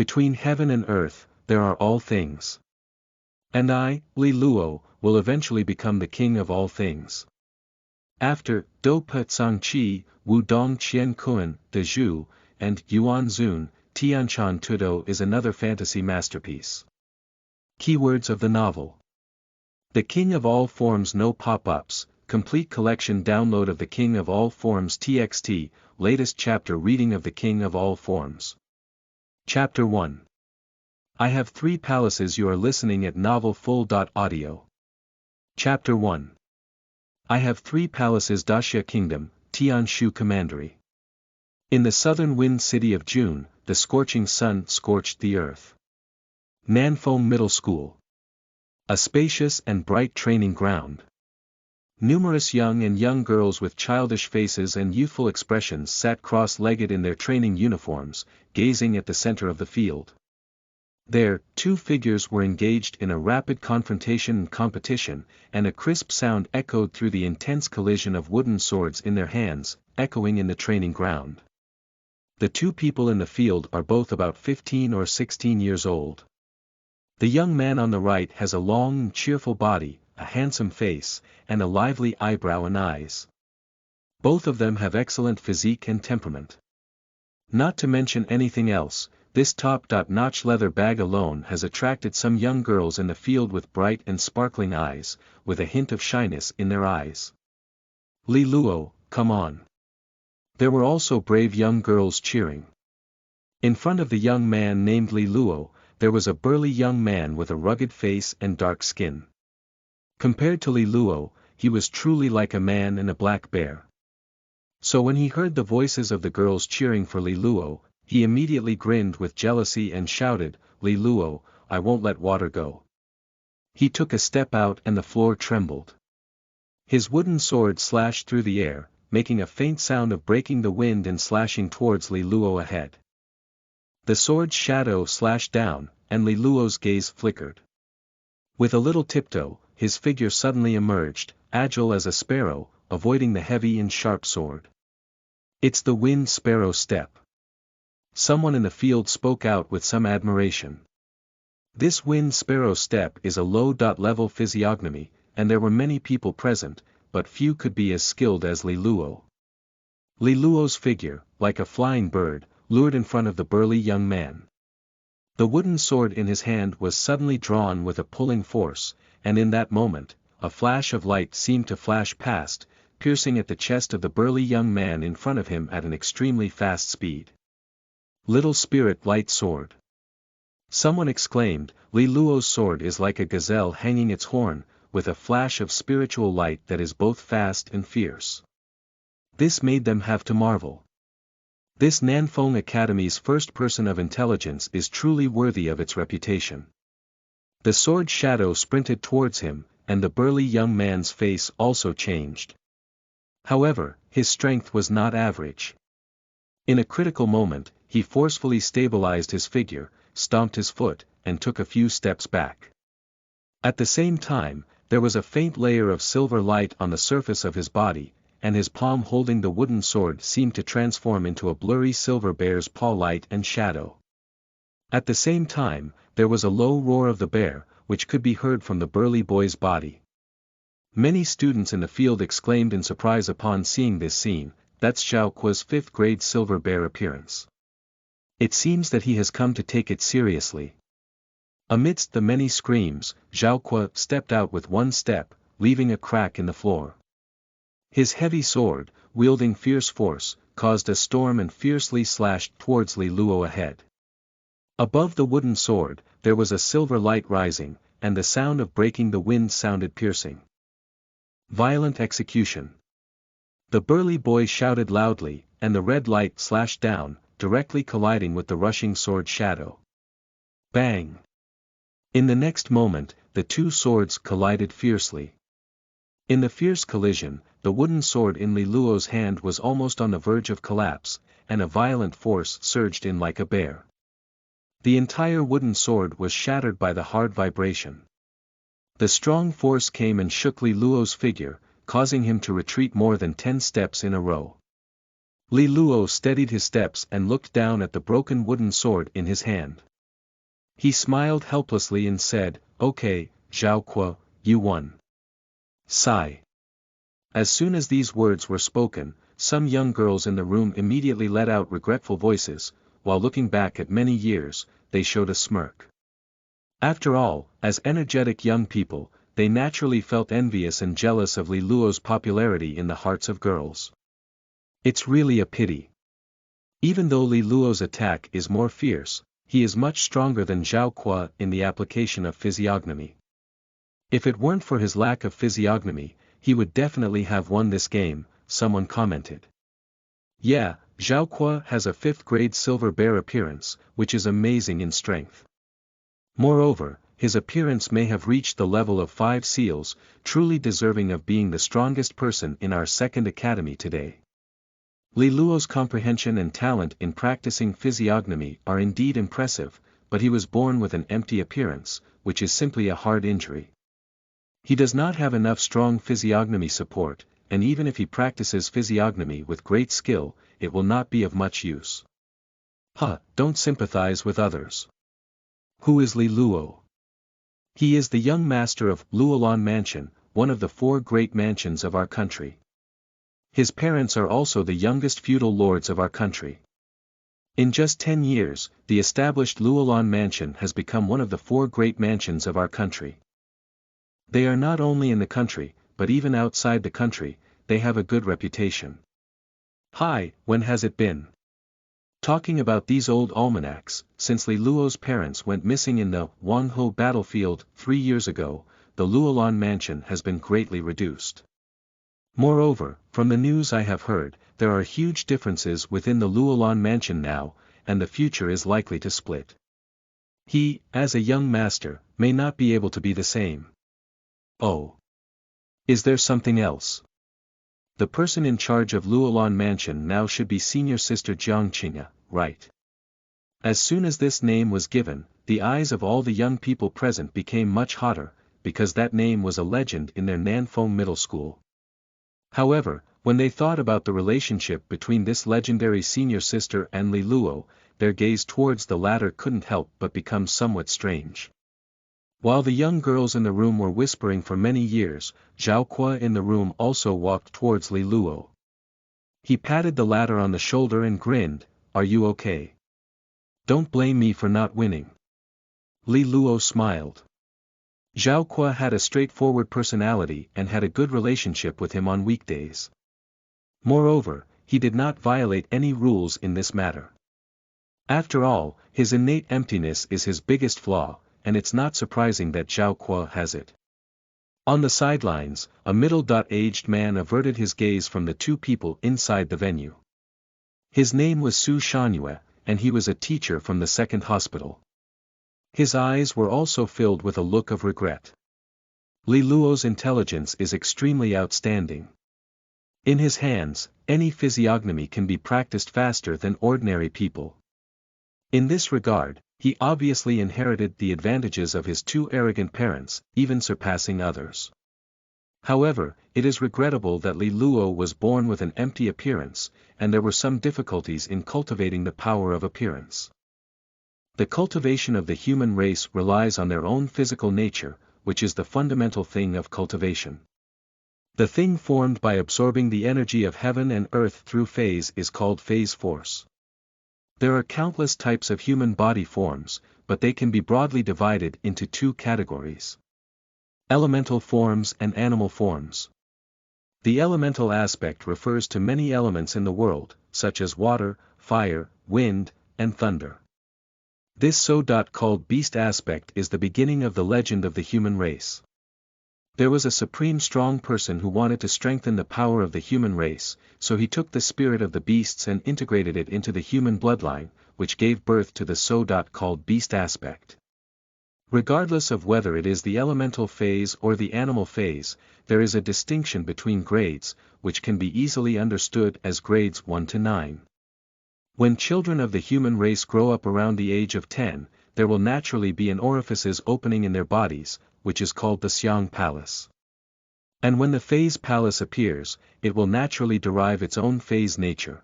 Between heaven and earth, there are all things. And I, Li Luo, will eventually become the king of all things. After Dou Po Cang Qi, Dong Qian Kun, De Zhu, and Yuan Zun, Tianchan Tudou is another fantasy masterpiece. Keywords of the novel. The King of All Forms. No pop-ups, complete collection download of The King of All Forms TXT, latest chapter reading of The King of All Forms. Chapter 1. I have 3 palaces. You are listening at novel full.audio. Chapter 1. I have 3 palaces. Daxia Kingdom, Tianshu Commandery. In the southern wind city of June, the scorching sun scorched the earth. Nanfeng Middle School. A spacious and bright training ground. Numerous young girls with childish faces and youthful expressions sat cross-legged in their training uniforms, gazing at the center of the field. There, 2 figures were engaged in a rapid confrontation and competition, and a crisp sound echoed through the intense collision of wooden swords in their hands, echoing in the training ground. The 2 people in the field are both about 15 or 16 years old. The young man on the right has a long and cheerful body, a handsome face, and a lively eyebrow and eyes. Both of them have excellent physique and temperament. Not to mention anything else, this top-notch leather bag alone has attracted some young girls in the field with bright and sparkling eyes, with a hint of shyness in their eyes. Li Luo, come on. There were also brave young girls cheering. In front of the young man named Li Luo, there was a burly young man with a rugged face and dark skin. Compared to Li Luo, he was truly like a man and a black bear. So when he heard the voices of the girls cheering for Li Luo, he immediately grinned with jealousy and shouted, Li Luo, I won't let water go. He took a step out and the floor trembled. His wooden sword slashed through the air, making a faint sound of breaking the wind and slashing towards Li Luo ahead. The sword's shadow slashed down, and Li Luo's gaze flickered. With a little tiptoe, his figure suddenly emerged, agile as a sparrow, avoiding the heavy and sharp sword. It's the wind sparrow step. Someone in the field spoke out with some admiration. This wind sparrow step is a low-level physiognomy, and there were many people present, but few could be as skilled as Li Luo. Li Luo's figure, like a flying bird, lured in front of the burly young man. The wooden sword in his hand was suddenly drawn with a pulling force, and in that moment, a flash of light seemed to flash past, piercing at the chest of the burly young man in front of him at an extremely fast speed. Little spirit light sword. Someone exclaimed, Li Luo's sword is like a gazelle hanging its horn, with a flash of spiritual light that is both fast and fierce. This made them have to marvel. This Nanfeng Academy's first person of intelligence is truly worthy of its reputation. The sword shadow sprinted towards him, and the burly young man's face also changed. However, his strength was not average. In a critical moment, he forcefully stabilized his figure, stomped his foot, and took a few steps back. At the same time, there was a faint layer of silver light on the surface of his body, and his palm holding the wooden sword seemed to transform into a blurry silver bear's paw light and shadow. At the same time, there was a low roar of the bear, which could be heard from the burly boy's body. Many students in the field exclaimed in surprise upon seeing this scene, that's Zhao Kuo's 5th grade silver bear appearance. It seems that he has come to take it seriously. Amidst the many screams, Zhao Kuo stepped out with one step, leaving a crack in the floor. His heavy sword, wielding fierce force, caused a storm and fiercely slashed towards Li Luo ahead. Above the wooden sword, there was a silver light rising, and the sound of breaking the wind sounded piercing. Violent execution. The burly boy shouted loudly, and the red light slashed down, directly colliding with the rushing sword shadow. Bang! In the next moment, the 2 swords collided fiercely. In the fierce collision, the wooden sword in Li Luo's hand was almost on the verge of collapse, and a violent force surged in like a bear. The entire wooden sword was shattered by the hard vibration. The strong force came and shook Li Luo's figure, causing him to retreat more than 10 steps in a row. Li Luo steadied his steps and looked down at the broken wooden sword in his hand. He smiled helplessly and said, "Okay, Zhao Kuo, you won." Sigh. As soon as these words were spoken, some young girls in the room immediately let out regretful voices, while looking back at many years, they showed a smirk. After all, as energetic young people, they naturally felt envious and jealous of Li Luo's popularity in the hearts of girls. It's really a pity. Even though Li Luo's attack is more fierce, he is much stronger than Zhao Kuo in the application of physiognomy. If it weren't for his lack of physiognomy, he would definitely have won this game, someone commented. Yeah, Zhao Kuo has a 5th grade silver bear appearance, which is amazing in strength. Moreover, his appearance may have reached the level of 5 seals, truly deserving of being the strongest person in our second academy today. Li Luo's comprehension and talent in practicing physiognomy are indeed impressive, but he was born with an empty appearance, which is simply a hard injury. He does not have enough strong physiognomy support, and even if he practices physiognomy with great skill, it will not be of much use. Don't sympathize with others. Who is Li Luo? He is the young master of Luolan Mansion, one of the 4 great mansions of our country. His parents are also the youngest feudal lords of our country. In just 10 years, the established Luolan Mansion has become one of the 4 great mansions of our country. They are not only in the country, but even outside the country, they have a good reputation. When has it been? Talking about these old almanacs, since Li Luo's parents went missing in the Wangho battlefield 3 years ago, the Luolan Mansion has been greatly reduced. Moreover, from the news I have heard, there are huge differences within the Luolan Mansion now, and the future is likely to split. He, as a young master, may not be able to be the same. Oh. Is there something else? The person in charge of Luolan Mansion now should be Senior Sister Jiang Qingya, right? As soon as this name was given, the eyes of all the young people present became much hotter, because that name was a legend in their Nanfeng middle school. However, when they thought about the relationship between this legendary senior sister and Li Luo, their gaze towards the latter couldn't help but become somewhat strange. While the young girls in the room were whispering for many years, Zhao Kuo in the room also walked towards Li Luo. He patted the latter on the shoulder and grinned, "Are you okay? Don't blame me for not winning." Li Luo smiled. Zhao Kuo had a straightforward personality and had a good relationship with him on weekdays. Moreover, he did not violate any rules in this matter. After all, his innate emptiness is his biggest flaw, and it's not surprising that Zhao Kuo has it. On the sidelines, a middle-aged man averted his gaze from the 2 people inside the venue. His name was Su Shanyue, and he was a teacher from the 2nd hospital. His eyes were also filled with a look of regret. Li Luo's intelligence is extremely outstanding. In his hands, any physiognomy can be practiced faster than ordinary people. In this regard, he obviously inherited the advantages of his 2 arrogant parents, even surpassing others. However, it is regrettable that Li Luo was born with an empty appearance, and there were some difficulties in cultivating the power of appearance. The cultivation of the human race relies on their own physical nature, which is the fundamental thing of cultivation. The thing formed by absorbing the energy of heaven and earth through phase is called phase force. There are countless types of human body forms, but they can be broadly divided into 2 categories: elemental forms and animal forms. The elemental aspect refers to many elements in the world, such as water, fire, wind, and thunder. This so-called beast aspect is the beginning of the legend of the human race. There was a supreme strong person who wanted to strengthen the power of the human race, so he took the spirit of the beasts and integrated it into the human bloodline, which gave birth to the so-called beast aspect. Regardless of whether it is the elemental phase or the animal phase, there is a distinction between grades, which can be easily understood as grades 1 to 9. When children of the human race grow up around the age of 10, there will naturally be an orifices opening in their bodies, which is called the Xiang Palace. And when the phase palace appears, it will naturally derive its own phase nature.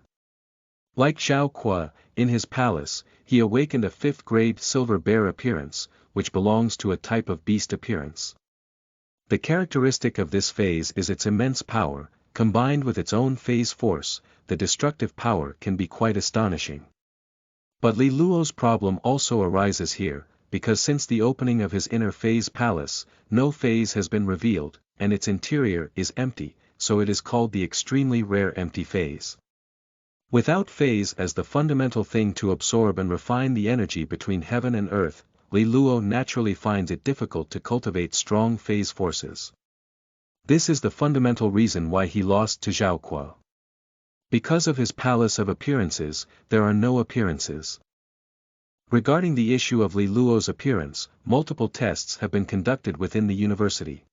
Like Zhao Kuo, in his palace, he awakened a fifth-grade silver bear appearance, which belongs to a type of beast appearance. The characteristic of this phase is its immense power, combined with its own phase force. The destructive power can be quite astonishing. But Li Luo's problem also arises here, because since the opening of his inner phase palace, no phase has been revealed, and its interior is empty, so it is called the extremely rare empty phase. Without phase as the fundamental thing to absorb and refine the energy between heaven and earth, Li Luo naturally finds it difficult to cultivate strong phase forces. This is the fundamental reason why he lost to Zhao Kuo. Because of his palace of appearances, there are no appearances. Regarding the issue of Li Luo's appearance, multiple tests have been conducted within the university.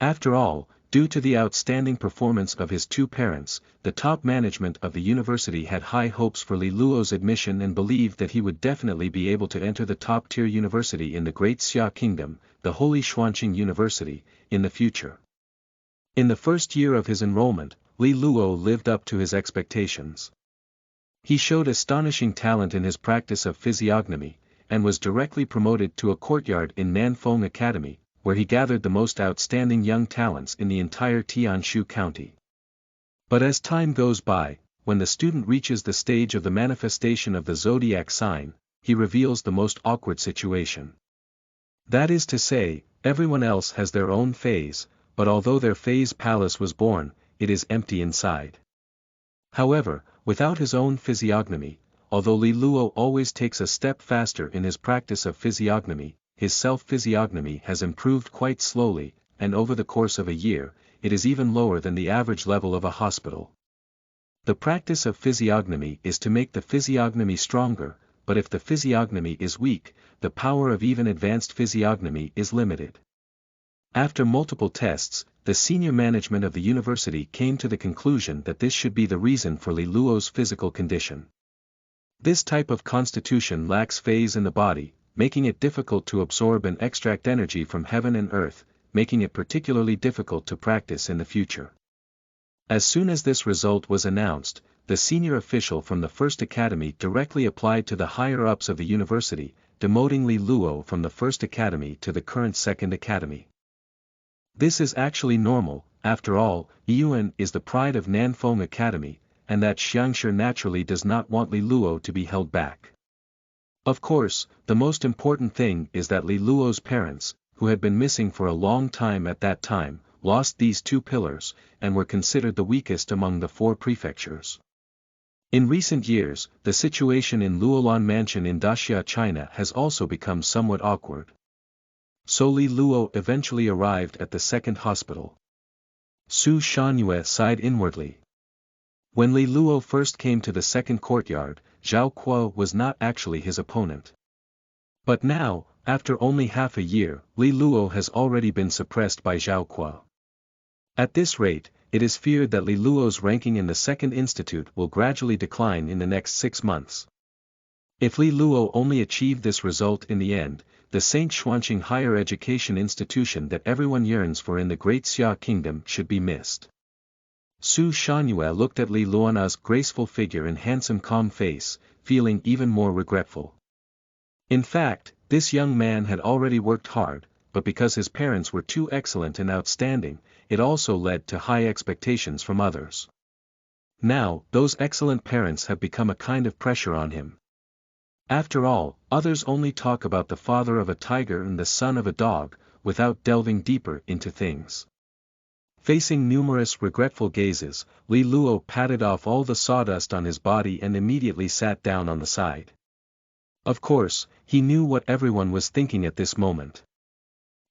After all, due to the outstanding performance of his two parents, the top management of the university had high hopes for Li Luo's admission and believed that he would definitely be able to enter the top-tier university in the Great Xia Kingdom, the Holy Xuanqing University, in the future. In the first year of his enrollment, Li Luo lived up to his expectations. He showed astonishing talent in his practice of physiognomy, and was directly promoted to a courtyard in Nanfeng Academy, where he gathered the most outstanding young talents in the entire Tianshu County. But as time goes by, when the student reaches the stage of the manifestation of the zodiac sign, he reveals the most awkward situation. That is to say, everyone else has their own phase, but although their phase palace was born, it is empty inside. However, without his own physiognomy, although Li Luo always takes a step faster in his practice of physiognomy, his self-physiognomy has improved quite slowly, and over the course of a year, it is even lower than the average level of a hospital. The practice of physiognomy is to make the physiognomy stronger, but if the physiognomy is weak, the power of even advanced physiognomy is limited. After multiple tests, the senior management of the university came to the conclusion that this should be the reason for Li Luo's physical condition. This type of constitution lacks phase in the body, making it difficult to absorb and extract energy from heaven and earth, making it particularly difficult to practice in the future. As soon as this result was announced, the senior official from the first academy directly applied to the higher-ups of the university, demoting Li Luo from the first academy to the current second academy. This is actually normal. After all, Yuan is the pride of Nanfeng Academy, and that Xiangshi naturally does not want Li Luo to be held back. Of course, the most important thing is that Li Luo's parents, who had been missing for a long time at that time, lost these two pillars, and were considered the weakest among the 4 prefectures. In recent years, the situation in Luolan Mansion in Daxia, China has also become somewhat awkward. So Li Luo eventually arrived at the second hospital. Su Shanyue sighed inwardly. When Li Luo first came to the second courtyard, Zhao Kuo was not actually his opponent. But now, after only half a year, Li Luo has already been suppressed by Zhao Kuo. At this rate, it is feared that Li Luo's ranking in the second institute will gradually decline in the next 6 months. If Li Luo only achieved this result in the end, the St. Xuanqing higher education institution that everyone yearns for in the Great Xia Kingdom should be missed. Su Shanyue looked at Li Luona's graceful figure and handsome calm face, feeling even more regretful. In fact, this young man had already worked hard, but because his parents were too excellent and outstanding, it also led to high expectations from others. Now, those excellent parents have become a kind of pressure on him. After all, others only talk about the father of a tiger and the son of a dog, without delving deeper into things. Facing numerous regretful gazes, Li Luo patted off all the sawdust on his body and immediately sat down on the side. Of course, he knew what everyone was thinking at this moment.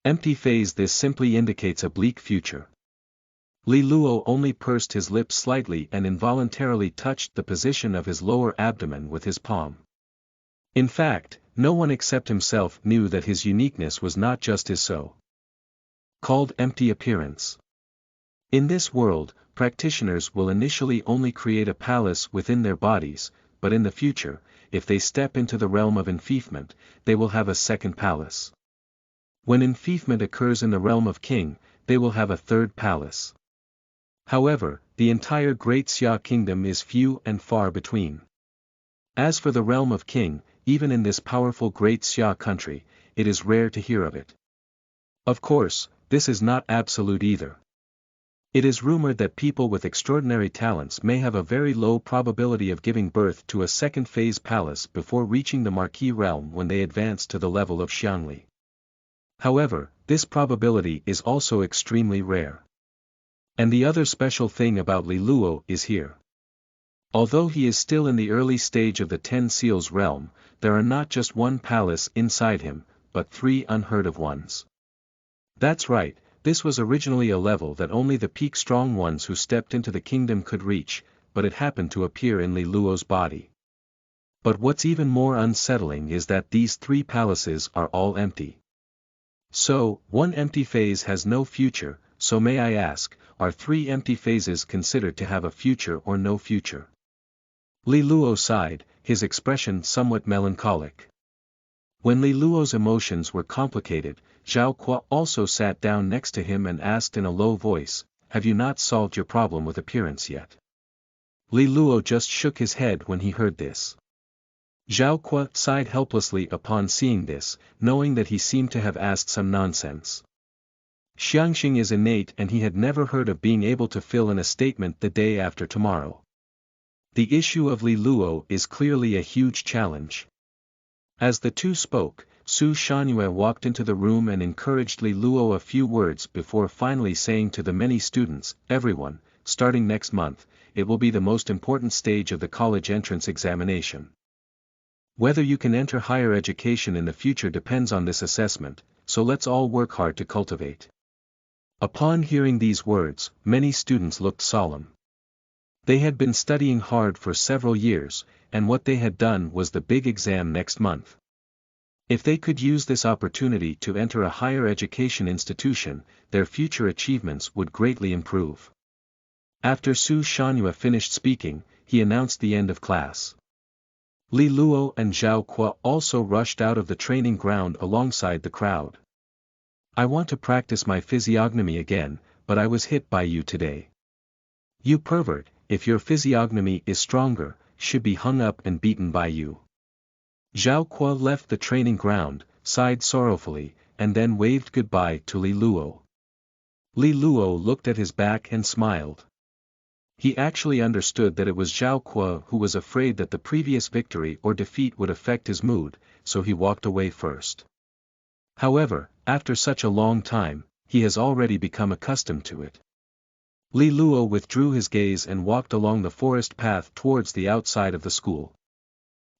Empty phase. This simply indicates a bleak future. Li Luo only pursed his lips slightly and involuntarily touched the position of his lower abdomen with his palm. In fact, no one except himself knew that his uniqueness was not just his so-called empty appearance. In this world, practitioners will initially only create a palace within their bodies, but in the future, if they step into the realm of enfeoffment, they will have a second palace. When enfeoffment occurs in the realm of king, they will have a third palace. However, the entire Great Xia kingdom is few and far between. As for the realm of king, even in this powerful Great Xia country, it is rare to hear of it. Of course, this is not absolute either. It is rumored that people with extraordinary talents may have a very low probability of giving birth to a second-phase palace before reaching the marquis realm when they advance to the level of Xiangli. However, this probability is also extremely rare. And the other special thing about Li Luo is here. Although he is still in the early stage of the Ten Seals realm, there are not just one palace inside him, but 3 unheard of ones. That's right, this was originally a level that only the peak strong ones who stepped into the kingdom could reach, but it happened to appear in Li Luo's body. But what's even more unsettling is that these 3 palaces are all empty. So, one empty phase has no future, so may I ask, are 3 empty phases considered to have a future or no future? Li Luo sighed, his expression somewhat melancholic. When Li Luo's emotions were complicated, Zhao Kuo also sat down next to him and asked in a low voice, "Have you not solved your problem with appearance yet?" Li Luo just shook his head when he heard this. Zhao Kuo sighed helplessly upon seeing this, knowing that he seemed to have asked some nonsense. Xiangxing is innate and he had never heard of being able to fill in a statement the day after tomorrow. The issue of Li Luo is clearly a huge challenge. As the two spoke, Su Shangyue walked into the room and encouraged Li Luo a few words before finally saying to the many students, "Everyone, starting next month, it will be the most important stage of the college entrance examination. Whether you can enter higher education in the future depends on this assessment, so let's all work hard to cultivate." Upon hearing these words, many students looked solemn. They had been studying hard for several years, and what they had done was the big exam next month. If they could use this opportunity to enter a higher education institution, their future achievements would greatly improve. After Su Shangyue finished speaking, he announced the end of class. Li Luo and Zhao Kuo also rushed out of the training ground alongside the crowd. "I want to practice my physiognomy again, but I was hit by you today. You pervert, if your physiognomy is stronger, should be hung up and beaten by you." Zhao Kuo left the training ground, sighed sorrowfully, and then waved goodbye to Li Luo. Li Luo looked at his back and smiled. He actually understood that it was Zhao Kuo who was afraid that the previous victory or defeat would affect his mood, so he walked away first. However, after such a long time, he has already become accustomed to it. Li Luo withdrew his gaze and walked along the forest path towards the outside of the school.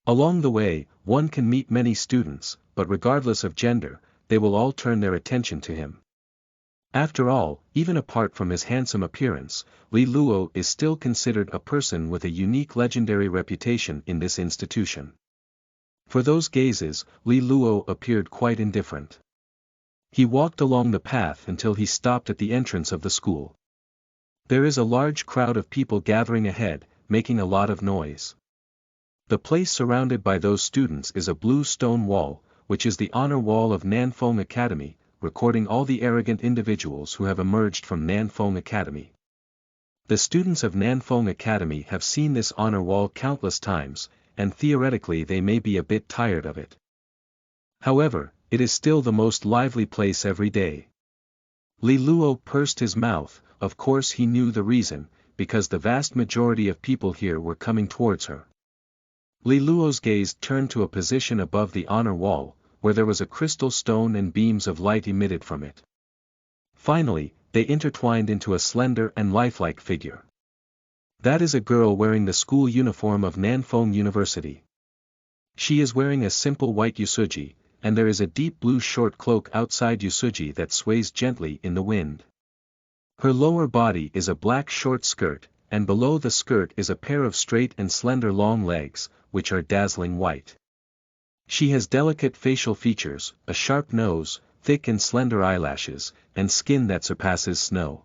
Along the way, one can meet many students, but regardless of gender, they will all turn their attention to him. After all, even apart from his handsome appearance, Li Luo is still considered a person with a unique legendary reputation in this institution. For those gazes, Li Luo appeared quite indifferent. He walked along the path until he stopped at the entrance of the school. There is a large crowd of people gathering ahead, making a lot of noise. The place surrounded by those students is a blue stone wall, which is the honor wall of Nanfeng Academy, recording all the arrogant individuals who have emerged from Nanfeng Academy. The students of Nanfeng Academy have seen this honor wall countless times, and theoretically they may be a bit tired of it. However, it is still the most lively place every day. Li Luo pursed his mouth. Of course he knew the reason, because the vast majority of people here were coming towards her. Li Luo's gaze turned to a position above the honor wall, where there was a crystal stone and beams of light emitted from it. Finally, they intertwined into a slender and lifelike figure. That is a girl wearing the school uniform of Nanfeng University. She is wearing a simple white yusuji, and there is a deep blue short cloak outside yusuji that sways gently in the wind. Her lower body is a black short skirt, and below the skirt is a pair of straight and slender long legs, which are dazzling white. She has delicate facial features, a sharp nose, thick and slender eyelashes, and skin that surpasses snow.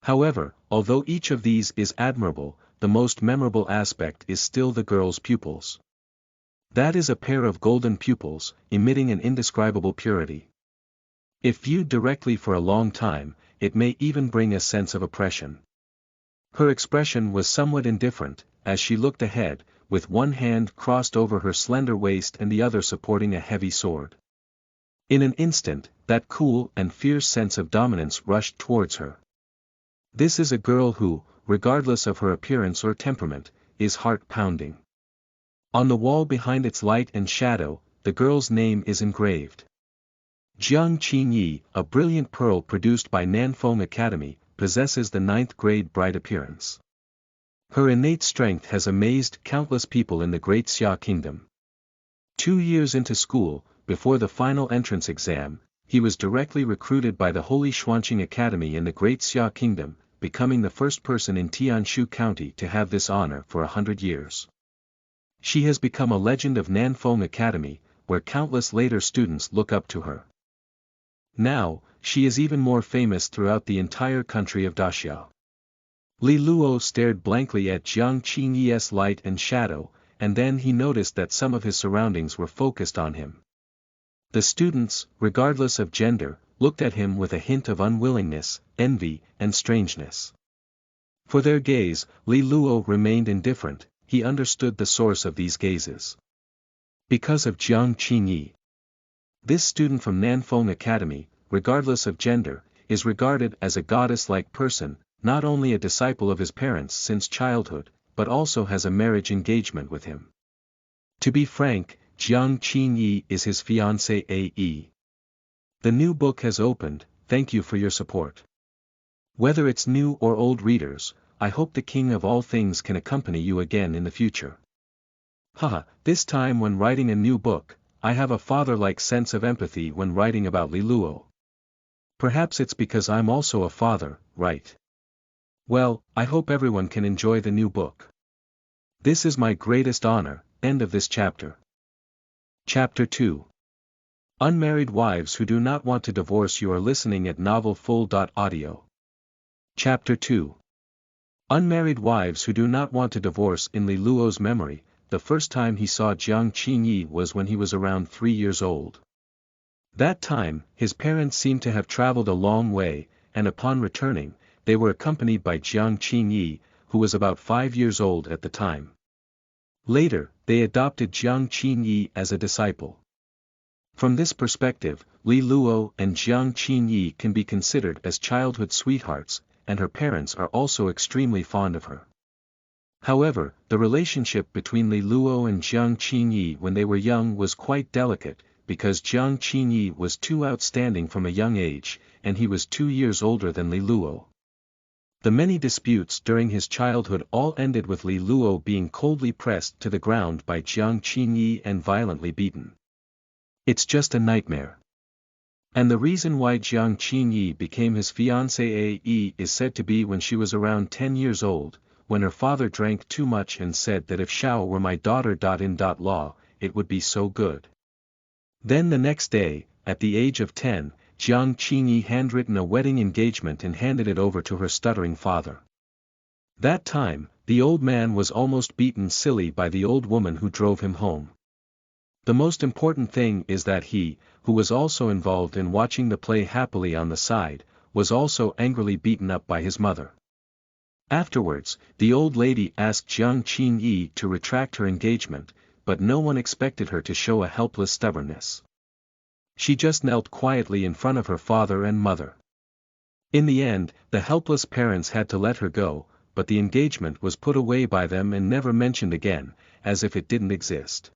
However, although each of these is admirable, the most memorable aspect is still the girl's pupils. That is a pair of golden pupils, emitting an indescribable purity. If viewed directly for a long time, it may even bring a sense of oppression. Her expression was somewhat indifferent, as she looked ahead, with one hand crossed over her slender waist and the other supporting a heavy sword. In an instant, that cool and fierce sense of dominance rushed towards her. This is a girl who, regardless of her appearance or temperament, is heart-pounding. On the wall behind its light and shadow, the girl's name is engraved. Jiang Qinyi, a brilliant pearl produced by Nanfeng Academy, possesses the 9th grade bright appearance. Her innate strength has amazed countless people in the Great Xia Kingdom. 2 years into school, before the final entrance exam, he was directly recruited by the Holy Xuanqing Academy in the Great Xia Kingdom, becoming the first person in Tianshu County to have this honor for 100 years. She has become a legend of Nanfeng Academy, where countless later students look up to her. Now, she is even more famous throughout the entire country of Daxia. Li Luo stared blankly at Jiang Qinyi's light and shadow, and then he noticed that some of his surroundings were focused on him. The students, regardless of gender, looked at him with a hint of unwillingness, envy, and strangeness. For their gaze, Li Luo remained indifferent. He understood the source of these gazes. Because of Jiang Qinyi. This student from Nanfeng Academy, regardless of gender, is regarded as a goddess-like person, not only a disciple of his parents since childhood, but also has a marriage engagement with him. To be frank, Jiang Qinyi is his fiancée AE. The new book has opened, thank you for your support. Whether it's new or old readers, I hope the King of all things can accompany you again in the future. Haha, this time when writing a new book, I have a father-like sense of empathy when writing about Li Luo. Perhaps it's because I'm also a father, right? Well, I hope everyone can enjoy the new book. This is my greatest honor. End of this chapter. Chapter 2. Unmarried wives who do not want to divorce. You are listening at novelfull.audio. Chapter 2. Unmarried wives who do not want to divorce. In Li Luo's memory, the first time he saw Jiang Qinyi was when he was around 3 years old. That time, his parents seemed to have traveled a long way, and upon returning, they were accompanied by Jiang Qinyi, who was about 5 years old at the time. Later, they adopted Jiang Qinyi as a disciple. From this perspective, Li Luo and Jiang Qinyi can be considered as childhood sweethearts, and her parents are also extremely fond of her. However, the relationship between Li Luo and Jiang Qinyi when they were young was quite delicate, because Jiang Qinyi was too outstanding from a young age, and he was 2 years older than Li Luo. The many disputes during his childhood all ended with Li Luo being coldly pressed to the ground by Jiang Qinyi and violently beaten. It's just a nightmare. And the reason why Jiang Qinyi became his fiancée AE is said to be when she was around 10 years old, when her father drank too much and said that if Xiao were my daughter. In law, it would be so good. Then the next day, at the age of 10, Jiang Qinyi handwritten a wedding engagement and handed it over to her stuttering father. That time, the old man was almost beaten silly by the old woman who drove him home. The most important thing is that he, who was also involved in watching the play happily on the side, was also angrily beaten up by his mother. Afterwards, the old lady asked Jiang Qinyi to retract her engagement, but no one expected her to show a helpless stubbornness. She just knelt quietly in front of her father and mother. In the end, the helpless parents had to let her go, but the engagement was put away by them and never mentioned again, as if it didn't exist.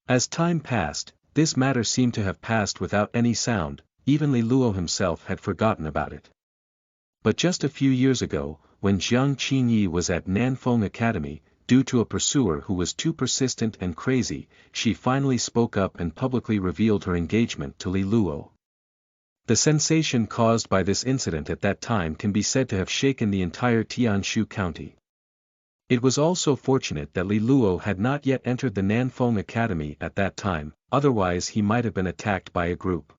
As time passed, this matter seemed to have passed without any sound. Even Li Luo himself had forgotten about it. But just a few years ago, when Jiang Qinyi was at Nanfeng Academy, due to a pursuer who was too persistent and crazy, she finally spoke up and publicly revealed her engagement to Li Luo. The sensation caused by this incident at that time can be said to have shaken the entire Tianshu County. It was also fortunate that Li Luo had not yet entered the Nanfeng Academy at that time, otherwise he might have been attacked by a group.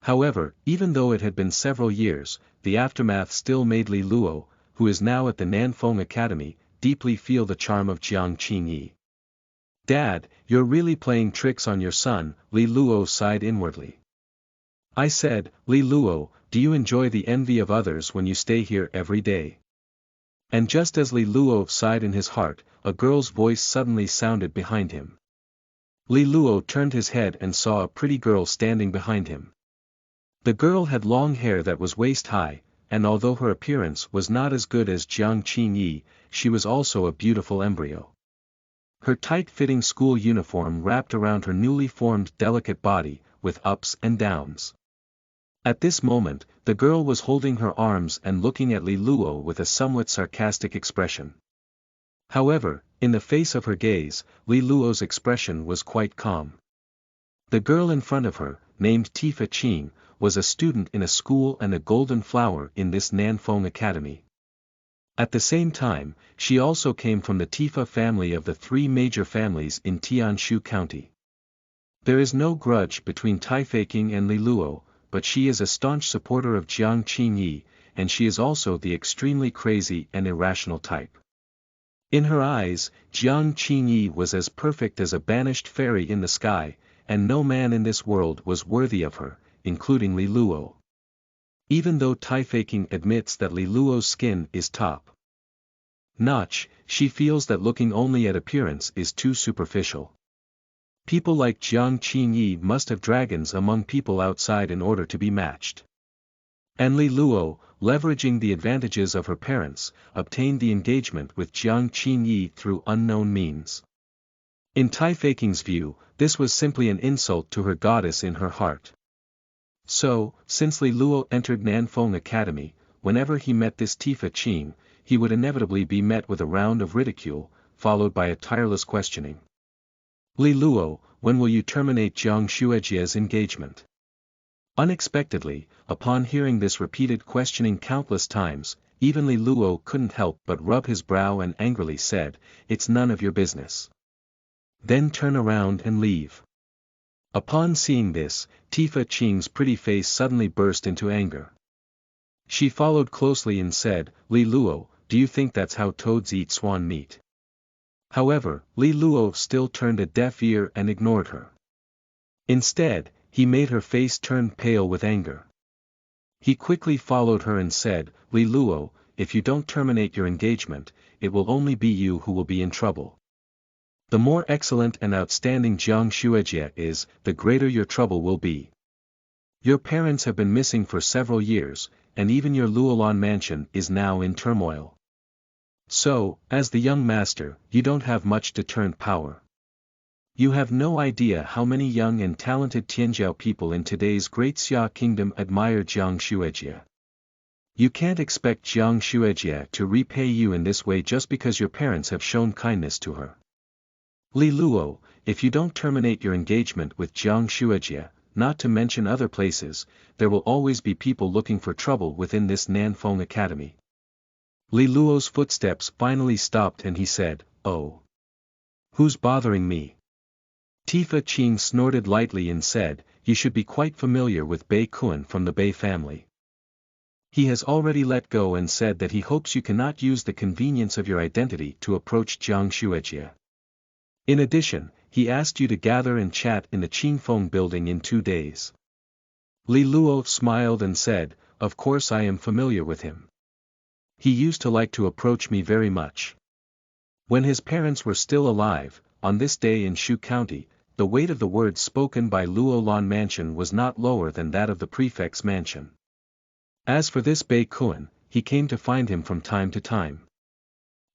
However, even though it had been several years, the aftermath still made Li Luo, who is now at the Nanfeng Academy, deeply feel the charm of Jiang Qinyi. Dad, you're really playing tricks on your son, Li Luo sighed inwardly. I said, Li Luo, do you enjoy the envy of others when you stay here every day? And just as Li Luo sighed in his heart, a girl's voice suddenly sounded behind him. Li Luo turned his head and saw a pretty girl standing behind him. The girl had long hair that was waist-high, and although her appearance was not as good as Jiang Qingyi, she was also a beautiful embryo. Her tight-fitting school uniform wrapped around her newly formed delicate body, with ups and downs. At this moment, the girl was holding her arms and looking at Li Luo with a somewhat sarcastic expression. However, in the face of her gaze, Li Luo's expression was quite calm. The girl in front of her, named Tifa Qing, was a student in a school and a golden flower in this Nanfeng Academy. At the same time, she also came from the Tifa family of the three major families in Tianshu County. There is no grudge between Taifeiking and Li Luo, but she is a staunch supporter of Jiang Qingyi, and she is also the extremely crazy and irrational type. In her eyes, Jiang Qingyi was as perfect as a banished fairy in the sky, and no man in this world was worthy of her, including Li Luo. Even though Taifeiking admits that Li Luo's skin is top-notch, she feels that looking only at appearance is too superficial. People like Jiang Qingyi must have dragons among people outside in order to be matched. And Li Luo, leveraging the advantages of her parents, obtained the engagement with Jiang Qingyi through unknown means. In Taifeiking's view, this was simply an insult to her goddess in her heart. So, since Li Luo entered Nanfeng Academy, whenever he met this Tifa Qing, he would inevitably be met with a round of ridicule, followed by a tireless questioning. Li Luo, when will you terminate Jiang Xuejie's engagement? Unexpectedly, upon hearing this repeated questioning countless times, even Li Luo couldn't help but rub his brow and angrily said, "It's none of your business." Then turn around and leave. Upon seeing this, Tifa Qing's pretty face suddenly burst into anger. She followed closely and said, "Li Luo, do you think that's how toads eat swan meat?" However, Li Luo still turned a deaf ear and ignored her. Instead, he made her face turn pale with anger. He quickly followed her and said, "Li Luo, if you don't terminate your engagement, it will only be you who will be in trouble. The more excellent and outstanding Jiang Xuejie is, the greater your trouble will be. Your parents have been missing for several years, and even your Luolan mansion is now in turmoil. So, as the young master, you don't have much deterrent power. You have no idea how many young and talented Tianjiao people in today's great Xia kingdom admire Jiang Xuejie. You can't expect Jiang Xuejie to repay you in this way just because your parents have shown kindness to her. Li Luo, if you don't terminate your engagement with Jiang Xuejie, not to mention other places, there will always be people looking for trouble within this Nanfeng Academy." Li Luo's footsteps finally stopped and he said, "Oh. Who's bothering me?" Tifa Qing snorted lightly and said, "You should be quite familiar with Bei Kun from the Bei family. He has already let go and said that he hopes you cannot use the convenience of your identity to approach Jiang Xuejie. In addition, he asked you to gather and chat in the Qingfeng building in 2 days." Li Luo smiled and said, "Of course I am familiar with him. He used to like to approach me very much. When his parents were still alive, on this day in Shu County, the weight of the words spoken by Luolan Mansion was not lower than that of the prefect's mansion. As for this Bei Kun, he came to find him from time to time.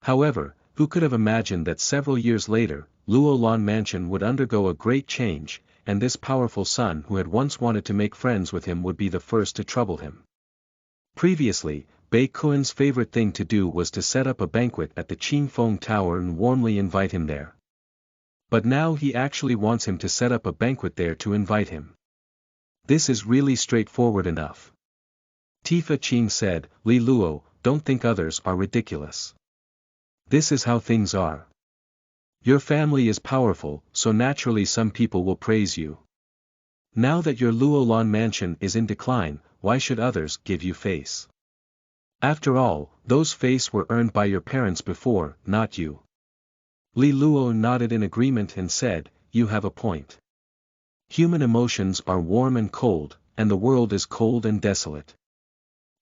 However, who could have imagined that several years later, Luolan Mansion would undergo a great change, and this powerful son who had once wanted to make friends with him would be the first to trouble him. Previously, Bei Kun's favorite thing to do was to set up a banquet at the Qingfeng Tower and warmly invite him there. But now he actually wants him to set up a banquet there to invite him. This is really straightforward enough." Tifa Qing said, "Li Luo, don't think others are ridiculous. This is how things are. Your family is powerful, so naturally some people will praise you. Now that your Luolan mansion is in decline, why should others give you face? After all, those face were earned by your parents before, not you." Li Luo nodded in agreement and said, "You have a point. Human emotions are warm and cold, and the world is cold and desolate.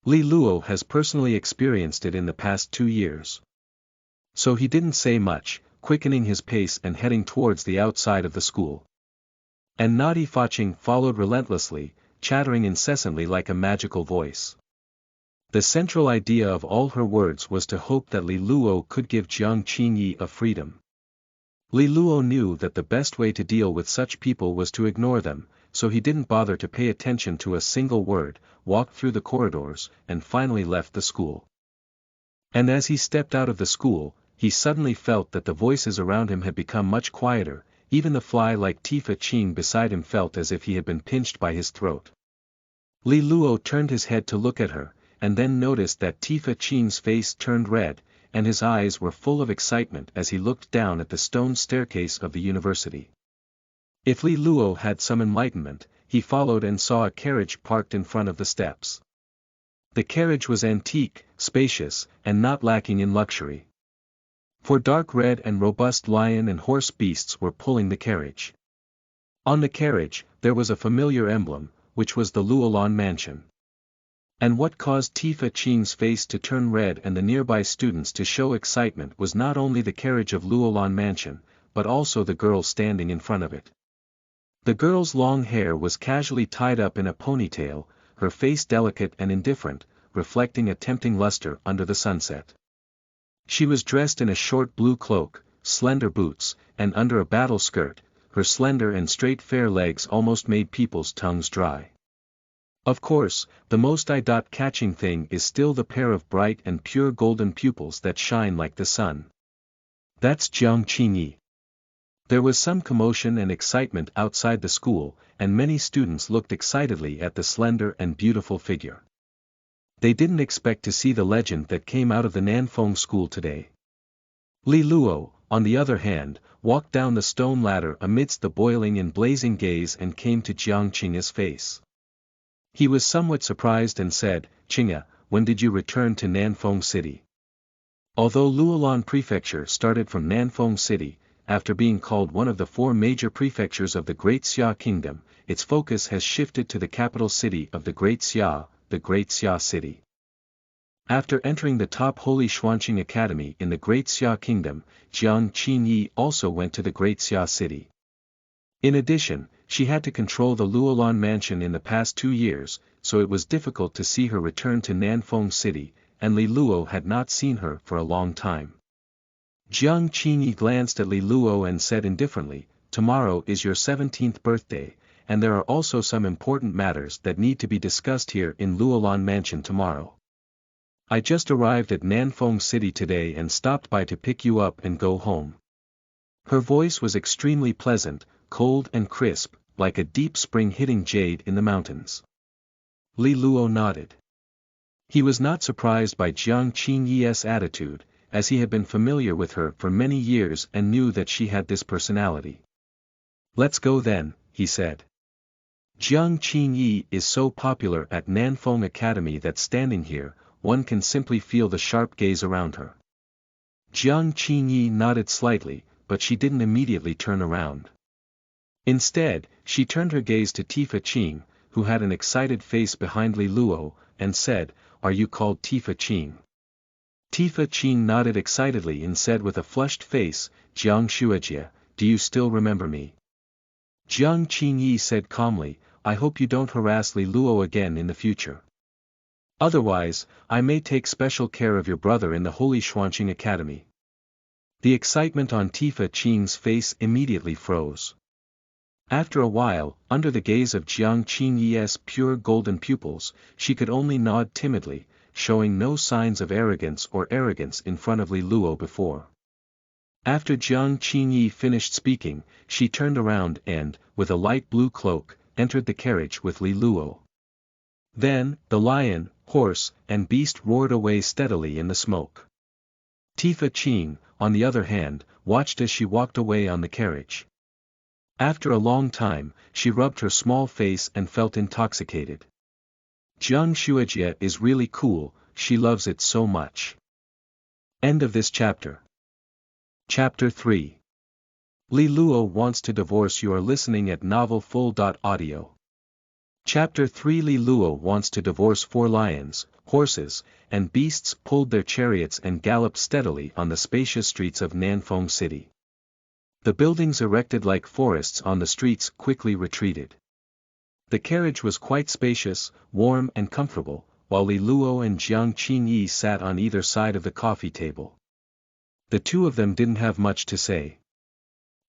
Li Luo has personally experienced it in the past 2 years. So he didn't say much, quickening his pace and heading towards the outside of the school. And naughty Faching followed relentlessly, chattering incessantly like a magical voice. The central idea of all her words was to hope that Li Luo could give Jiang Qingyi a freedom. Li Luo knew that the best way to deal with such people was to ignore them, so he didn't bother to pay attention to a single word, walked through the corridors, and finally left the school. And as he stepped out of the school, he suddenly felt that the voices around him had become much quieter, even the fly-like Tifa Qing beside him felt as if he had been pinched by his throat. Li Luo turned his head to look at her, and then noticed that Tifa Qing's face turned red, and his eyes were full of excitement as he looked down at the stone staircase of the university. If Li Luo had some enlightenment, he followed and saw a carriage parked in front of the steps. The carriage was antique, spacious, and not lacking in luxury. For dark red and robust lion and horse beasts were pulling the carriage. On the carriage, there was a familiar emblem, which was the Luolan mansion. And what caused Tifa Qing's face to turn red and the nearby students to show excitement was not only the carriage of Luolan mansion, but also the girl standing in front of it. The girl's long hair was casually tied up in a ponytail, her face delicate and indifferent, reflecting a tempting luster under the sunset. She was dressed in a short blue cloak, slender boots, and under a battle skirt, her slender and straight fair legs almost made people's tongues dry. Of course, the most eye-catching thing is still the pair of bright and pure golden pupils that shine like the sun. That's Jiang Qingyi. There was some commotion and excitement outside the school, and many students looked excitedly at the slender and beautiful figure. They didn't expect to see the legend that came out of the Nanfeng school today. Li Luo, on the other hand, walked down the stone ladder amidst the boiling and blazing gaze and came to Jiang Qingyi's face. He was somewhat surprised and said, "Qingya, when did you return to Nanfeng City?" Although Luolan Prefecture started from Nanfeng City, after being called one of the 4 major prefectures of the Great Xia Kingdom, its focus has shifted to the capital city of the Great Xia, the Great Xia City. After entering the top Holy Xuanqing Academy in the Great Xia Kingdom, Jiang Qingyi also went to the Great Xia City. In addition, she had to control the Luolan mansion in the past 2 years, so it was difficult to see her return to Nanfeng City, and Li Luo had not seen her for a long time. Jiang Qingyi glanced at Li Luo and said indifferently, "Tomorrow is your 17th birthday, and there are also some important matters that need to be discussed here in Luolan Mansion tomorrow. I just arrived at Nanfeng City today and stopped by to pick you up and go home." Her voice was extremely pleasant, cold and crisp, like a deep spring hitting jade in the mountains. Li Luo nodded. He was not surprised by Jiang Qingyi's attitude, as he had been familiar with her for many years and knew that she had this personality. "Let's go then," he said. Jiang Qingyi is so popular at Nanfeng Academy that standing here, one can simply feel the sharp gaze around her. Jiang Qingyi nodded slightly, but she didn't immediately turn around. Instead, she turned her gaze to Tifa Qing, who had an excited face behind Li Luo, and said, "Are you called Tifa Qing?" Tifa Qing nodded excitedly and said with a flushed face, "Jiang Shuijie, do you still remember me?" Jiang Qingyi said calmly, "I hope you don't harass Li Luo again in the future. Otherwise, I may take special care of your brother in the Holy Xuanqing Academy." The excitement on Tifa Qing's face immediately froze. After a while, under the gaze of Jiang Qingyi's pure golden pupils, she could only nod timidly, showing no signs of arrogance in front of Li Luo before. After Jiang Qingyi finished speaking, she turned around and, with a light blue cloak, entered the carriage with Li Luo. Then, the lion, horse, and beast roared away steadily in the smoke. Tifa Qing, on the other hand, watched as she walked away on the carriage. After a long time, she rubbed her small face and felt intoxicated. Jiang Shuijie is really cool, she loves it so much. End of this chapter. Chapter 3. Li Luo wants to divorce. You are listening at novelfull.audio. Chapter 3. Li Luo wants to divorce 4 lions, horses, and beasts pulled their chariots and galloped steadily on the spacious streets of Nanfeng City. The buildings erected like forests on the streets quickly retreated. The carriage was quite spacious, warm and comfortable, while Li Luo and Jiang Qingyi sat on either side of the coffee table. The two of them didn't have much to say.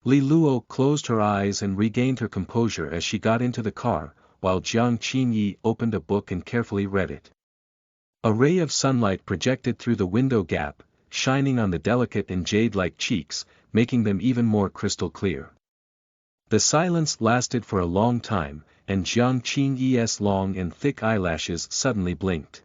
Li Luo closed her eyes and regained her composure as she got into the car, while Jiang Qingyi opened a book and carefully read it. A ray of sunlight projected through the window gap, shining on the delicate and jade-like cheeks, making them even more crystal clear. The silence lasted for a long time, and Jiang Qingyi's long and thick eyelashes suddenly blinked.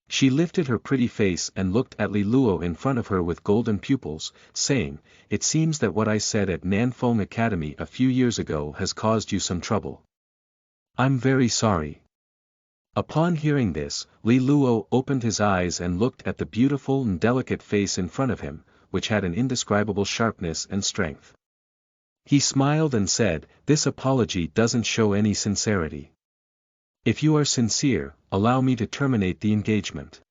She lifted her pretty face and looked at Li Luo in front of her with golden pupils, saying, "It seems that what I said at Nanfeng Academy a few years ago has caused you some trouble. I'm very sorry." Upon hearing this, Li Luo opened his eyes and looked at the beautiful and delicate face in front of him, which had an indescribable sharpness and strength. He smiled and said, "This apology doesn't show any sincerity. If you are sincere, allow me to terminate the engagement."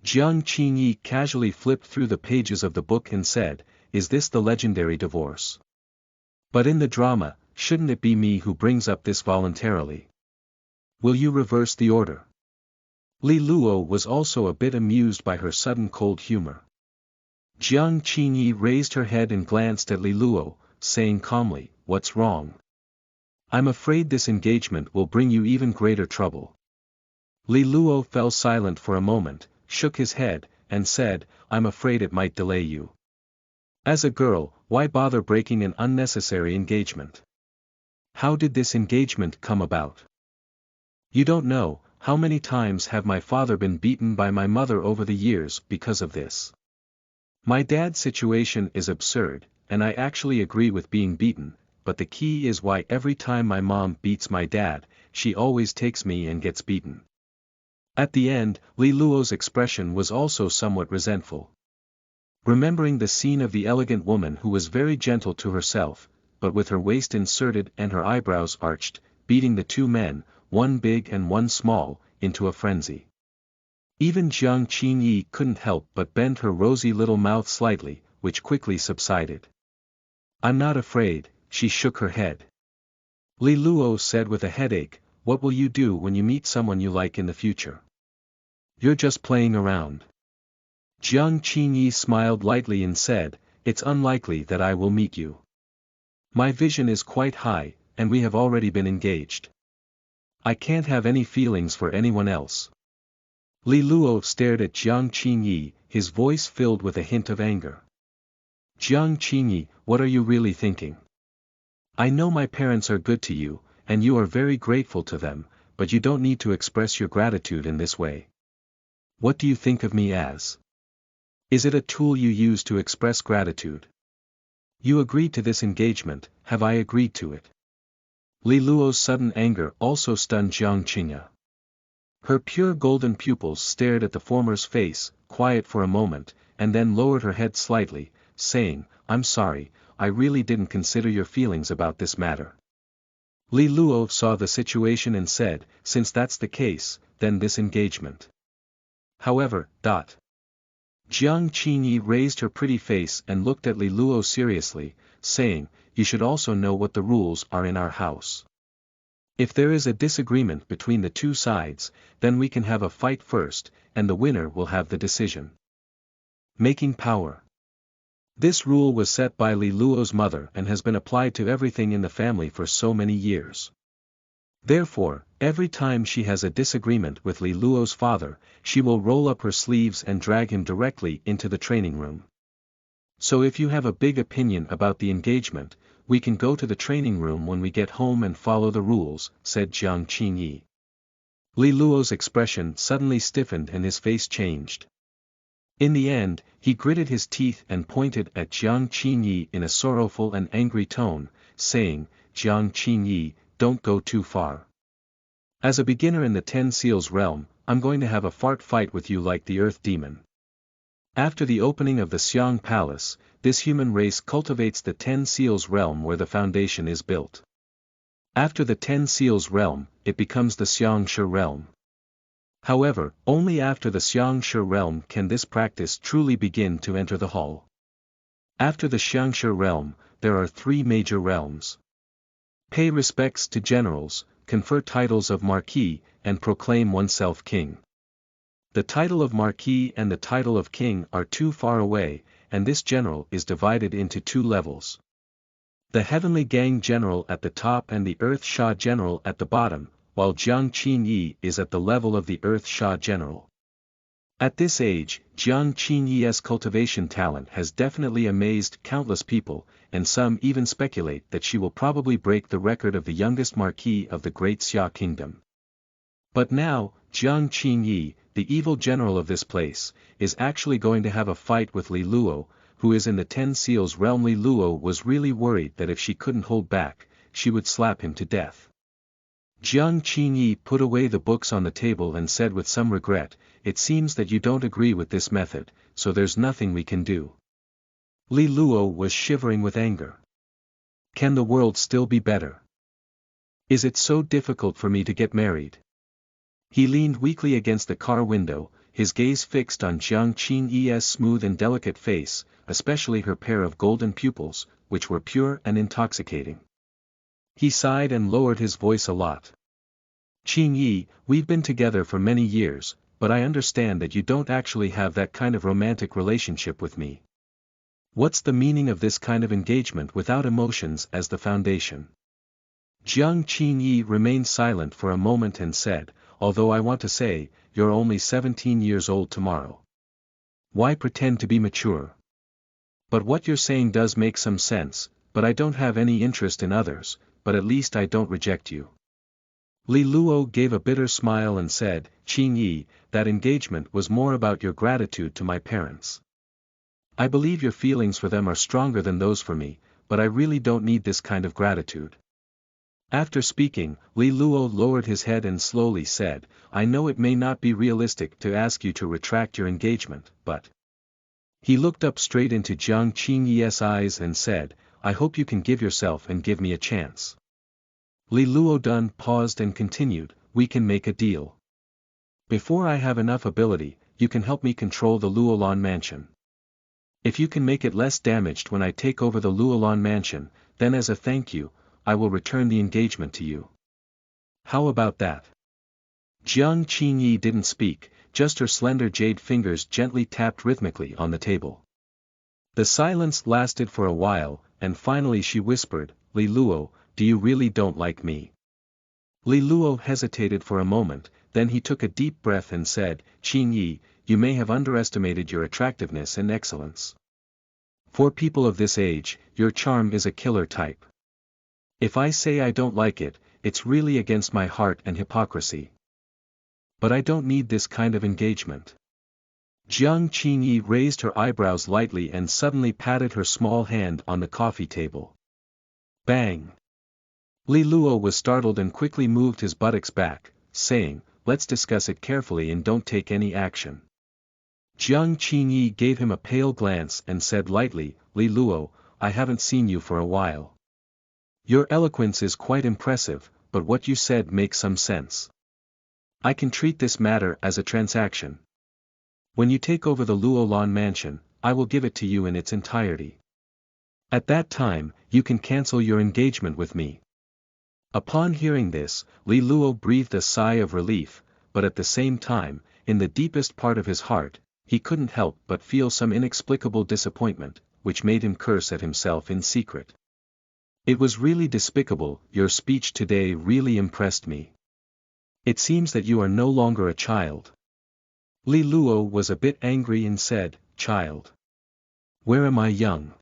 Jiang Qingyi casually flipped through the pages of the book and said, "Is this the legendary divorce? But in the drama, shouldn't it be me who brings up this voluntarily? Will you reverse the order?" Li Luo was also a bit amused by her sudden cold humor. Jiang Qingyi raised her head and glanced at Li Luo, saying calmly, "What's wrong? I'm afraid this engagement will bring you even greater trouble." Li Luo fell silent for a moment, shook his head, and said, "I'm afraid it might delay you. As a girl, why bother breaking an unnecessary engagement? How did this engagement come about? You don't know, how many times have my father been beaten by my mother over the years because of this. My dad's situation is absurd, and I actually agree with being beaten, but the key is why every time my mom beats my dad, she always takes me and gets beaten." At the end, Li Luo's expression was also somewhat resentful. Remembering the scene of the elegant woman who was very gentle to herself, but with her waist inserted and her eyebrows arched, beating the two men, one big and one small, into a frenzy. Even Jiang Qingyi couldn't help but bend her rosy little mouth slightly, which quickly subsided. "I'm not afraid," she shook her head. Li Luo said with a headache, "What will you do when you meet someone you like in the future? You're just playing around." Jiang Qingyi smiled lightly and said, "It's unlikely that I will meet you. My vision is quite high, and we have already been engaged. I can't have any feelings for anyone else." Li Luo stared at Jiang Qingyi, his voice filled with a hint of anger. "Jiang Qingyi, what are you really thinking? I know my parents are good to you, and you are very grateful to them, but you don't need to express your gratitude in this way. What do you think of me as? Is it a tool you use to express gratitude? You agreed to this engagement, have I agreed to it?" Li Luo's sudden anger also stunned Jiang Qingyi. Her pure golden pupils stared at the former's face, quiet for a moment, and then lowered her head slightly, saying, "I'm sorry, I really didn't consider your feelings about this matter." Li Luo saw the situation and said, "Since that's the case, then this engagement. However, Jiang Qingyi raised her pretty face and looked at Li Luo seriously, saying, "You should also know what the rules are in our house. If there is a disagreement between the two sides, then we can have a fight first, and the winner will have the decision. Making power. This rule was set by Li Luo's mother and has been applied to everything in the family for so many years. Therefore, every time she has a disagreement with Li Luo's father, she will roll up her sleeves and drag him directly into the training room. So if you have a big opinion about the engagement, we can go to the training room when we get home and follow the rules," said Jiang Qingyi. Li Luo's expression suddenly stiffened and his face changed. In the end, he gritted his teeth and pointed at Jiang Qingyi in a sorrowful and angry tone, saying, "Jiang Qingyi, don't go too far. As a beginner in the 10 Seals realm, I'm going to have a fart fight with you like the Earth Demon." After the opening of the Xiang Palace, this human race cultivates the 10 Seals realm where the foundation is built. After the 10 Seals realm, it becomes the Xiang Shi realm. However, only after the Xiangshe realm can this practice truly begin to enter the hall. After the Xiangshe realm, there are 3 major realms. Pay respects to generals, confer titles of marquis, and proclaim oneself king. The title of marquis and the title of king are too far away, and this general is divided into 2 levels. The heavenly gang general at the top and the earth Sha general at the bottom, while Jiang Qinyi is at the level of the earth Sha general. At this age, Jiang Qinyi's cultivation talent has definitely amazed countless people, and some even speculate that she will probably break the record of the youngest marquis of the great Xia kingdom. But now, Jiang Qinyi, the evil general of this place, is actually going to have a fight with Li Luo, who is in the 10 Seals realm. Li Luo was really worried that if she couldn't hold back, she would slap him to death. Jiang Qinyi put away the books on the table and said with some regret, "It seems that you don't agree with this method, so there's nothing we can do." Li Luo was shivering with anger. Can the world still be better? Is it so difficult for me to get married? He leaned weakly against the car window, his gaze fixed on Jiang Qinyi's smooth and delicate face, especially her pair of golden pupils, which were pure and intoxicating. He sighed and lowered his voice a lot. "Qinyi, we've been together for many years, but I understand that you don't actually have that kind of romantic relationship with me. What's the meaning of this kind of engagement without emotions as the foundation?" Jiang Qinyi remained silent for a moment and said, "Although I want to say, you're only 17 years old tomorrow. Why pretend to be mature? But what you're saying does make some sense, but I don't have any interest in others, but at least I don't reject you." Li Luo gave a bitter smile and said, "Qinyi, that engagement was more about your gratitude to my parents. I believe your feelings for them are stronger than those for me, but I really don't need this kind of gratitude." After speaking, Li Luo lowered his head and slowly said, "I know it may not be realistic to ask you to retract your engagement, but..." He looked up straight into Jiang Qinyi's eyes and said, "I hope you can give yourself and give me a chance." Li Luo paused and continued, "We can make a deal. Before I have enough ability, you can help me control the Luolan mansion. If you can make it less damaged when I take over the Luolan mansion, then as a thank you, I will return the engagement to you. How about that?" Jiang Qinyi didn't speak, just her slender jade fingers gently tapped rhythmically on the table. The silence lasted for a while, and finally she whispered, "Li Luo, do you really don't like me?" Li Luo hesitated for a moment, then he took a deep breath and said, "Qinyi, you may have underestimated your attractiveness and excellence. For people of this age, your charm is a killer type. If I say I don't like it, it's really against my heart and hypocrisy. But I don't need this kind of engagement." Jiang Qinyi raised her eyebrows lightly and suddenly patted her small hand on the coffee table. Bang! Li Luo was startled and quickly moved his buttocks back, saying, "Let's discuss it carefully and don't take any action." Jiang Qinyi gave him a pale glance and said lightly, "Li Luo, I haven't seen you for a while. Your eloquence is quite impressive, but what you said makes some sense. I can treat this matter as a transaction. When you take over the Luolan mansion, I will give it to you in its entirety. At that time, you can cancel your engagement with me." Upon hearing this, Li Luo breathed a sigh of relief, but at the same time, in the deepest part of his heart, he couldn't help but feel some inexplicable disappointment, which made him curse at himself in secret. "It was really despicable, your speech today really impressed me. It seems that you are no longer a child." Li Luo was a bit angry and said, "Child? Where am I young?"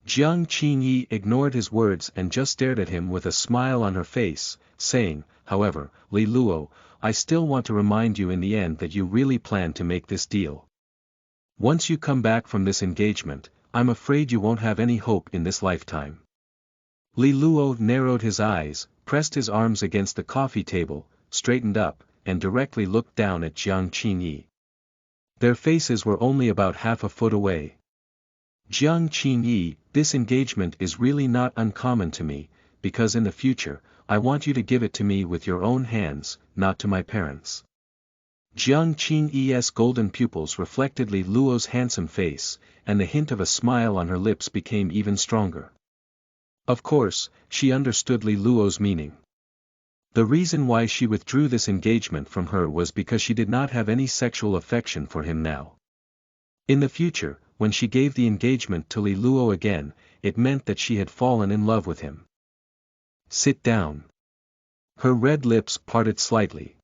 Jiang Qinyi ignored his words and just stared at him with a smile on her face, saying, "However, Li Luo, I still want to remind you in the end that you really plan to make this deal. Once you come back from this engagement, I'm afraid you won't have any hope in this lifetime." Li Luo narrowed his eyes, pressed his arms against the coffee table, straightened up, and directly looked down at Jiang Qinyi. Their faces were only about half a foot away. "Jiang Qinyi, this engagement is really not uncommon to me, because in the future, I want you to give it to me with your own hands, not to my parents. Jiang Qing's golden pupils reflected Li Luo's handsome face, and the hint of a smile on her lips became even stronger. Of course, she understood Li Luo's meaning. The reason why she withdrew this engagement from her was because she did not have any sexual affection for him now. In the future, when she gave the engagement to Li Luo again, it meant that she had fallen in love with him. Sit down. Her red lips parted slightly.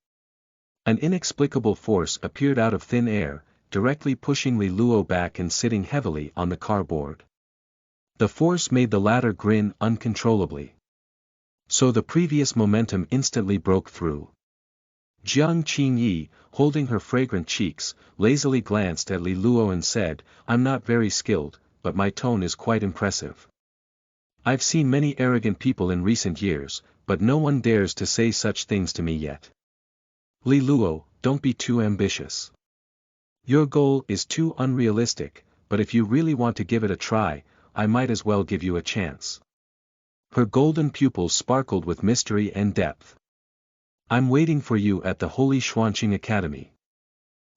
An inexplicable force appeared out of thin air, directly pushing Li Luo back and sitting heavily on the cardboard. The force made the latter grin uncontrollably. So the previous momentum instantly broke through. Jiang Qingyi, holding her fragrant cheeks, lazily glanced at Li Luo and said, "I'm not very skilled, but my tone is quite impressive. I've seen many arrogant people in recent years, but no one dares to say such things to me yet. Li Luo, don't be too ambitious. Your goal is too unrealistic, but if you really want to give it a try, I might as well give you a chance." Her golden pupils sparkled with mystery and depth. "I'm waiting for you at the Holy Xuanqing Academy.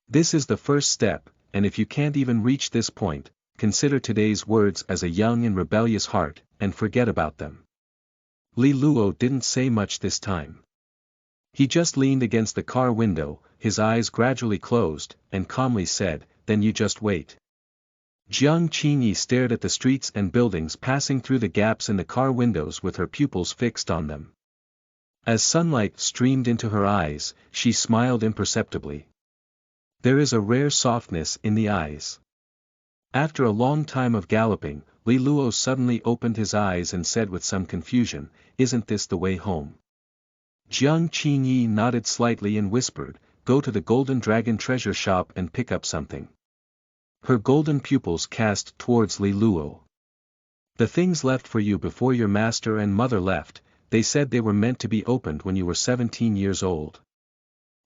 This is the first step, and if you can't even reach this point, consider today's words as a young and rebellious heart, and forget about them." Li Luo didn't say much this time. He just leaned against the car window, his eyes gradually closed, and calmly said, "Then you just wait." Jiang Qingyi stared at the streets and buildings passing through the gaps in the car windows with her pupils fixed on them. As sunlight streamed into her eyes, she smiled imperceptibly. There is a rare softness in the eyes. After a long time of galloping, Li Luo suddenly opened his eyes and said with some confusion, "Isn't this the way home?" Jiang Qingyi nodded slightly and whispered, "Go to the Golden Dragon treasure shop and pick up something." Her golden pupils cast towards Li Luo. "The things left for you before your master and mother left, they said they were meant to be opened when you were 17 years old."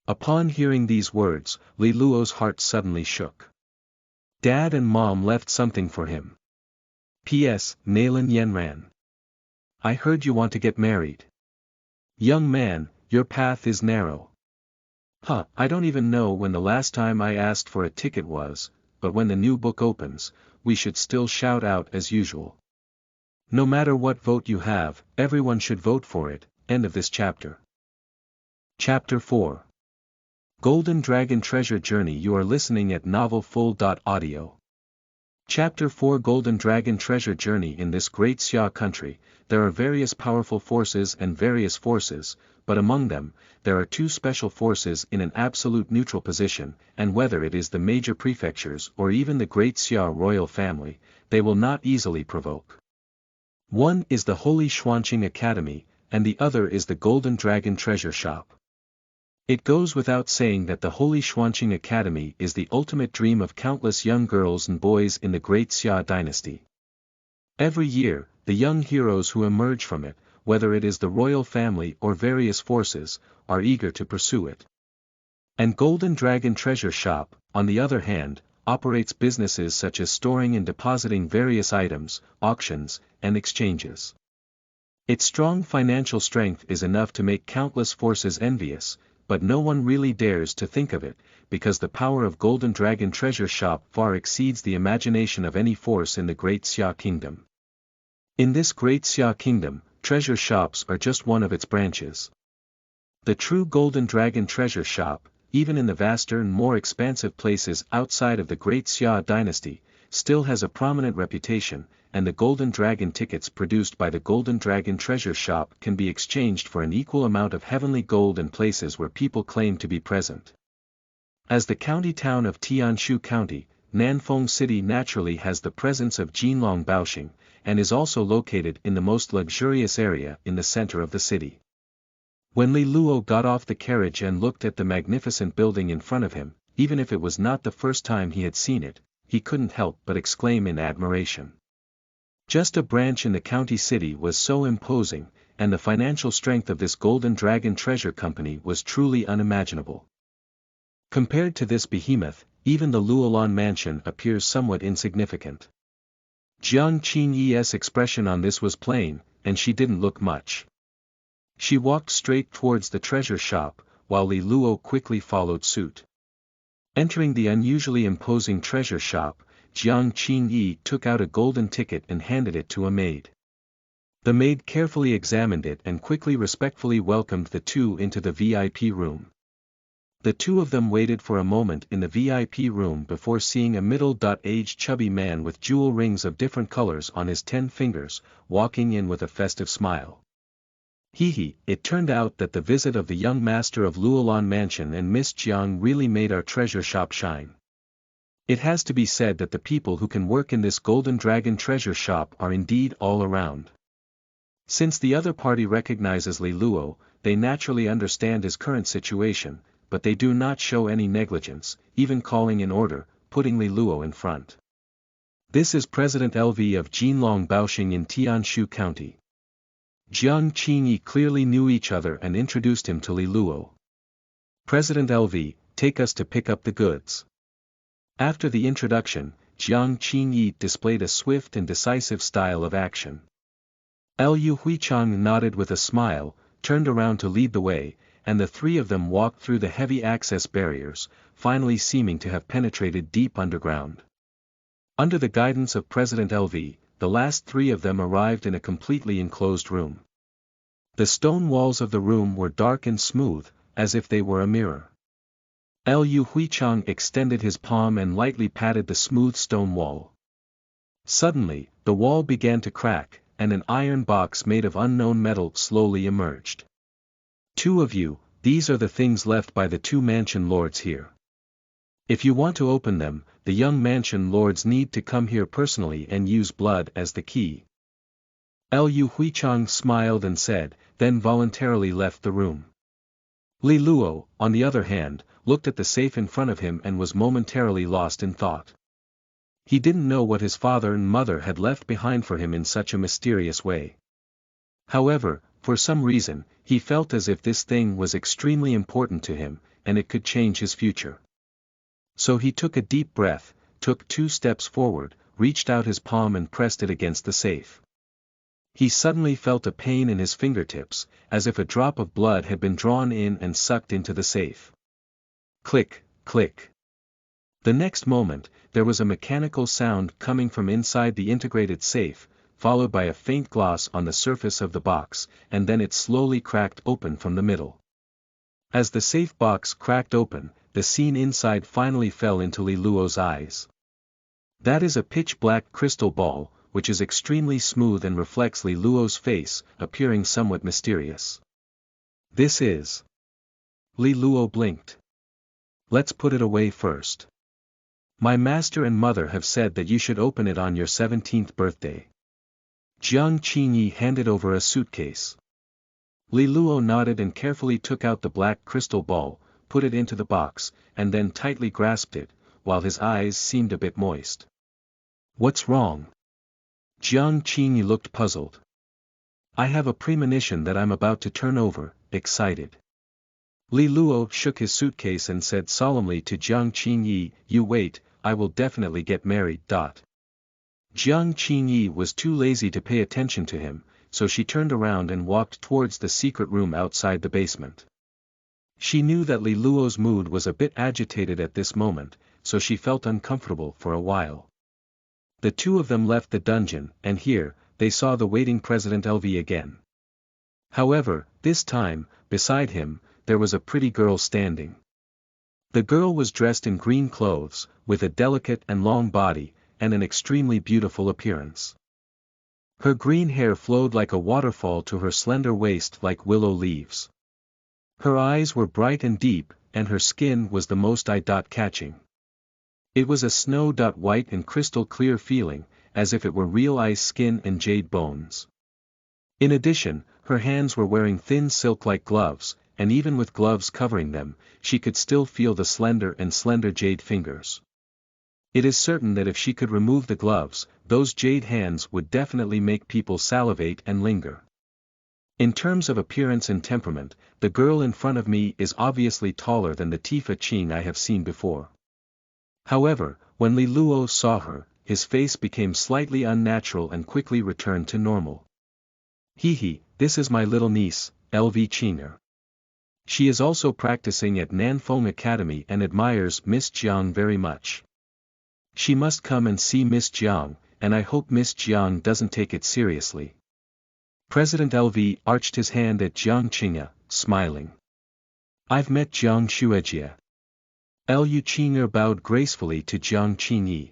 Upon hearing these words, Li Luo's heart suddenly shook. Dad and Mom left something for him. P.S. Nalan Yenran. I heard you want to get married. Young man, your path is narrow. I don't even know when the last time I asked for a ticket was, but when the new book opens, we should still shout out as usual. No matter what vote you have, everyone should vote for it. End of this chapter. Chapter 4. Golden Dragon Treasure Journey. You are listening at novelfull.audio. Chapter 4. Golden Dragon Treasure Journey. In this great Xia country, there are various powerful forces and various forces, but among them, there are two special forces in an absolute neutral position, and whether it is the major prefectures or even the great Xia royal family, they will not easily provoke. One is the Holy Xuanqing Academy, and the other is the Golden Dragon Treasure Shop. It goes without saying that the Holy Xuanqing Academy is the ultimate dream of countless young girls and boys in the great Xia dynasty. Every year, the young heroes who emerge from it, whether it is the royal family or various forces, are eager to pursue it. And Golden Dragon Treasure Shop, on the other hand, operates businesses such as storing and depositing various items, auctions, and exchanges. Its strong financial strength is enough to make countless forces envious, but no one really dares to think of it, because the power of Golden Dragon Treasure Shop far exceeds the imagination of any force in the Great Xia Kingdom. In this Great Xia Kingdom, treasure shops are just one of its branches. The true Golden Dragon Treasure Shop, even in the vaster and more expansive places outside of the Great Xia dynasty, still has a prominent reputation, and the Golden Dragon tickets produced by the Golden Dragon Treasure Shop can be exchanged for an equal amount of heavenly gold in places where people claim to be present. As the county town of Tianshu County, Nanfeng City naturally has the presence of Jinlong Baoxing, and is also located in the most luxurious area in the center of the city. When Li Luo got off the carriage and looked at the magnificent building in front of him, even if it was not the first time he had seen it, he couldn't help but exclaim in admiration. Just a branch in the county city was so imposing, and the financial strength of this Golden Dragon Treasure Company was truly unimaginable. Compared to this behemoth, even the Luolan mansion appears somewhat insignificant. Jiang Qingyi's expression on this was plain, and she didn't look much. She walked straight towards the treasure shop, while Li Luo quickly followed suit. Entering the unusually imposing treasure shop, Jiang Qingyi took out a golden ticket and handed it to a maid. The maid carefully examined it and quickly respectfully welcomed the two into the VIP room. The two of them waited for a moment in the VIP room before seeing a middle-aged chubby man with jewel rings of different colors on his 10 fingers, walking in with a festive smile. It turned out that the visit of the young master of Luolan Mansion and Miss Jiang really made our treasure shop shine. It has to be said that the people who can work in this Golden Dragon treasure shop are indeed all around. Since the other party recognizes Li Luo, they naturally understand his current situation, but they do not show any negligence, even calling in order, putting Li Luo in front. This is President LV of Jinlong Baoxing in Tianshu County. Jiang Qingyi clearly knew each other and introduced him to Li Luo. President LV, take us to pick up the goods. After the introduction, Jiang Qingyi displayed a swift and decisive style of action. Liu Huichang nodded with a smile, turned around to lead the way, and the three of them walked through the heavy access barriers, finally seeming to have penetrated deep underground. Under the guidance of President LV, the last three of them arrived in a completely enclosed room. The stone walls of the room were dark and smooth, as if they were a mirror. Liu Huichang extended his palm and lightly patted the smooth stone wall. Suddenly, the wall began to crack, and an iron box made of unknown metal slowly emerged. Two of you, these are the things left by the two mansion lords here. If you want to open them, the young mansion lords need to come here personally and use blood as the key. Liu Huichang smiled and said, then voluntarily left the room. Li Luo, on the other hand, looked at the safe in front of him and was momentarily lost in thought. He didn't know what his father and mother had left behind for him in such a mysterious way. However, for some reason, he felt as if this thing was extremely important to him, and it could change his future. So he took a deep breath, took 2 steps forward, reached out his palm and pressed it against the safe. He suddenly felt a pain in his fingertips, as if a drop of blood had been drawn in and sucked into the safe. Click, click. The next moment, there was a mechanical sound coming from inside the integrated safe, followed by a faint gloss on the surface of the box, and then it slowly cracked open from the middle. As the safe box cracked open, the scene inside finally fell into Li Luo's eyes. That is a pitch-black crystal ball, which is extremely smooth and reflects Li Luo's face, appearing somewhat mysterious. This is... Li Luo blinked. Let's put it away first. My master and mother have said that you should open it on your 17th birthday. Jiang Qingyi handed over a suitcase. Li Luo nodded and carefully took out the black crystal ball, put it into the box, and then tightly grasped it, while his eyes seemed a bit moist. What's wrong? Jiang Qingyi looked puzzled. I have a premonition that I'm about to turn over, excited. Li Luo shook his suitcase and said solemnly to Jiang Qingyi, you wait, I will definitely get married. Jiang Qingyi was too lazy to pay attention to him, so she turned around and walked towards the secret room outside the basement. She knew that Li Luo's mood was a bit agitated at this moment, so she felt uncomfortable for a while. The two of them left the dungeon, and here, they saw the waiting President LV again. However, this time, beside him, there was a pretty girl standing. The girl was dressed in green clothes, with a delicate and long body, and an extremely beautiful appearance. Her green hair flowed like a waterfall to her slender waist like willow leaves. Her eyes were bright and deep, and her skin was the most eye-catching. It was a snow-white and crystal clear feeling, as if it were real ice skin and jade bones. In addition, her hands were wearing thin silk-like gloves, and even with gloves covering them, she could still feel the slender jade fingers. It is certain that if she could remove the gloves, those jade hands would definitely make people salivate and linger. In terms of appearance and temperament, the girl in front of me is obviously taller than the Tifa Qing I have seen before. However, when Li Luo saw her, his face became slightly unnatural and quickly returned to normal. This is my little niece, LV Qing'er. She is also practicing at Nanfeng Academy and admires Miss Jiang very much. She must come and see Miss Jiang, and I hope Miss Jiang doesn't take it seriously. President LV arched his hand at Jiang Qing'e, smiling. I've met Jiang Xuejie. Lu Qing'e bowed gracefully to Jiang Qing'e.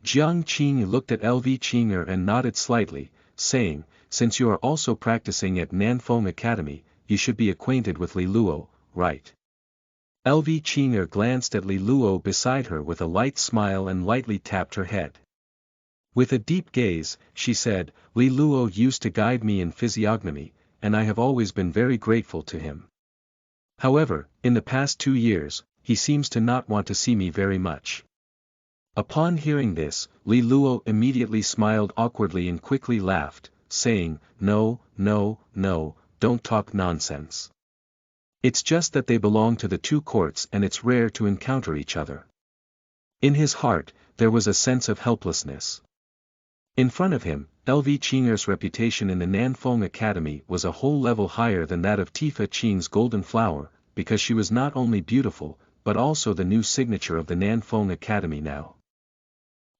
Jiang Qing'e looked at LV Qing'e and nodded slightly, saying, since you are also practicing at Nanfeng Academy, you should be acquainted with Li Luo, right? LV Qing'e glanced at Li Luo beside her with a light smile and lightly tapped her head. With a deep gaze, she said, Li Luo used to guide me in physiognomy, and I have always been very grateful to him. However, in the past 2 years, he seems to not want to see me very much. Upon hearing this, Li Luo immediately smiled awkwardly and quickly laughed, saying, no, don't talk nonsense. It's just that they belong to the 2 courts and it's rare to encounter each other. In his heart, there was a sense of helplessness. In front of him, LV Qing'e's reputation in the Nanfeng Academy was a whole level higher than that of Tifa Qing's Golden Flower, because she was not only beautiful, but also the new signature of the Nanfeng Academy now.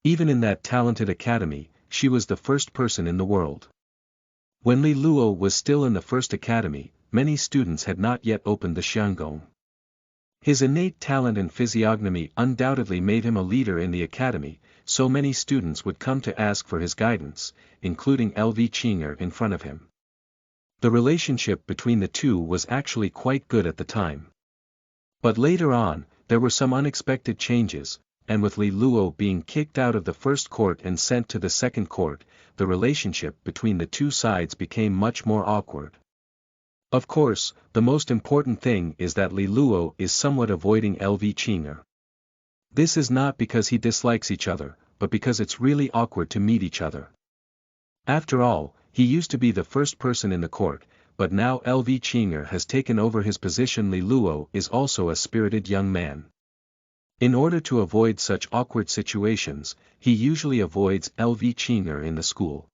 Even in that talented academy, she was the first person in the world. When Li Luo was still in the first academy, many students had not yet opened the Xiangong. His innate talent and physiognomy undoubtedly made him a leader in the academy, so many students would come to ask for his guidance, including LV Qing'e in front of him. The relationship between the two was actually quite good at the time. But later on, there were some unexpected changes, and with Li Luo being kicked out of the first court and sent to the second court, the relationship between the two sides became much more awkward. Of course, the most important thing is that Li Luo is somewhat avoiding LV Qing'e. This is not because he dislikes each other, but because it's really awkward to meet each other. After all, he used to be the first person in the court, but now LV Qing'e has taken over his position. Li Luo is also a spirited young man. In order to avoid such awkward situations, he usually avoids LV Qing'e in the school.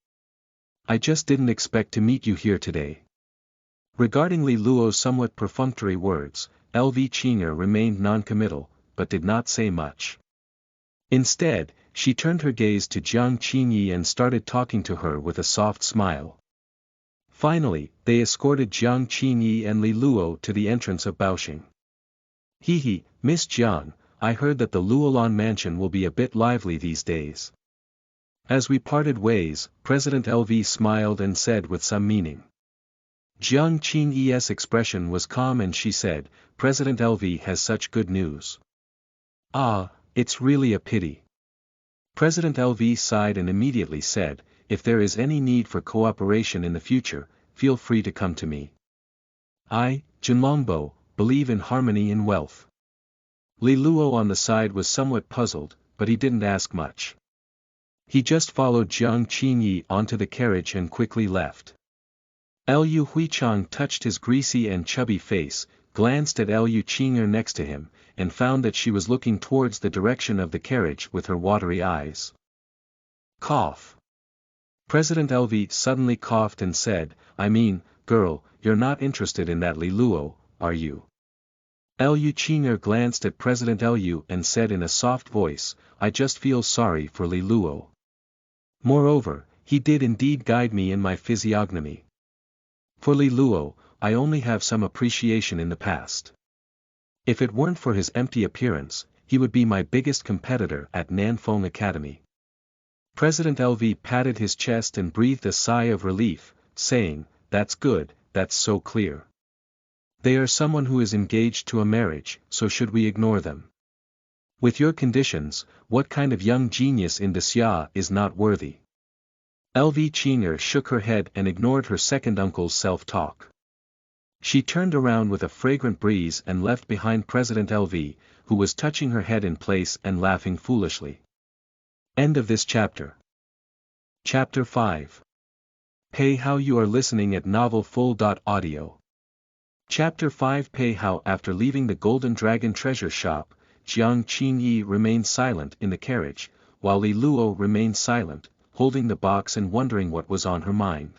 I just didn't expect to meet you here today. Regarding Li Luo's somewhat perfunctory words, LV Qing'e remained non-committal, but did not say much. Instead, she turned her gaze to Jiang Qing'e and started talking to her with a soft smile. Finally, they escorted Jiang Qing'e and Li Luo to the entrance of Baoxing. He, Miss Jiang, I heard that the Luolan mansion will be a bit lively these days. As we parted ways, President LV smiled and said with some meaning. Jiang Qing'e's expression was calm and she said, President LV has such good news. Ah, it's really a pity. President LV sighed and immediately said, if there is any need for cooperation in the future, feel free to come to me. I, Junlongbo, believe in harmony in wealth. Li Luo on the side was somewhat puzzled, but he didn't ask much. He just followed Jiang Qing'e onto the carriage and quickly left. Lu Huichang touched his greasy and chubby face, glanced at Lu Qing'e next to him, and found that she was looking towards the direction of the carriage with her watery eyes. Cough. President LV suddenly coughed and said, I mean, girl, you're not interested in that Li Luo, are you? Lu Qing'e glanced at President Lu and said in a soft voice, I just feel sorry for Li Luo. Moreover, he did indeed guide me in my physiognomy. For Li Luo, I only have some appreciation in the past. If it weren't for his empty appearance, he would be my biggest competitor at Nanfeng Academy. President LV patted his chest and breathed a sigh of relief, saying, that's good, that's so clear. They are someone who is engaged to a marriage, so should we ignore them? With your conditions, what kind of young genius in Xia is not worthy? LV Qing'e shook her head and ignored her second uncle's self-talk. She turned around with a fragrant breeze and left behind President LV, who was touching her head in place and laughing foolishly. End of this chapter. Chapter 5. Pei Hao. You are listening at novelfull.audio. Chapter 5. Pei Hao. After leaving the Golden Dragon treasure shop, Jiang Qing'e remained silent in the carriage, while Li Luo remained silent, holding the box and wondering what was on her mind.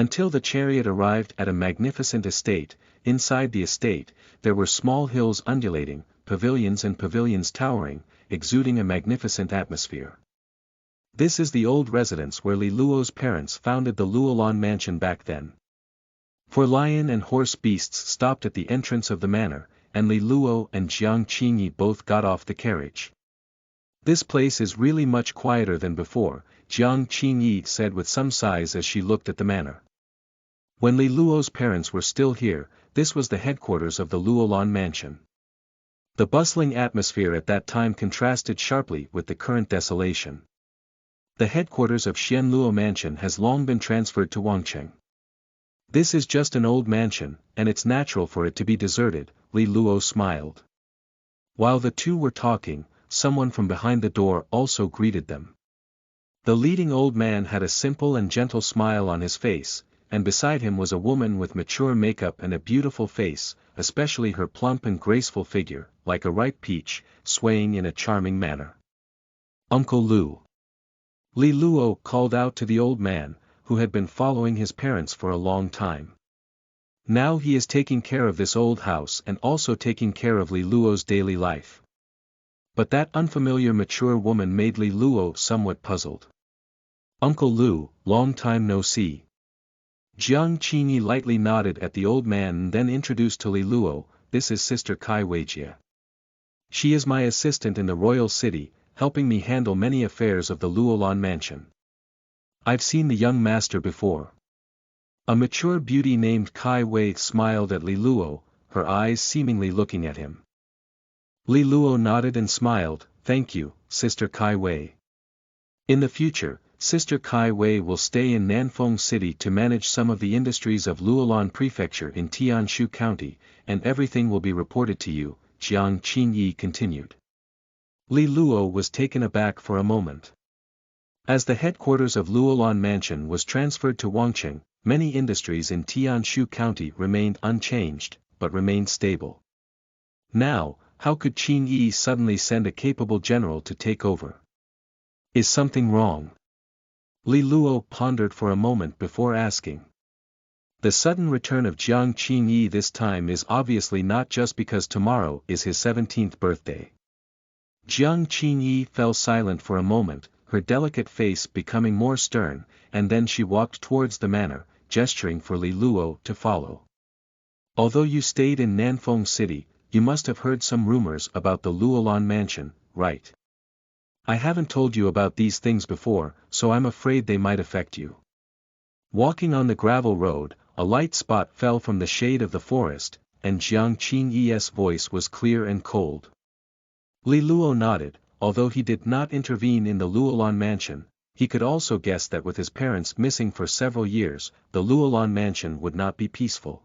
Until the chariot arrived at a magnificent estate. Inside the estate, there were small hills undulating, pavilions and pavilions towering, exuding a magnificent atmosphere. This is the old residence where Li Luo's parents founded the Luolan mansion back then. 4 lion and horse beasts stopped at the entrance of the manor, and Li Luo and Jiang Qingyi both got off the carriage. "This place is really much quieter than before," Jiang Qingyi said with some sighs as she looked at the manor. When Li Luo's parents were still here, this was the headquarters of the Luolan mansion. The bustling atmosphere at that time contrasted sharply with the current desolation. The headquarters of Xian Luo mansion has long been transferred to Wangcheng. This is just an old mansion, and it's natural for it to be deserted, Li Luo smiled. While the two were talking, someone from behind the door also greeted them. The leading old man had a simple and gentle smile on his face, and beside him was a woman with mature makeup and a beautiful face, especially her plump and graceful figure, like a ripe peach, swaying in a charming manner. "Uncle Lu." Li Luo called out to the old man, who had been following his parents for a long time. Now he is taking care of this old house and also taking care of Li Luo's daily life. But that unfamiliar mature woman made Li Luo somewhat puzzled. "Uncle Lu, long time no see." Jiang Qingyi lightly nodded at the old man and then introduced to Li Luo, "This is Sister Kai Weijie. She is my assistant in the royal city, helping me handle many affairs of the Luolan mansion. I've seen the young master before." A mature beauty named Kai Wei smiled at Li Luo, her eyes seemingly looking at him. Li Luo nodded and smiled, "Thank you, Sister Kai Wei. In the future, Sister Kai Wei will stay in Nanfeng City to manage some of the industries of Luolan Prefecture in Tianshu County, and everything will be reported to you," Jiang Qingyi continued. Li Luo was taken aback for a moment. As the headquarters of Luolan Mansion was transferred to Wangcheng, many industries in Tianshu County remained unchanged, but remained stable. Now, how could Qingyi suddenly send a capable general to take over? Is something wrong? Li Luo pondered for a moment before asking. The sudden return of Jiang Qingyi this time is obviously not just because tomorrow is his 17th birthday. Jiang Qingyi fell silent for a moment, her delicate face becoming more stern, and then she walked towards the manor, gesturing for Li Luo to follow. "Although you stayed in Nanfeng City, you must have heard some rumors about the Luolan mansion, right? I haven't told you about these things before, so I'm afraid they might affect you." Walking on the gravel road, a light spot fell from the shade of the forest, and Jiang Qingyi's voice was clear and cold. Li Luo nodded. Although he did not intervene in the Luolan mansion, he could also guess that with his parents missing for several years, the Luolan mansion would not be peaceful.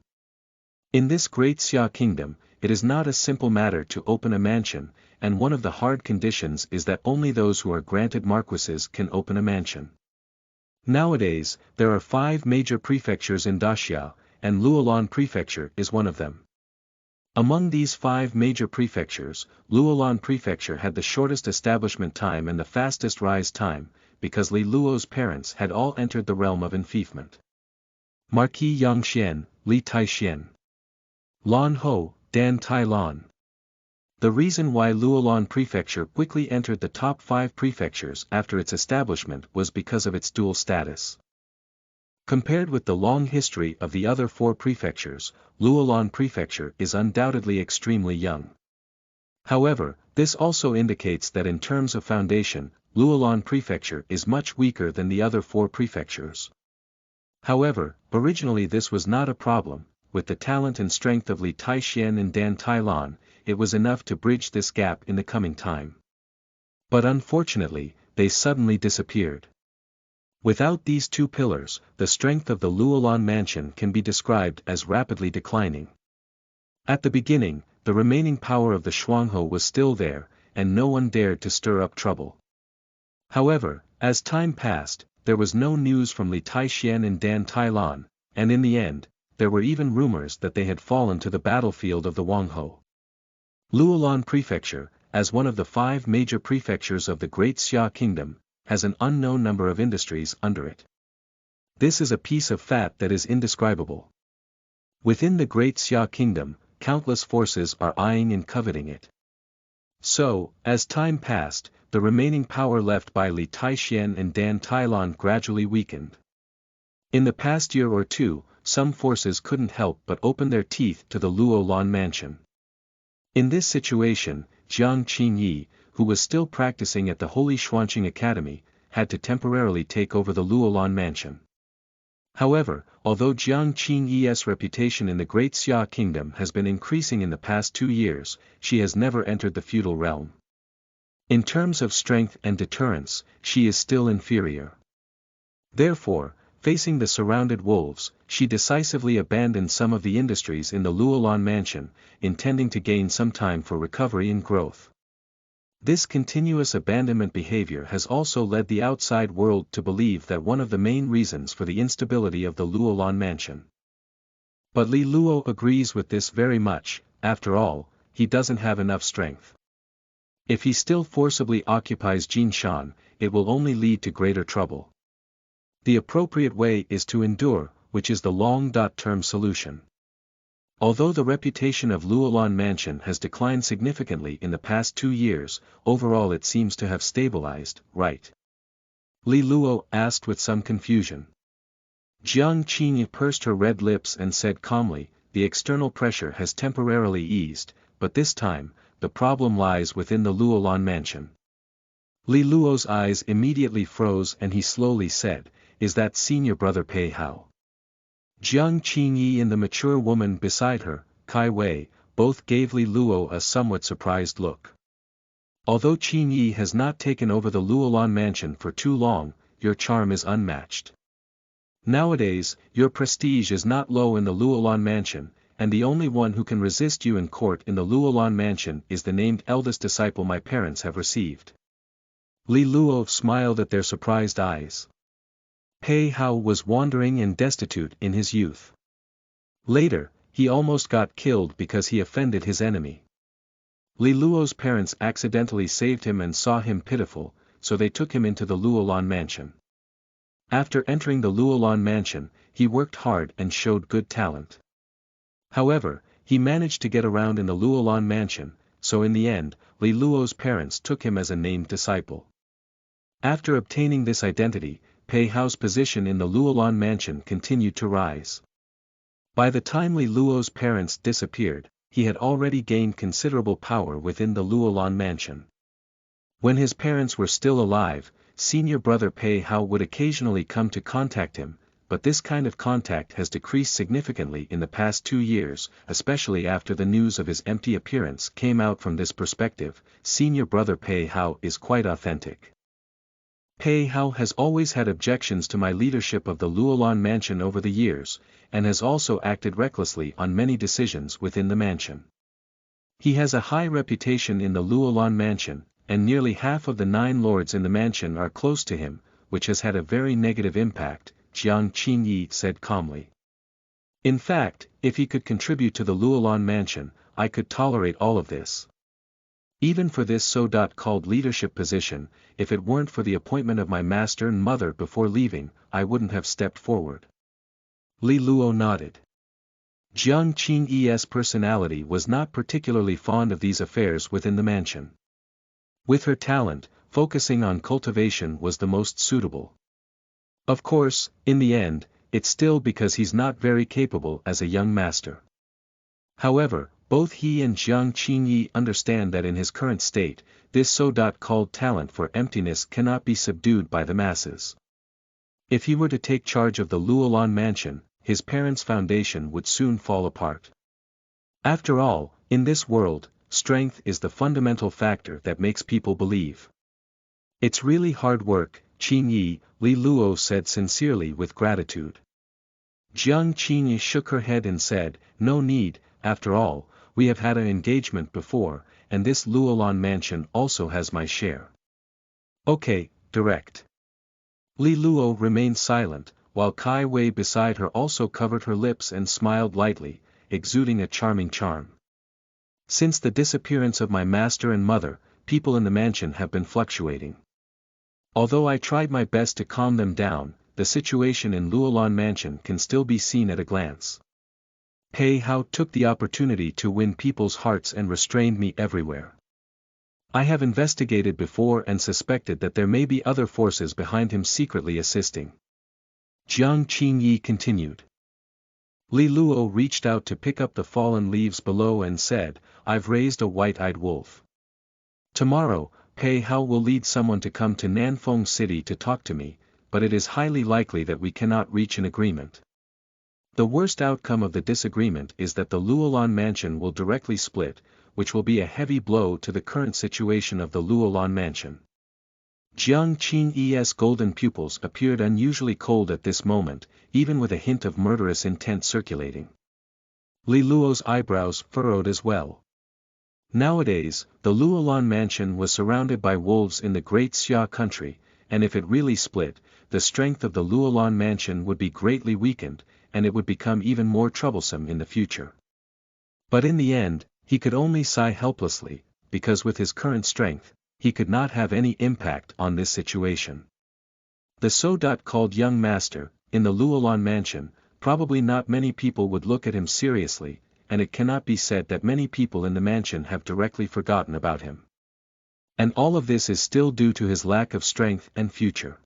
In this great Xia kingdom, it is not a simple matter to open a mansion, and one of the hard conditions is that only those who are granted marquises can open a mansion. Nowadays, there are 5 major prefectures in Daxia, and Luolan Prefecture is one of them. Among these 5 major prefectures, Luolan Prefecture had the shortest establishment time and the fastest rise time, because Li Luo's parents had all entered the realm of enfeoffment. Marquis Yangxian, Li Taixian. Lan Ho, Dan Tai Lan. The reason why Luolan Prefecture quickly entered the top 5 prefectures after its establishment was because of its dual status. Compared with the long history of the other 4 prefectures, Luolan Prefecture is undoubtedly extremely young. However, this also indicates that in terms of foundation, Luolan Prefecture is much weaker than the other 4 prefectures. However, originally this was not a problem. With the talent and strength of Li Taixian and Dan Tailan, it was enough to bridge this gap in the coming time. But unfortunately, they suddenly disappeared. Without these 2 pillars, the strength of the Luolan mansion can be described as rapidly declining. At the beginning, the remaining power of the Shuanghe was still there, and no one dared to stir up trouble. However, as time passed, there was no news from Li Taixian and Dan Tailan, and in the end, there were even rumors that they had fallen to the battlefield of the Wanghe. Luolan Prefecture, as one of the 5 major prefectures of the Great Xia Kingdom, has an unknown number of industries under it. This is a piece of fat that is indescribable. Within the great Xia kingdom, countless forces are eyeing and coveting it. So, as time passed, the remaining power left by Li Taixian and Dan Tailan gradually weakened. In the past year or two, some forces couldn't help but open their teeth to the Luolan mansion. In this situation, Jiang Qingyi, who was still practicing at the Holy Xuanqing Academy, had to temporarily take over the Luolan mansion. However, although Jiang Qingyi's reputation in the Great Xia Kingdom has been increasing in the past 2 years, she has never entered the feudal realm. In terms of strength and deterrence, she is still inferior. Therefore, facing the surrounded wolves, she decisively abandoned some of the industries in the Luolan mansion, intending to gain some time for recovery and growth. This continuous abandonment behavior has also led the outside world to believe that one of the main reasons for the instability of the Luolan mansion. But Li Luo agrees with this very much. After all, he doesn't have enough strength. If he still forcibly occupies Jinshan, it will only lead to greater trouble. The appropriate way is to endure, which is the long-term solution. Although the reputation of Luolan Mansion has declined significantly in the past 2 years, overall it seems to have stabilized, right? Li Luo asked with some confusion. Jiang Qingyi pursed her red lips and said calmly, the external pressure has temporarily eased, but this time, the problem lies within the Luolan Mansion. Li Luo's eyes immediately froze and he slowly said, is that senior brother Pei Hao? Jiang Qingyi and the mature woman beside her, Kai Wei, both gave Li Luo a somewhat surprised look. Although Qingyi has not taken over the Luolan mansion for too long, your charm is unmatched. Nowadays, your prestige is not low in the Luolan mansion, and the only one who can resist you in court in the Luolan mansion is the named eldest disciple my parents have received. Li Luo smiled at their surprised eyes. Pei Hao was wandering and destitute in his youth. Later, he almost got killed because he offended his enemy. Li Luo's parents accidentally saved him and saw him pitiful, so they took him into the Luolan mansion. After entering the Luolan mansion, he worked hard and showed good talent. However, he managed to get around in the Luolan mansion, so in the end, Li Luo's parents took him as a named disciple. After obtaining this identity, Pei Hao's position in the Luolan mansion continued to rise. By the time Li Luo's parents disappeared, he had already gained considerable power within the Luolan mansion. When his parents were still alive, senior brother Pei Hao would occasionally come to contact him, but this kind of contact has decreased significantly in the past 2 years, especially after the news of his empty appearance came out. From this perspective, senior brother Pei Hao is quite authentic. Pei Hao has always had objections to my leadership of the Luolan mansion over the years, and has also acted recklessly on many decisions within the mansion. He has a high reputation in the Luolan mansion, and nearly half of the 9 lords in the mansion are close to him, which has had a very negative impact, Jiang Qingyi said calmly. In fact, if he could contribute to the Luolan mansion, I could tolerate all of this. Even for this so-called leadership position, if it weren't for the appointment of my master and mother before leaving, I wouldn't have stepped forward. Li Luo nodded. Jiang Qingyi's personality was not particularly fond of these affairs within the mansion. With her talent, focusing on cultivation was the most suitable. Of course, in the end, it's still because he's not very capable as a young master. However, both he and Jiang Qingyi understand that in his current state, this so-called talent for emptiness cannot be subdued by the masses. If he were to take charge of the Luolan mansion, his parents' foundation would soon fall apart. After all, in this world, strength is the fundamental factor that makes people believe. It's really hard work, Qingyi, Li Luo said sincerely with gratitude. Jiang Qingyi shook her head and said, no need, after all, we have had an engagement before, and this Luolan mansion also has my share. Okay, direct. Li Luo remained silent, while Kai Wei beside her also covered her lips and smiled lightly, exuding a charming charm. Since the disappearance of my master and mother, people in the mansion have been fluctuating. Although I tried my best to calm them down, the situation in Luolan Mansion can still be seen at a glance. Pei Hao took the opportunity to win people's hearts and restrained me everywhere. I have investigated before and suspected that there may be other forces behind him secretly assisting. Jiang Qingyi continued. Li Luo reached out to pick up the fallen leaves below and said, "I've raised a white-eyed wolf. Tomorrow, Pei Hao will lead someone to come to Nanfeng City to talk to me, but it is highly likely that we cannot reach an agreement. The worst outcome of the disagreement is that the Luolan Mansion will directly split, which will be a heavy blow to the current situation of the Luolan Mansion." Jiang Qingyi's golden pupils appeared unusually cold at this moment, even with a hint of murderous intent circulating. Li Luo's eyebrows furrowed as well. Nowadays, the Luolan Mansion was surrounded by wolves in the Great Xia country, and if it really split, the strength of the Luolan Mansion would be greatly weakened, and it would become even more troublesome in the future. But in the end, he could only sigh helplessly, because with his current strength, he could not have any impact on this situation. The so-called young master, in the Luolan Mansion, probably not many people would look at him seriously, and it cannot be said that many people in the mansion have directly forgotten about him. And all of this is still due to his lack of strength and future.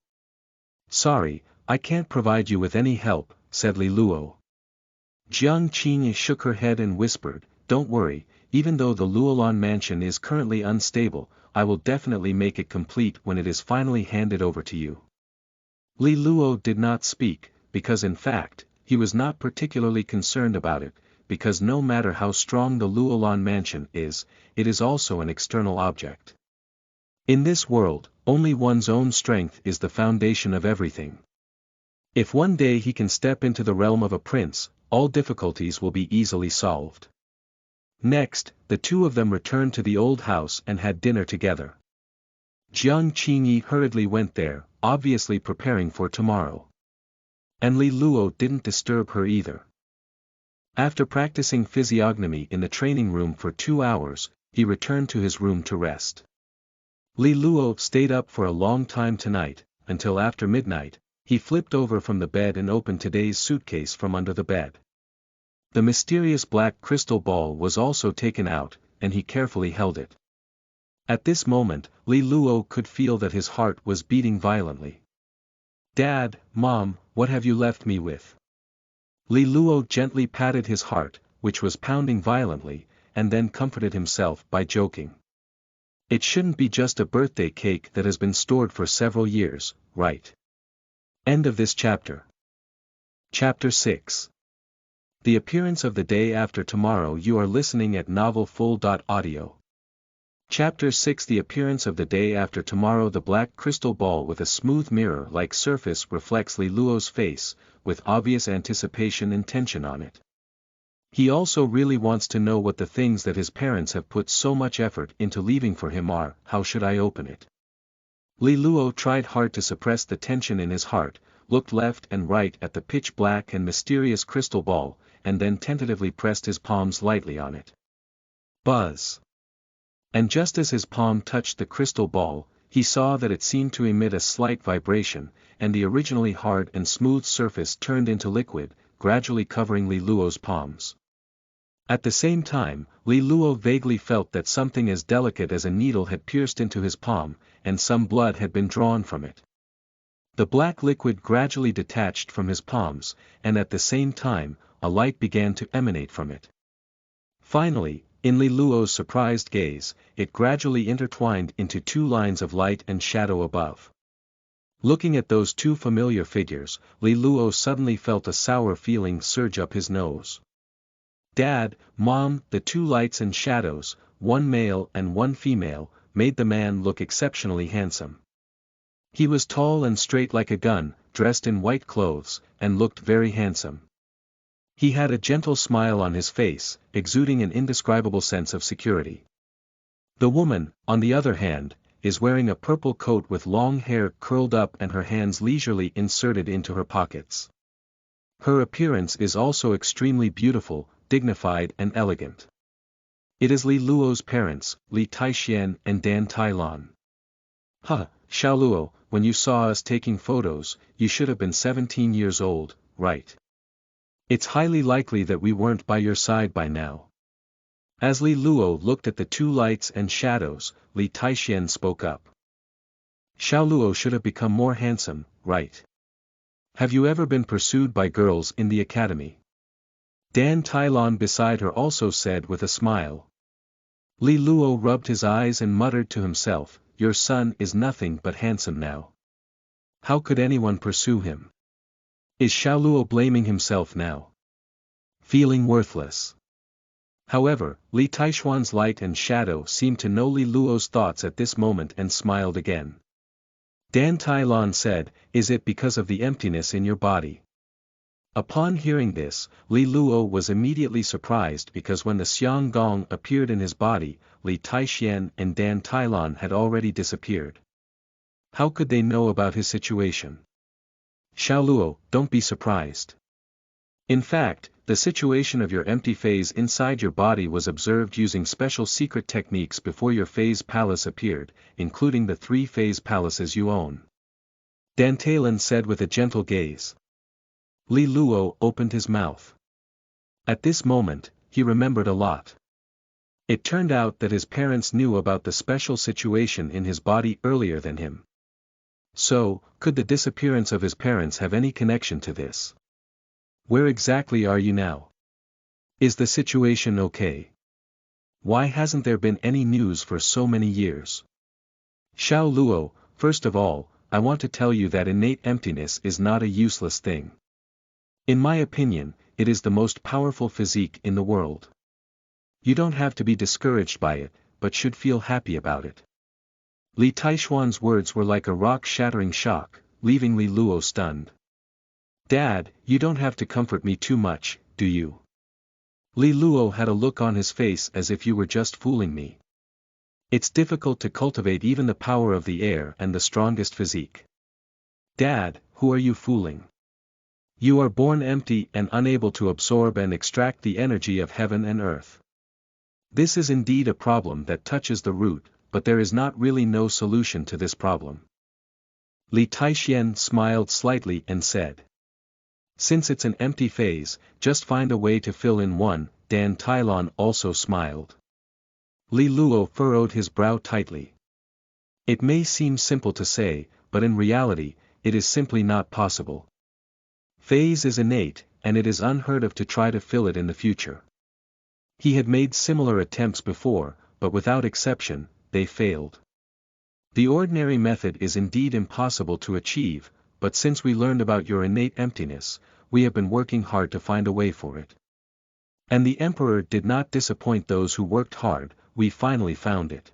"Sorry, I can't provide you with any help," said Li Luo. Jiang Qingyi shook her head and whispered, "Don't worry, even though the Luolan Mansion is currently unstable, I will definitely make it complete when it is finally handed over to you." Li Luo did not speak, because in fact, he was not particularly concerned about it, because no matter how strong the Luolan Mansion is, it is also an external object. In this world, only one's own strength is the foundation of everything. If one day he can step into the realm of a prince, all difficulties will be easily solved. Next, the two of them returned to the old house and had dinner together. Jiang Qingyi hurriedly went there, obviously preparing for tomorrow. And Li Luo didn't disturb her either. After practicing physiognomy in the training room for 2 hours, he returned to his room to rest. Li Luo stayed up for a long time tonight, until after midnight. He flipped over from the bed and opened today's suitcase from under the bed. The mysterious black crystal ball was also taken out, and he carefully held it. At this moment, Li Luo could feel that his heart was beating violently. "Dad, Mom, what have you left me with?" Li Luo gently patted his heart, which was pounding violently, and then comforted himself by joking. "It shouldn't be just a birthday cake that has been stored for several years, right?" End of this chapter. Chapter 6. The appearance of the day after tomorrow. You are listening at novelfull.audio. Chapter 6. The appearance of the day after tomorrow. The black crystal ball with a smooth mirror-like surface reflects Li Luo's face, with obvious anticipation and tension on it. He also really wants to know what the things that his parents have put so much effort into leaving for him are. How should I open it? Li Luo tried hard to suppress the tension in his heart, looked left and right at the pitch-black and mysterious crystal ball, and then tentatively pressed his palms lightly on it. Buzz! And just as his palm touched the crystal ball, he saw that it seemed to emit a slight vibration, and the originally hard and smooth surface turned into liquid, gradually covering Li Luo's palms. At the same time, Li Luo vaguely felt that something as delicate as a needle had pierced into his palm, and some blood had been drawn from it. The black liquid gradually detached from his palms, and at the same time, a light began to emanate from it. Finally, in Li Luo's surprised gaze, it gradually intertwined into 2 lines of light and shadow above. Looking at those 2 familiar figures, Li Luo suddenly felt a sour feeling surge up his nose. "Dad, Mom," the 2 lights and shadows, one male and one female, made the man look exceptionally handsome. He was tall and straight like a gun, dressed in white clothes, and looked very handsome. He had a gentle smile on his face, exuding an indescribable sense of security. The woman, on the other hand, is wearing a purple coat with long hair curled up and her hands leisurely inserted into her pockets. Her appearance is also extremely beautiful, dignified and elegant. It is Li Luo's parents, Li Taixian and Dan Tailan. "Huh, Xiaoluo, when you saw us taking photos, you should have been 17 years old, right? It's highly likely that we weren't by your side by now. As Li Luo looked at the two lights and shadows, Li Taixian spoke up. Xiaoluo should have become more handsome, right? Have you ever been pursued by girls in the academy? Dan Tailon beside her also said with a smile. Li Luo rubbed his eyes and muttered to himself, your son is nothing but handsome now. How could anyone pursue him? Is Xiaoluo blaming himself now? Feeling worthless. However, Li Taishuan's light and shadow seemed to know Li Luo's thoughts at this moment and smiled again. Dan Tailon said, is it because of the emptiness in your body? Upon hearing this, Li Luo was immediately surprised because when the Xiang Gong appeared in his body, Li Taixian and Dan Tailon had already disappeared. How could they know about his situation? Xiaoluo, don't be surprised. In fact, the situation of your empty phase inside your body was observed using special secret techniques before your phase palace appeared, including the 3 phase palaces you own. Dan Tailon said with a gentle gaze. Li Luo opened his mouth. At this moment, he remembered a lot. It turned out that his parents knew about the special situation in his body earlier than him. So, could the disappearance of his parents have any connection to this? Where exactly are you now? Is the situation okay? Why hasn't there been any news for so many years? Xiaoluo, first of all, I want to tell you that innate emptiness is not a useless thing. In my opinion, it is the most powerful physique in the world. You don't have to be discouraged by it, but should feel happy about it. Li Taishuan's words were like a rock-shattering shock, leaving Li Luo stunned. Dad, you don't have to comfort me too much, do you? Li Luo had a look on his face as if you were just fooling me. It's difficult to cultivate even the power of the air and the strongest physique. Dad, who are you fooling? You are born empty and unable to absorb and extract the energy of heaven and earth. This is indeed a problem that touches the root, but there is not really no solution to this problem. Li Taixian smiled slightly and said. Since it's an empty phase, just find a way to fill in one. Dan Tailon also smiled. Li Luo furrowed his brow tightly. It may seem simple to say, but in reality, it is simply not possible. Phase is innate, and it is unheard of to try to fill it in the future. He had made similar attempts before, but without exception, they failed. The ordinary method is indeed impossible to achieve, but since we learned about your innate emptiness, we have been working hard to find a way for it. And the emperor did not disappoint those who worked hard, we finally found it.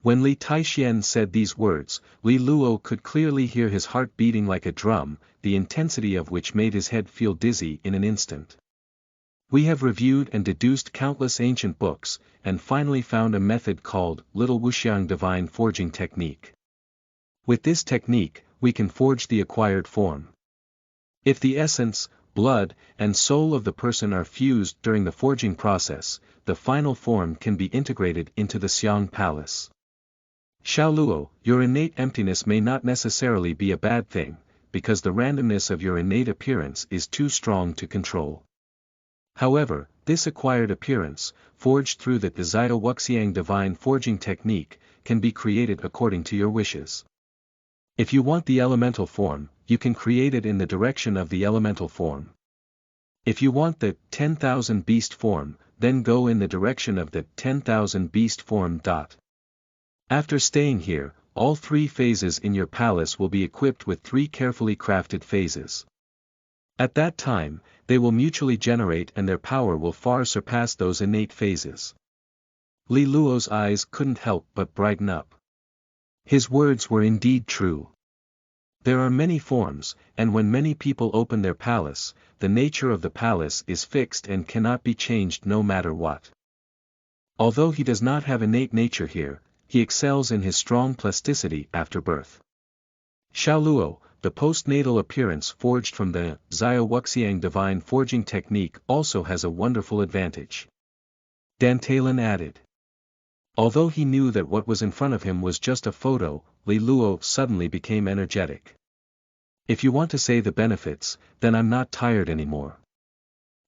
When Li Taixian said these words, Li Luo could clearly hear his heart beating like a drum, the intensity of which made his head feel dizzy in an instant. We have reviewed and deduced countless ancient books, and finally found a method called Little Wuxiang Divine Forging Technique. With this technique, we can forge the acquired form. If the essence, blood, and soul of the person are fused during the forging process, the final form can be integrated into the Xiang Palace. Xiaoluo, your innate emptiness may not necessarily be a bad thing, because the randomness of your innate appearance is too strong to control. However, this acquired appearance, forged through the Zio Wuxiang Divine Forging Technique, can be created according to your wishes. If you want the elemental form, you can create it in the direction of the elemental form. If you want the 10,000 beast form, then go in the direction of the 10,000 beast form. After staying here, all 3 phases in your palace will be equipped with 3 carefully crafted phases. At that time, they will mutually generate and their power will far surpass those innate phases. Li Luo's eyes couldn't help but brighten up. His words were indeed true. There are many forms, and when many people open their palace, the nature of the palace is fixed and cannot be changed no matter what. Although he does not have innate nature here, he excels in his strong plasticity after birth. Xiaoluo, the postnatal appearance forged from the Zio Wuxiang Divine Forging Technique also has a wonderful advantage. Dan Tailon added. Although he knew that what was in front of him was just a photo, Li Luo suddenly became energetic. If you want to say the benefits, then I'm not tired anymore.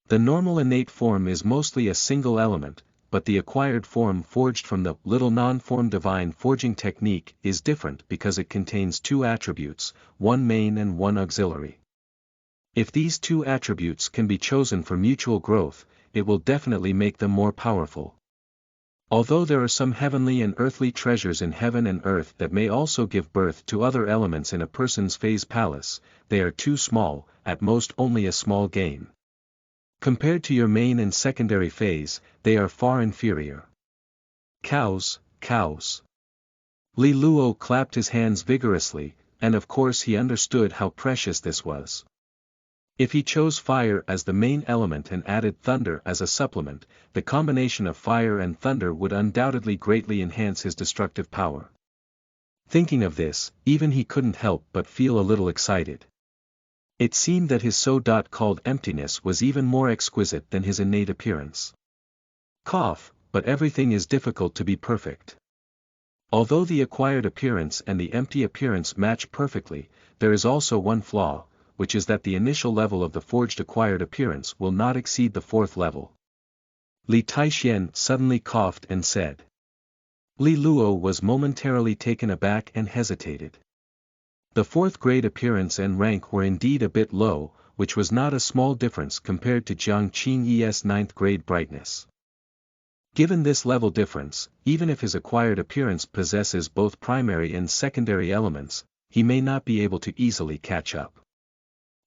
The normal innate form is mostly a single element, but the acquired form forged from the little non-form divine forging technique is different because it contains two attributes, one main and one auxiliary. If these two attributes can be chosen for mutual growth, it will definitely make them more powerful. Although there are some heavenly and earthly treasures in heaven and earth that may also give birth to other elements in a person's phase palace, they are too small, at most only a small gain. Compared to your main and secondary phase, they are far inferior. Cows, cows. Li Luo clapped his hands vigorously, and of course he understood how precious this was. If he chose fire as the main element and added thunder as a supplement, the combination of fire and thunder would undoubtedly greatly enhance his destructive power. Thinking of this, even he couldn't help but feel a little excited. It seemed that his so-called emptiness was even more exquisite than his innate appearance. Cough, but everything is difficult to be perfect. Although the acquired appearance and the empty appearance match perfectly, there is also one flaw, which is that the initial level of the forged acquired appearance will not exceed the fourth level. Li Taixien suddenly coughed and said. Li Luo was momentarily taken aback and hesitated. The fourth grade appearance and rank were indeed a bit low, which was not a small difference compared to Jiang Qingyi's ninth grade brightness. Given this level difference, even if his acquired appearance possesses both primary and secondary elements, he may not be able to easily catch up.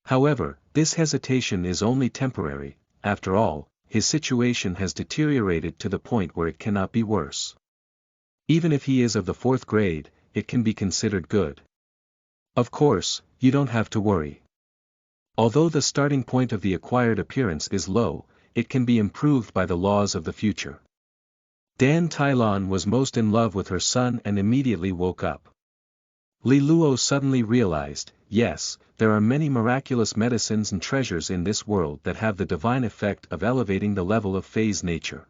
However, this hesitation is only temporary. After all, his situation has deteriorated to the point where it cannot be worse. Even if he is of the fourth grade, it can be considered good. Of course, you don't have to worry. Although the starting point of the acquired appearance is low, it can be improved by the laws of the future. Dan Tailan was most in love with her son and immediately woke up. Li Luo suddenly realized, yes, there are many miraculous medicines and treasures in this world that have the divine effect of elevating the level of phase nature.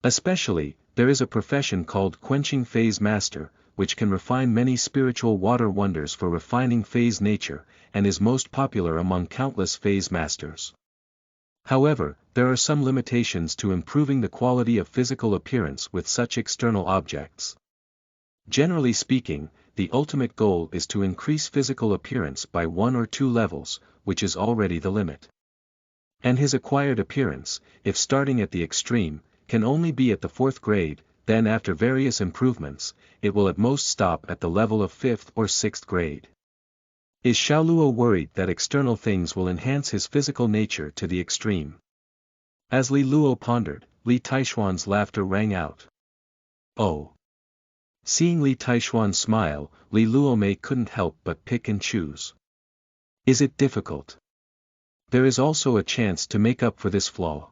Especially, there is a profession called quenching phase master, which can refine many spiritual water wonders for refining phase nature, and is most popular among countless phase masters. However, there are some limitations to improving the quality of physical appearance with such external objects. Generally speaking, the ultimate goal is to increase physical appearance by 1 or 2 levels, which is already the limit. And his acquired appearance, if starting at the extreme, can only be at the 4th grade, then after various improvements, it will at most stop at the level of 5th or 6th grade. Is Xiaoluo worried that external things will enhance his physical nature to the extreme? As Li Luo pondered, Li Taishuan's laughter rang out. Oh! Seeing Li Taishuan smile, Li Luo couldn't help but pick and choose. Is it difficult? There is also a chance to make up for this flaw.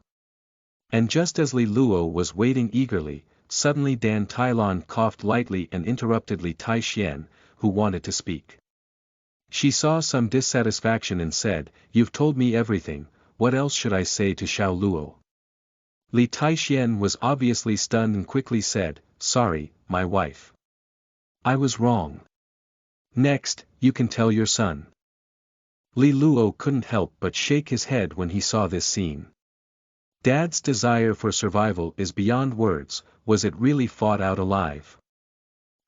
And just as Li Luo was waiting eagerly, suddenly Dan Tailan coughed lightly and interrupted Li Taixien, who wanted to speak. She saw some dissatisfaction and said, "You've told me everything, what else should I say to Xiaoluo?" Li Taixien was obviously stunned and quickly said, "Sorry, my wife. I was wrong. Next, you can tell your son." Li Luo couldn't help but shake his head when he saw this scene. Dad's desire for survival is beyond words. Was it really fought out alive?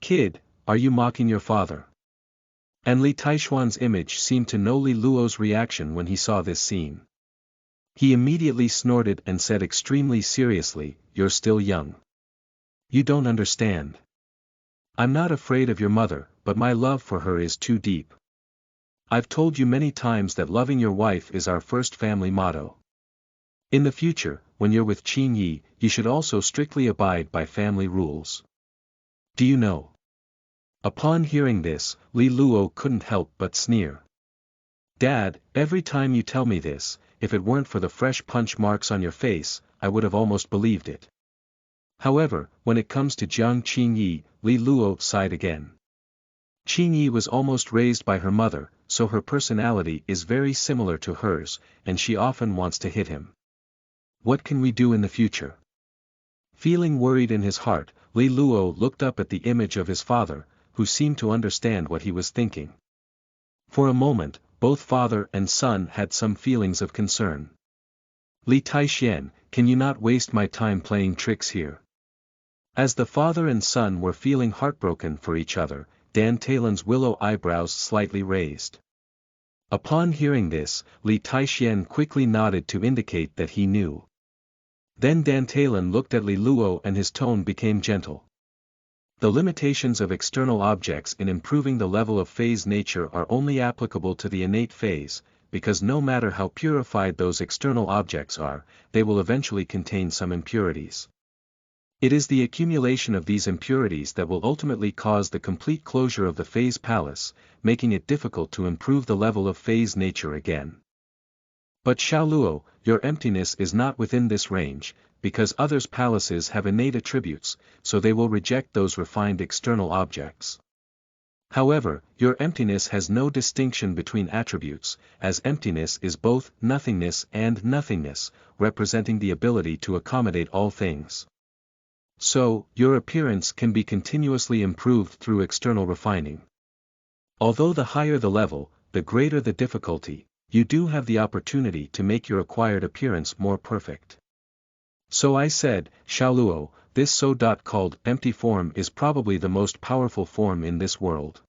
Kid, are you mocking your father? And Li Taishuan's image seemed to know Li Luo's reaction when he saw this scene. He immediately snorted and said extremely seriously, "You're still young. You don't understand. I'm not afraid of your mother, but my love for her is too deep. I've told you many times that loving your wife is our first family motto. In the future, when you're with Qin Yi, you should also strictly abide by family rules. Do you know?" Upon hearing this, Li Luo couldn't help but sneer. "Dad, every time you tell me this, if it weren't for the fresh punch marks on your face, I would have almost believed it." However, when it comes to Jiang Qingyi, Li Luo sighed again. Qingyi was almost raised by her mother, so her personality is very similar to hers, and she often wants to hit him. What can we do in the future? Feeling worried in his heart, Li Luo looked up at the image of his father, who seemed to understand what he was thinking. For a moment, both father and son had some feelings of concern. Li Taixian, can you not waste my time playing tricks here? As the father and son were feeling heartbroken for each other, Dan Talan's willow eyebrows slightly raised. Upon hearing this, Li Taixian quickly nodded to indicate that he knew. Then Dan Talan looked at Li Luo and his tone became gentle. The limitations of external objects in improving the level of phase nature are only applicable to the innate phase, because no matter how purified those external objects are, they will eventually contain some impurities. It is the accumulation of these impurities that will ultimately cause the complete closure of the phase palace, making it difficult to improve the level of phase nature again. But Xiaoluo, your emptiness is not within this range, because others' palaces have innate attributes, so they will reject those refined external objects. However, your emptiness has no distinction between attributes, as emptiness is both nothingness and nothingness, representing the ability to accommodate all things. So, your appearance can be continuously improved through external refining. Although the higher the level, the greater the difficulty, you do have the opportunity to make your acquired appearance more perfect. So I said, Xiaoluo, this so-called empty form is probably the most powerful form in this world.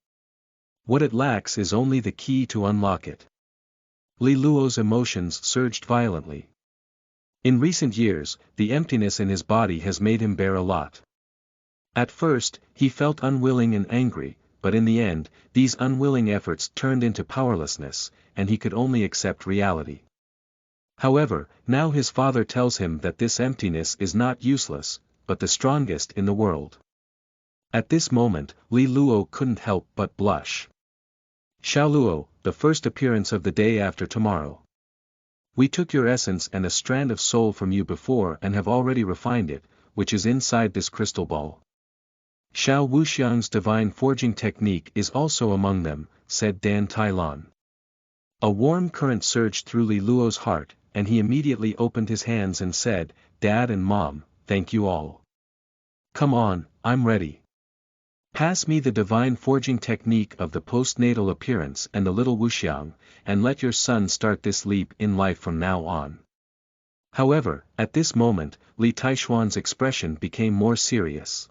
What it lacks is only the key to unlock it. Li Luo's emotions surged violently. In recent years, the emptiness in his body has made him bear a lot. At first, he felt unwilling and angry, but in the end, these unwilling efforts turned into powerlessness, and he could only accept reality. However, now his father tells him that this emptiness is not useless, but the strongest in the world. At this moment, Li Luo couldn't help but blush. Xiaoluo, the first appearance of the day after tomorrow. We took your essence and a strand of soul from you before and have already refined it, which is inside this crystal ball. Xiao Wuxiang's divine forging technique is also among them, said Dan Tailan. A warm current surged through Li Luo's heart, and he immediately opened his hands and said, Dad and Mom, thank you all. Come on, I'm ready. Pass me the divine forging technique of the postnatal appearance and the little Wuxiang, and let your son start this leap in life from now on. However, at this moment, Li Taishuan's expression became more serious.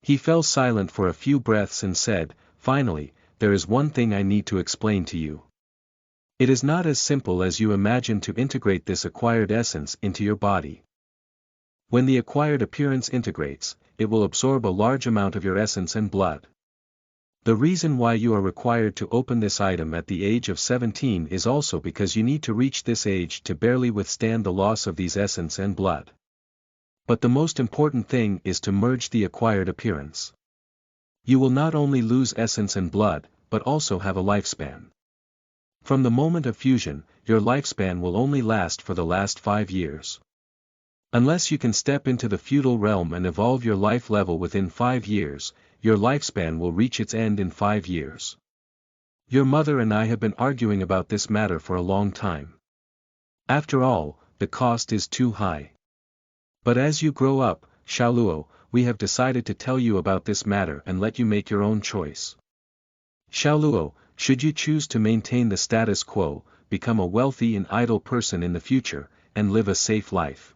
He fell silent for a few breaths and said, finally, there is one thing I need to explain to you. It is not as simple as you imagine to integrate this acquired essence into your body. When the acquired appearance integrates, it will absorb a large amount of your essence and blood. The reason why you are required to open this item at the age of 17 is also because you need to reach this age to barely withstand the loss of these essence and blood. But the most important thing is to merge the acquired appearance. You will not only lose essence and blood, but also have a lifespan. From the moment of fusion, your lifespan will only last for the last 5 years. Unless you can step into the feudal realm and evolve your life level within 5 years, your lifespan will reach its end in 5 years. Your mother and I have been arguing about this matter for a long time. After all, the cost is too high. But as you grow up, Xiaoluo, we have decided to tell you about this matter and let you make your own choice. Xiaoluo, should you choose to maintain the status quo, become a wealthy and idle person in the future, and live a safe life?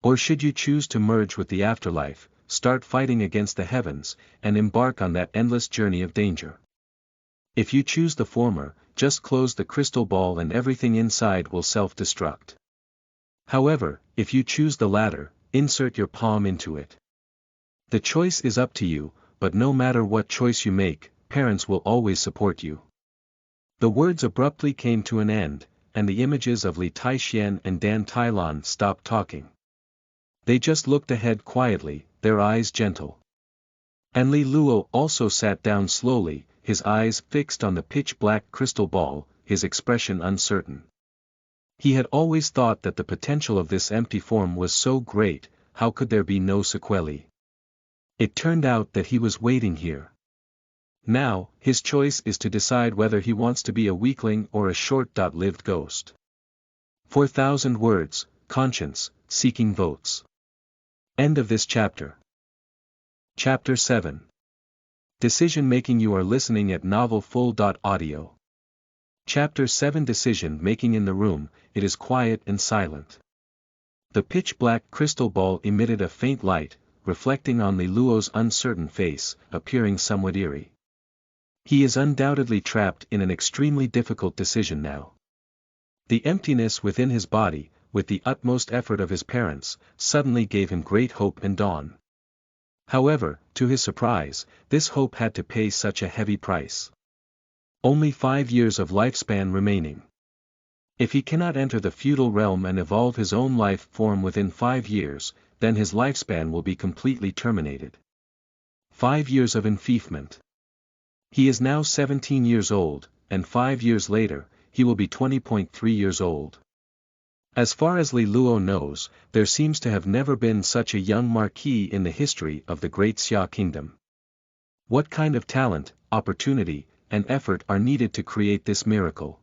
Or should you choose to merge with the afterlife, start fighting against the heavens, and embark on that endless journey of danger? If you choose the former, just close the crystal ball and everything inside will self-destruct. However, if you choose the latter, insert your palm into it. The choice is up to you, but no matter what choice you make, parents will always support you. The words abruptly came to an end, and the images of Li Taixian and Dan Tailan stopped talking. They just looked ahead quietly, their eyes gentle. And Li Luo also sat down slowly, his eyes fixed on the pitch-black crystal ball, his expression uncertain. He had always thought that the potential of this empty form was so great, how could there be no sequelae? It turned out that he was waiting here. Now, his choice is to decide whether he wants to be a weakling or a short-lived ghost. 4,000 words, conscience, seeking votes. End of this chapter. Chapter 7. Decision making. You are listening at Novel Full. Audio. Chapter 7. Decision making. In the room, it is quiet and silent. The pitch-black crystal ball emitted a faint light, reflecting on Li Luo's uncertain face, appearing somewhat eerie. He is undoubtedly trapped in an extremely difficult decision now. The emptiness within his body, with the utmost effort of his parents, suddenly gave him great hope and dawn. However, to his surprise, this hope had to pay such a heavy price. Only 5 years of lifespan remaining. If he cannot enter the feudal realm and evolve his own life form within 5 years, then his lifespan will be completely terminated. 5 years of enfeefment. He is now 17 years old, and 5 years later, he will be 20.3 years old. As far as Li Luo knows, there seems to have never been such a young marquis in the history of the Great Xia Kingdom. What kind of talent, opportunity, and effort are needed to create this miracle?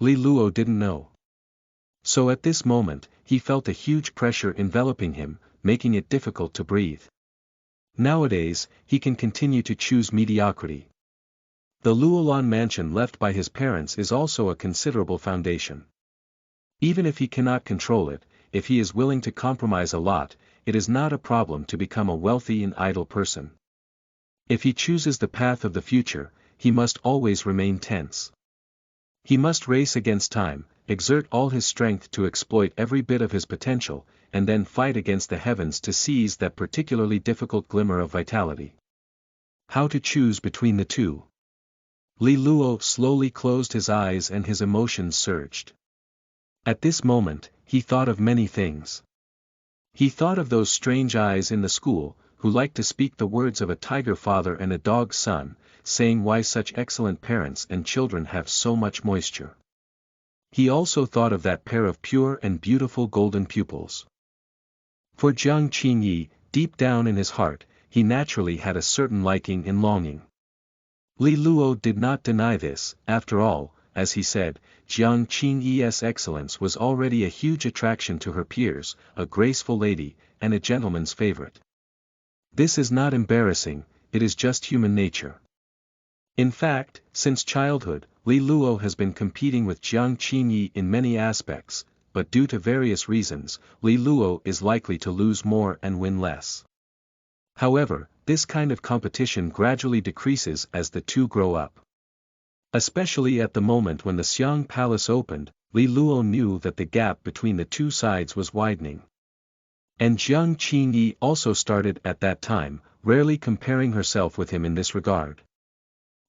Li Luo didn't know. So at this moment, he felt a huge pressure enveloping him, making it difficult to breathe. Nowadays, he can continue to choose mediocrity. The Luolan mansion left by his parents is also a considerable foundation. Even if he cannot control it, if he is willing to compromise a lot, it is not a problem to become a wealthy and idle person. If he chooses the path of the future, he must always remain tense. He must race against time, exert all his strength to exploit every bit of his potential, and then fight against the heavens to seize that particularly difficult glimmer of vitality. How to choose between the two? Li Luo slowly closed his eyes and his emotions surged. At this moment, he thought of many things. He thought of those strange eyes in the school, who liked to speak the words of a tiger father and a dog son, saying why such excellent parents and children have so much moisture. He also thought of that pair of pure and beautiful golden pupils. For Jiang Qingyi, deep down in his heart, he naturally had a certain liking and longing. Li Luo did not deny this. After all, as he said, Jiang Qingyi's excellence was already a huge attraction to her peers, a graceful lady, and a gentleman's favorite. This is not embarrassing, it is just human nature. In fact, since childhood, Li Luo has been competing with Jiang Qingyi in many aspects, but due to various reasons, Li Luo is likely to lose more and win less. However, this kind of competition gradually decreases as the two grow up. Especially at the moment when the Xiang Palace opened, Li Luo knew that the gap between the two sides was widening. And Jiang Qingyi also started at that time, rarely comparing herself with him in this regard.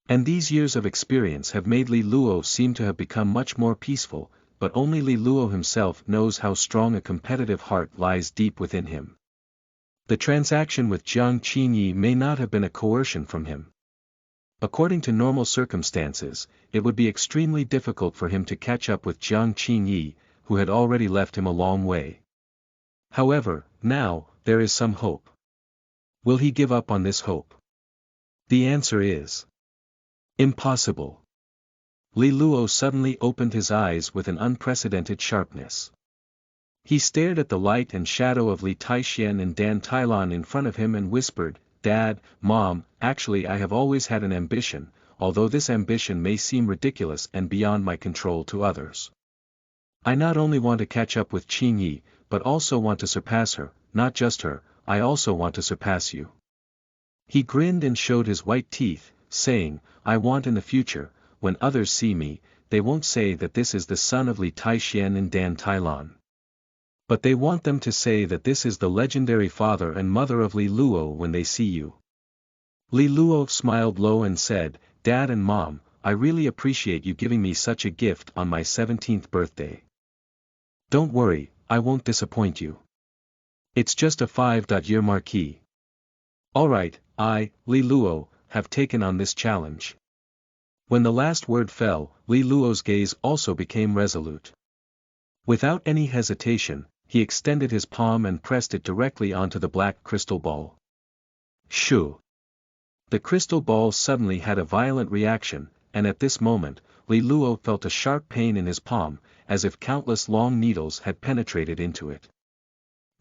And these years of experience have made Li Luo seem to have become much more peaceful, but only Li Luo himself knows how strong a competitive heart lies deep within him. The transaction with Jiang Qingyi may not have been a coercion from him. According to normal circumstances, it would be extremely difficult for him to catch up with Jiang Qingyi, who had already left him a long way. However, now, there is some hope. Will he give up on this hope? The answer is impossible. Li Luo suddenly opened his eyes with an unprecedented sharpness. He stared at the light and shadow of Li Taixian and Dan Tailan in front of him and whispered, "Dad, Mom, actually I have always had an ambition, although this ambition may seem ridiculous and beyond my control to others. I not only want to catch up with Qingyi, but also want to surpass her, not just her, I also want to surpass you." He grinned and showed his white teeth, saying, "I want in the future, when others see me, they won't say that this is the son of Li Taixian and Dan Tailan. But they want them to say that this is the legendary father and mother of Li Luo when they see you." Li Luo smiled low and said, "Dad and Mom, I really appreciate you giving me such a gift on my 17th birthday. Don't worry, I won't disappoint you. It's just a 5-year marquis. Alright, I, Li Luo, have taken on this challenge." When the last word fell, Li Luo's gaze also became resolute. Without any hesitation, he extended his palm and pressed it directly onto the black crystal ball. Shoo! The crystal ball suddenly had a violent reaction, and at this moment, Li Luo felt a sharp pain in his palm, as if countless long needles had penetrated into it.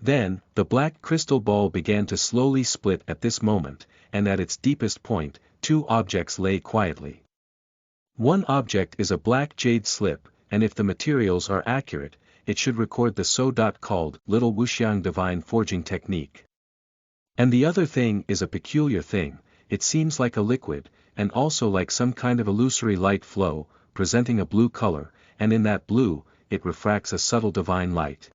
Then, the black crystal ball began to slowly split at this moment, and at its deepest point, two objects lay quietly. One object is a black jade slip, and if the materials are accurate, it should record the called Little Wuxiang Divine Forging Technique. And the other thing is a peculiar thing, it seems like a liquid, and also like some kind of illusory light flow, presenting a blue color, and in that blue, it refracts a subtle divine light.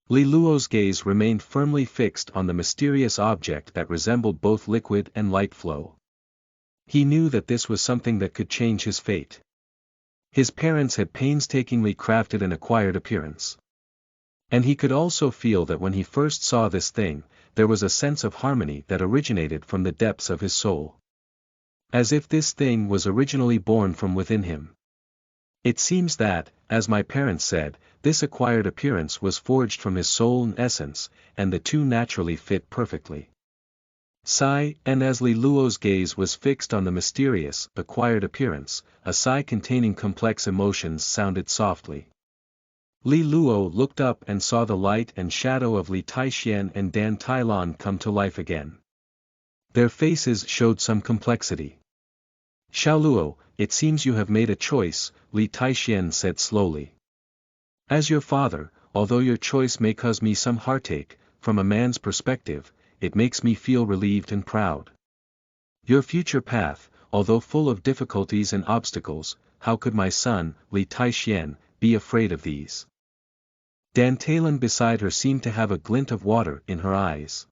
Li Luo's gaze remained firmly fixed on the mysterious object that resembled both liquid and light flow. He knew that this was something that could change his fate. His parents had painstakingly crafted an acquired appearance. And he could also feel that when he first saw this thing, there was a sense of harmony that originated from the depths of his soul. As if this thing was originally born from within him. It seems that, as my parents said, this acquired appearance was forged from his soul and essence, and the two naturally fit perfectly. Sigh, and as Li Luo's gaze was fixed on the mysterious, acquired appearance, a sigh containing complex emotions sounded softly. Li Luo looked up and saw the light and shadow of Li Taixian and Dan Tailan come to life again. Their faces showed some complexity. Xiao Luo, it seems you have made a choice, Li Taixian said slowly. As your father, although your choice may cause me some heartache, from a man's perspective, it makes me feel relieved and proud. Your future path, although full of difficulties and obstacles, how could my son, Li Taixian, be afraid of these? Dan Tailan beside her seemed to have a glint of water in her eyes.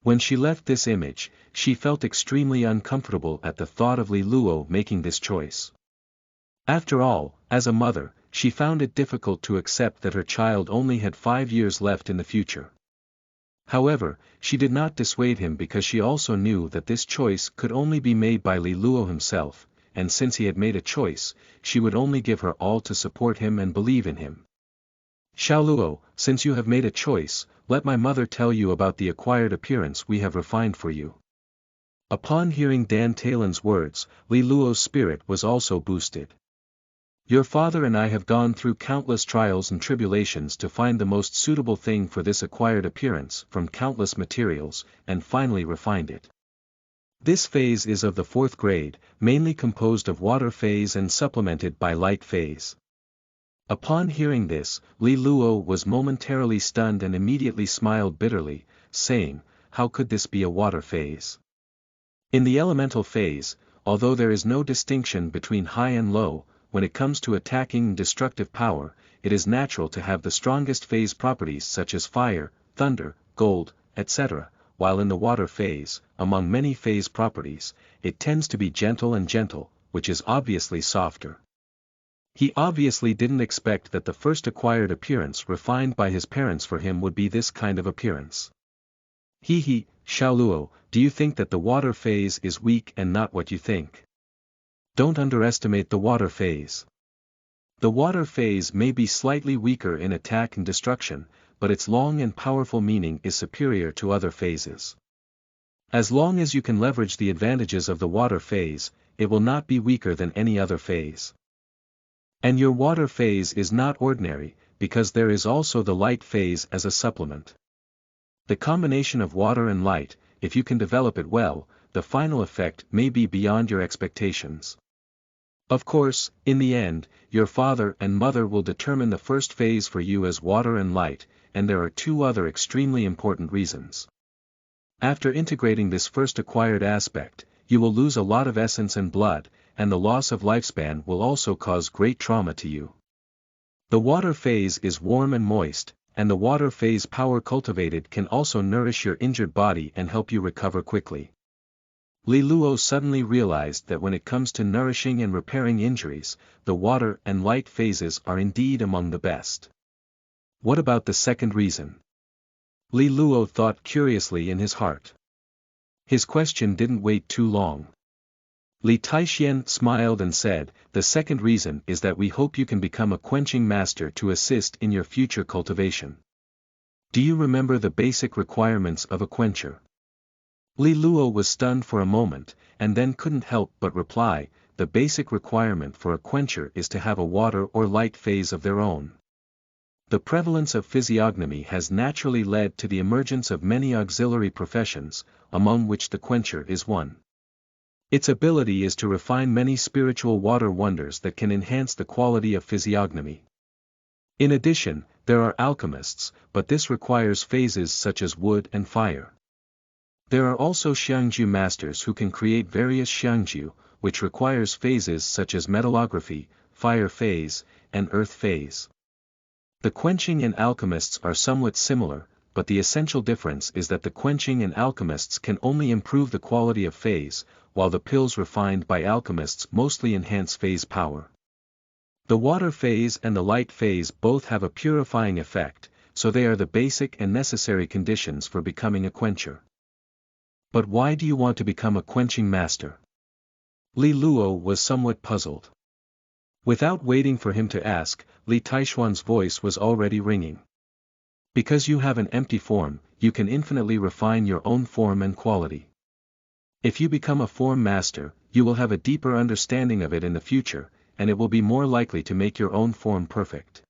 When she left this image, she felt extremely uncomfortable at the thought of Li Luo making this choice. After all, as a mother, she found it difficult to accept that her child only had 5 years left in the future. However, she did not dissuade him because she also knew that this choice could only be made by Li Luo himself, and since he had made a choice, she would only give her all to support him and believe in him. Xiao Luo, since you have made a choice, let my mother tell you about the acquired appearance we have refined for you. Upon hearing Dan Tailan's words, Li Luo's spirit was also boosted. Your father and I have gone through countless trials and tribulations to find the most suitable thing for this acquired appearance from countless materials, and finally refined it. This phase is of the 4th grade, mainly composed of water phase and supplemented by light phase. Upon hearing this, Li Luo was momentarily stunned and immediately smiled bitterly, saying, how could this be a water phase? In the elemental phase, although there is no distinction between high and low, when it comes to attacking and destructive power, it is natural to have the strongest phase properties such as fire, thunder, gold, etc., while in the water phase, among many phase properties, it tends to be gentle and gentle, which is obviously softer. He obviously didn't expect that the first acquired appearance refined by his parents for him would be this kind of appearance. Xiao Luo, do you think that the water phase is weak and not what you think? Don't underestimate the water phase. The water phase may be slightly weaker in attack and destruction, but its long and powerful meaning is superior to other phases. As long as you can leverage the advantages of the water phase, it will not be weaker than any other phase. And your water phase is not ordinary, because there is also the light phase as a supplement. The combination of water and light, if you can develop it well, the final effect may be beyond your expectations. Of course, in the end, your father and mother will determine the first phase for you as water and light, and there are 2 other extremely important reasons. After integrating this first acquired aspect, you will lose a lot of essence and blood, and the loss of lifespan will also cause great trauma to you. The water phase is warm and moist, and the water phase power cultivated can also nourish your injured body and help you recover quickly. Li Luo suddenly realized that when it comes to nourishing and repairing injuries, the water and light phases are indeed among the best. What about the second reason? Li Luo thought curiously in his heart. His question didn't wait too long. Li Taixian smiled and said, the second reason is that we hope you can become a quenching master to assist in your future cultivation. Do you remember the basic requirements of a quencher? Li Luo was stunned for a moment, and then couldn't help but reply, the basic requirement for a quencher is to have a water or light phase of their own. The prevalence of physiognomy has naturally led to the emergence of many auxiliary professions, among which the quencher is one. Its ability is to refine many spiritual water wonders that can enhance the quality of physiognomy. In addition, there are alchemists, but this requires phases such as wood and fire. There are also xiangju masters who can create various xiangju, which requires phases such as metallography, fire phase, and earth phase. The quenching and alchemists are somewhat similar, but the essential difference is that the quenching and alchemists can only improve the quality of phase, while the pills refined by alchemists mostly enhance phase power. The water phase and the light phase both have a purifying effect, so they are the basic and necessary conditions for becoming a quencher. But why do you want to become a quenching master? Li Luo was somewhat puzzled. Without waiting for him to ask, Li Taishuan's voice was already ringing. Because you have an empty form, you can infinitely refine your own form and quality. If you become a form master, you will have a deeper understanding of it in the future, and it will be more likely to make your own form perfect.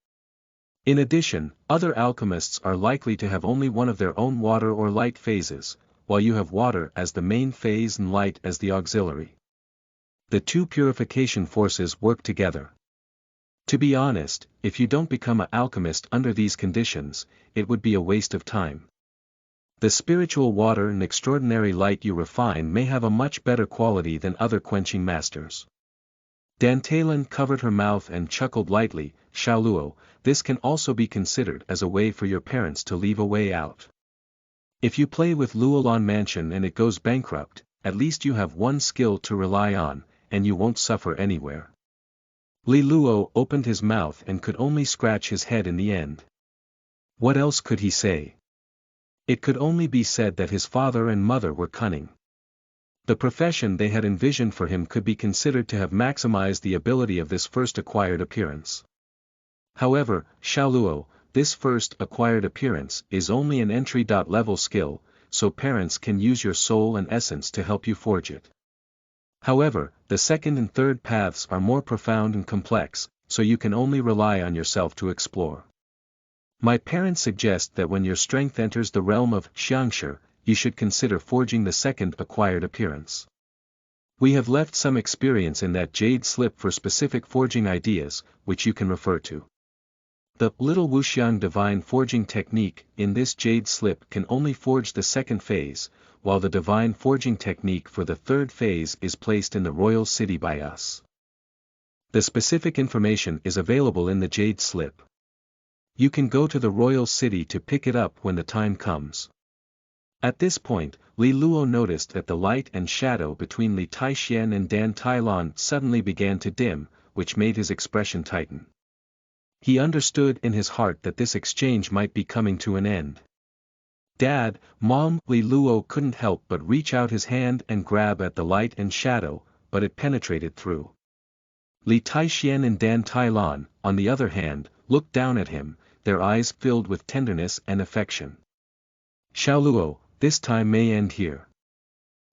In addition, other alchemists are likely to have only one of their own water or light phases, while you have water as the main phase and light as the auxiliary. The two purification forces work together. To be honest, if you don't become an alchemist under these conditions, it would be a waste of time. The spiritual water and extraordinary light you refine may have a much better quality than other quenching masters. Dantalan covered her mouth and chuckled lightly. Xiaoluo, this can also be considered as a way for your parents to leave a way out. If you play with Luolan Mansion and it goes bankrupt, at least you have one skill to rely on, and you won't suffer anywhere. Li Luo opened his mouth and could only scratch his head in the end. What else could he say? It could only be said that his father and mother were cunning. The profession they had envisioned for him could be considered to have maximized the ability of this first acquired appearance. However, Xiaoluo, this first acquired appearance is only an entry-level skill, so parents can use your soul and essence to help you forge it. However, the second and third paths are more profound and complex, so you can only rely on yourself to explore. My parents suggest that when your strength enters the realm of xiangshi, you should consider forging the second acquired appearance. We have left some experience in that jade slip for specific forging ideas, which you can refer to. The little wuxiang divine forging technique in this jade slip can only forge the second phase, while the divine forging technique for the third phase is placed in the royal city by us. The specific information is available in the jade slip. You can go to the royal city to pick it up when the time comes. At this point, Li Luo noticed that the light and shadow between Li Taixian and Dan Tailan suddenly began to dim, which made his expression tighten. He understood in his heart that this exchange might be coming to an end. Dad, Mom, Li Luo couldn't help but reach out his hand and grab at the light and shadow, but it penetrated through. Li Taixian and Dan Tailan, on the other hand, looked down at him, their eyes filled with tenderness and affection. Xiaoluo, this time may end here.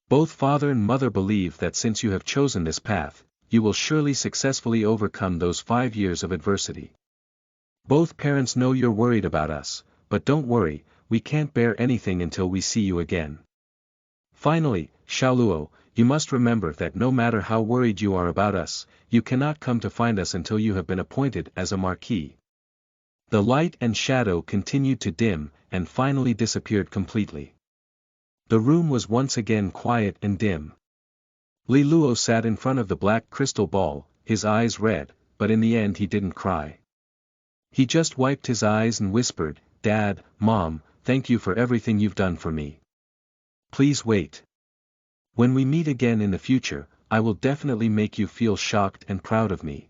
Both father and mother believe that since you have chosen this path, you will surely successfully overcome those 5 years of adversity. Both parents know you're worried about us, but don't worry, we can't bear anything until we see you again. Finally, Xiaoluo, you must remember that no matter how worried you are about us, you cannot come to find us until you have been appointed as a marquis. The light and shadow continued to dim, and finally disappeared completely. The room was once again quiet and dim. Li Luo sat in front of the black crystal ball, his eyes red, but in the end he didn't cry. He just wiped his eyes and whispered, Dad, Mom, thank you for everything you've done for me. Please wait. When we meet again in the future, I will definitely make you feel shocked and proud of me.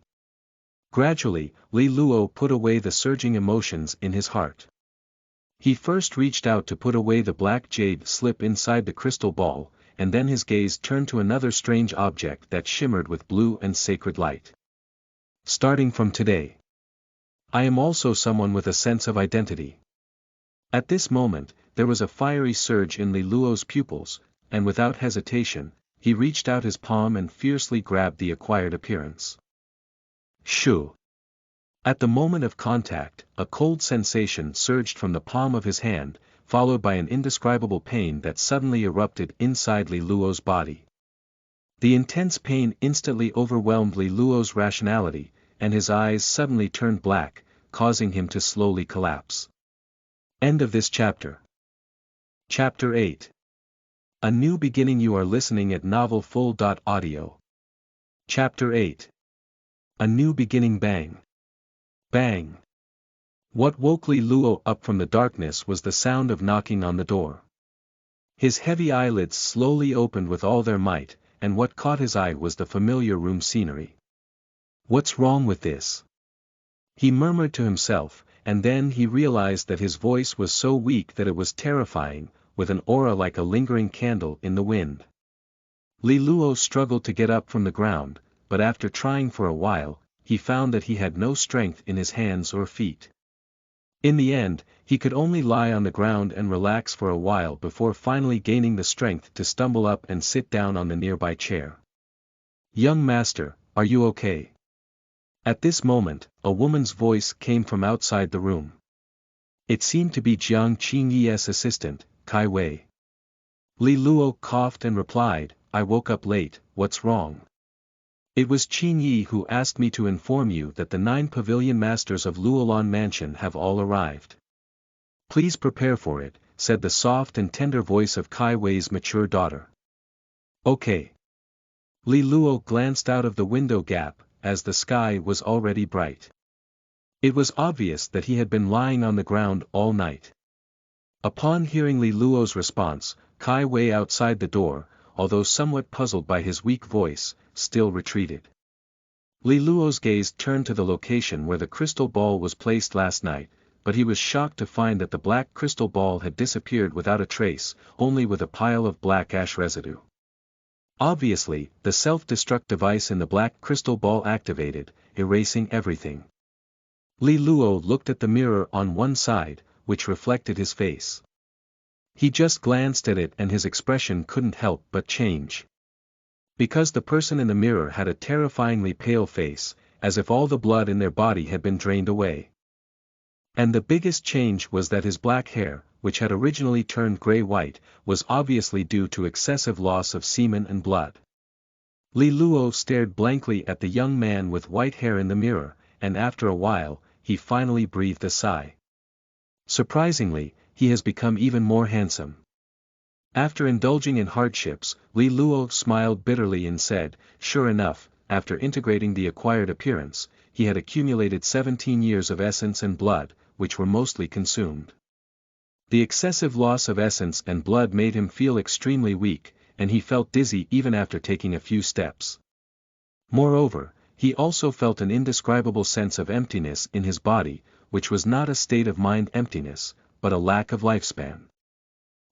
Gradually, Li Luo put away the surging emotions in his heart. He first reached out to put away the black jade slip inside the crystal ball, and then his gaze turned to another strange object that shimmered with blue and sacred light. Starting from today, I am also someone with a sense of identity. At this moment, there was a fiery surge in Li Luo's pupils, and without hesitation, he reached out his palm and fiercely grabbed the acquired appearance. Shoo! At the moment of contact, a cold sensation surged from the palm of his hand, followed by an indescribable pain that suddenly erupted inside Li Luo's body. The intense pain instantly overwhelmed Li Luo's rationality, and his eyes suddenly turned black, causing him to slowly collapse. End of this chapter. Chapter 8. A New Beginning. You are listening at novelfull.audio. Chapter 8. A New Beginning. Bang. Bang. What woke Li Luo up from the darkness was the sound of knocking on the door. His heavy eyelids slowly opened with all their might, and what caught his eye was the familiar room scenery. What's wrong with this? He murmured to himself, and then he realized that his voice was so weak that it was terrifying, with an aura like a lingering candle in the wind. Li Luo struggled to get up from the ground, but after trying for a while, he found that he had no strength in his hands or feet. In the end, he could only lie on the ground and relax for a while before finally gaining the strength to stumble up and sit down on the nearby chair. "Young master, are you okay?" At this moment, a woman's voice came from outside the room. It seemed to be Jiang Qingyi's assistant, Kai Wei. Li Luo coughed and replied, "I woke up late, what's wrong?" "It was Qingyi who asked me to inform you that the 9 pavilion masters of Luolan Mansion have all arrived. Please prepare for it," said the soft and tender voice of Kai Wei's mature daughter. "Okay." Li Luo glanced out of the window gap, as the sky was already bright. It was obvious that he had been lying on the ground all night. Upon hearing Li Luo's response, Kai Wei outside the door, although somewhat puzzled by his weak voice, still retreated. Li Luo's gaze turned to the location where the crystal ball was placed last night, but he was shocked to find that the black crystal ball had disappeared without a trace, only with a pile of black ash residue. Obviously, the self-destruct device in the black crystal ball activated, erasing everything. Li Luo looked at the mirror on one side, which reflected his face. He just glanced at it and his expression couldn't help but change. Because the person in the mirror had a terrifyingly pale face, as if all the blood in their body had been drained away. And the biggest change was that his black hair, which had originally turned gray-white, was obviously due to excessive loss of semen and blood. Li Luo stared blankly at the young man with white hair in the mirror, and after a while, he finally breathed a sigh. Surprisingly, he has become even more handsome. After indulging in hardships, Li Luo smiled bitterly and said, "Sure enough, after integrating the acquired appearance, he had accumulated 17 years of essence and blood, which were mostly consumed. The excessive loss of essence and blood made him feel extremely weak, and he felt dizzy even after taking a few steps. Moreover, he also felt an indescribable sense of emptiness in his body, which was not a state of mind emptiness, but a lack of lifespan."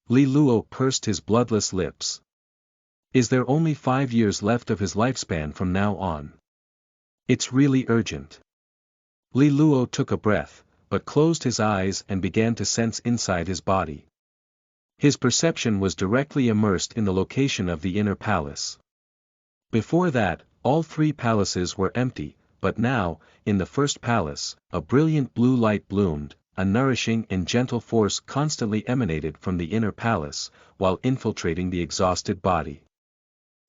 Li Luo pursed his bloodless lips. Is there only 5 years left of his lifespan from now on? It's really urgent. Li Luo took a breath, but closed his eyes and began to sense inside his body. His perception was directly immersed in the location of the inner palace. Before that, all 3 palaces were empty, but now, in the first palace, a brilliant blue light bloomed, a nourishing and gentle force constantly emanated from the inner palace, while infiltrating the exhausted body.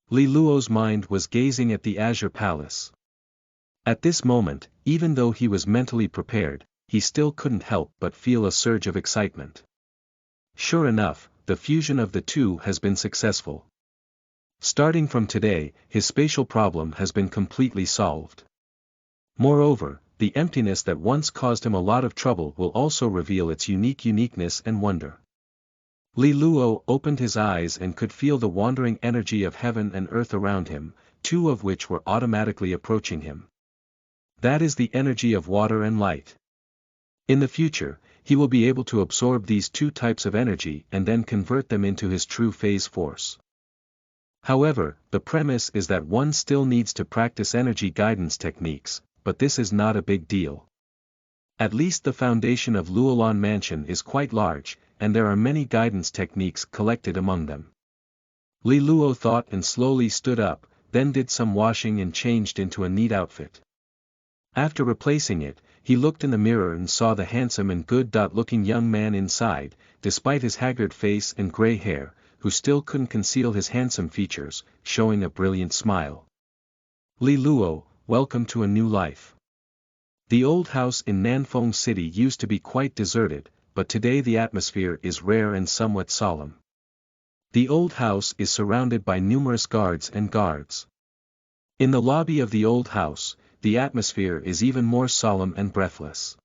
Li Luo's mind was gazing at the azure palace. At this moment, even though he was mentally prepared, he still couldn't help but feel a surge of excitement. Sure enough, the fusion of the two has been successful. Starting from today, his spatial problem has been completely solved. Moreover, the emptiness that once caused him a lot of trouble will also reveal its uniqueness and wonder. Li Luo opened his eyes and could feel the wandering energy of heaven and earth around him, 2 of which were automatically approaching him. That is the energy of water and light. In the future, he will be able to absorb these 2 types of energy and then convert them into his true phase force. However, the premise is that one still needs to practice energy guidance techniques, but this is not a big deal. At least the foundation of Luolan Mansion is quite large, and there are many guidance techniques collected among them. Li Luo thought and slowly stood up, then did some washing and changed into a neat outfit. After replacing it, he looked in the mirror and saw the handsome and good-looking young man inside, despite his haggard face and gray hair, who still couldn't conceal his handsome features, showing a brilliant smile. Li Luo, welcome to a new life. The old house in Nanfeng City used to be quite deserted, but today the atmosphere is rare and somewhat solemn. The old house is surrounded by numerous guards. In the lobby of the old house, the atmosphere is even more solemn and breathless.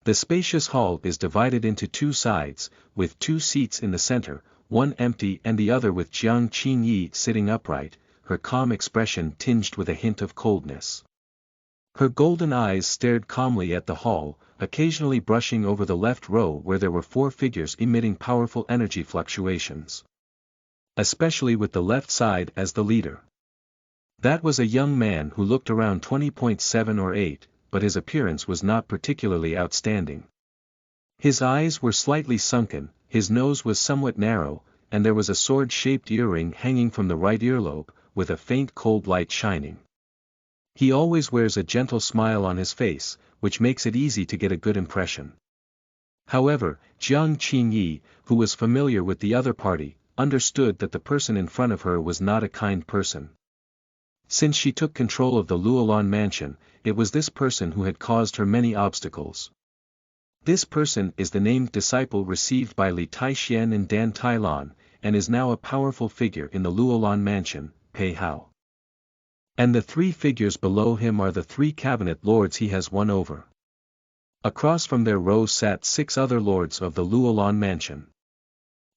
The spacious hall is divided into two sides, with two seats in the center, one empty and the other with Jiang Qinyi sitting upright, her calm expression tinged with a hint of coldness. Her golden eyes stared calmly at the hall, occasionally brushing over the left row where there were four figures emitting powerful energy fluctuations. Especially with the left side as the leader. That was a young man who looked around 20.7 or 8, but his appearance was not particularly outstanding. His eyes were slightly sunken, his nose was somewhat narrow, and there was a sword-shaped earring hanging from the right earlobe, with a faint cold light shining. He always wears a gentle smile on his face, which makes it easy to get a good impression. However, Jiang Qinyi, who was familiar with the other party, understood that the person in front of her was not a kind person. Since she took control of the Luolan mansion, it was this person who had caused her many obstacles. This person is the named disciple received by Li Taixian and Dan Tailan, and is now a powerful figure in the Luolan mansion, Pei Hao. And the three figures below him are the three cabinet lords he has won over. Across from their row sat 6 other lords of the Luolan mansion.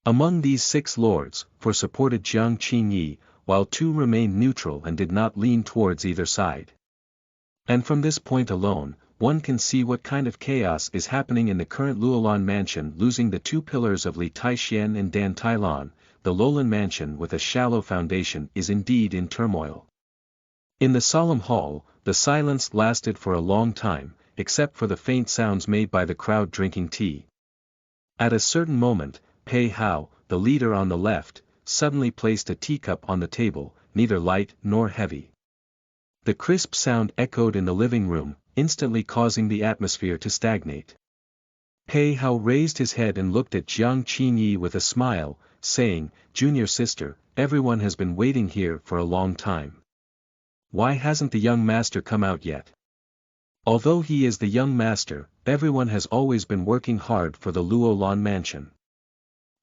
Among these 6 lords, 4 supported Jiang Qinyi, while 2 remained neutral and did not lean towards either side. And from this point alone, one can see what kind of chaos is happening in the current Luolan mansion. Losing the 2 pillars of Li Taixian and Dan Tailan, the Luolan mansion with a shallow foundation is indeed in turmoil. In the solemn hall, the silence lasted for a long time, except for the faint sounds made by the crowd drinking tea. At a certain moment, Pei Hao, the leader on the left, suddenly placed a teacup on the table, neither light nor heavy. The crisp sound echoed in the living room, instantly causing the atmosphere to stagnate. Pei Hao raised his head and looked at Jiang Qinyi with a smile, saying, "Junior sister, everyone has been waiting here for a long time. Why hasn't the young master come out yet?" Although he is the young master, everyone has always been working hard for the Luolan mansion.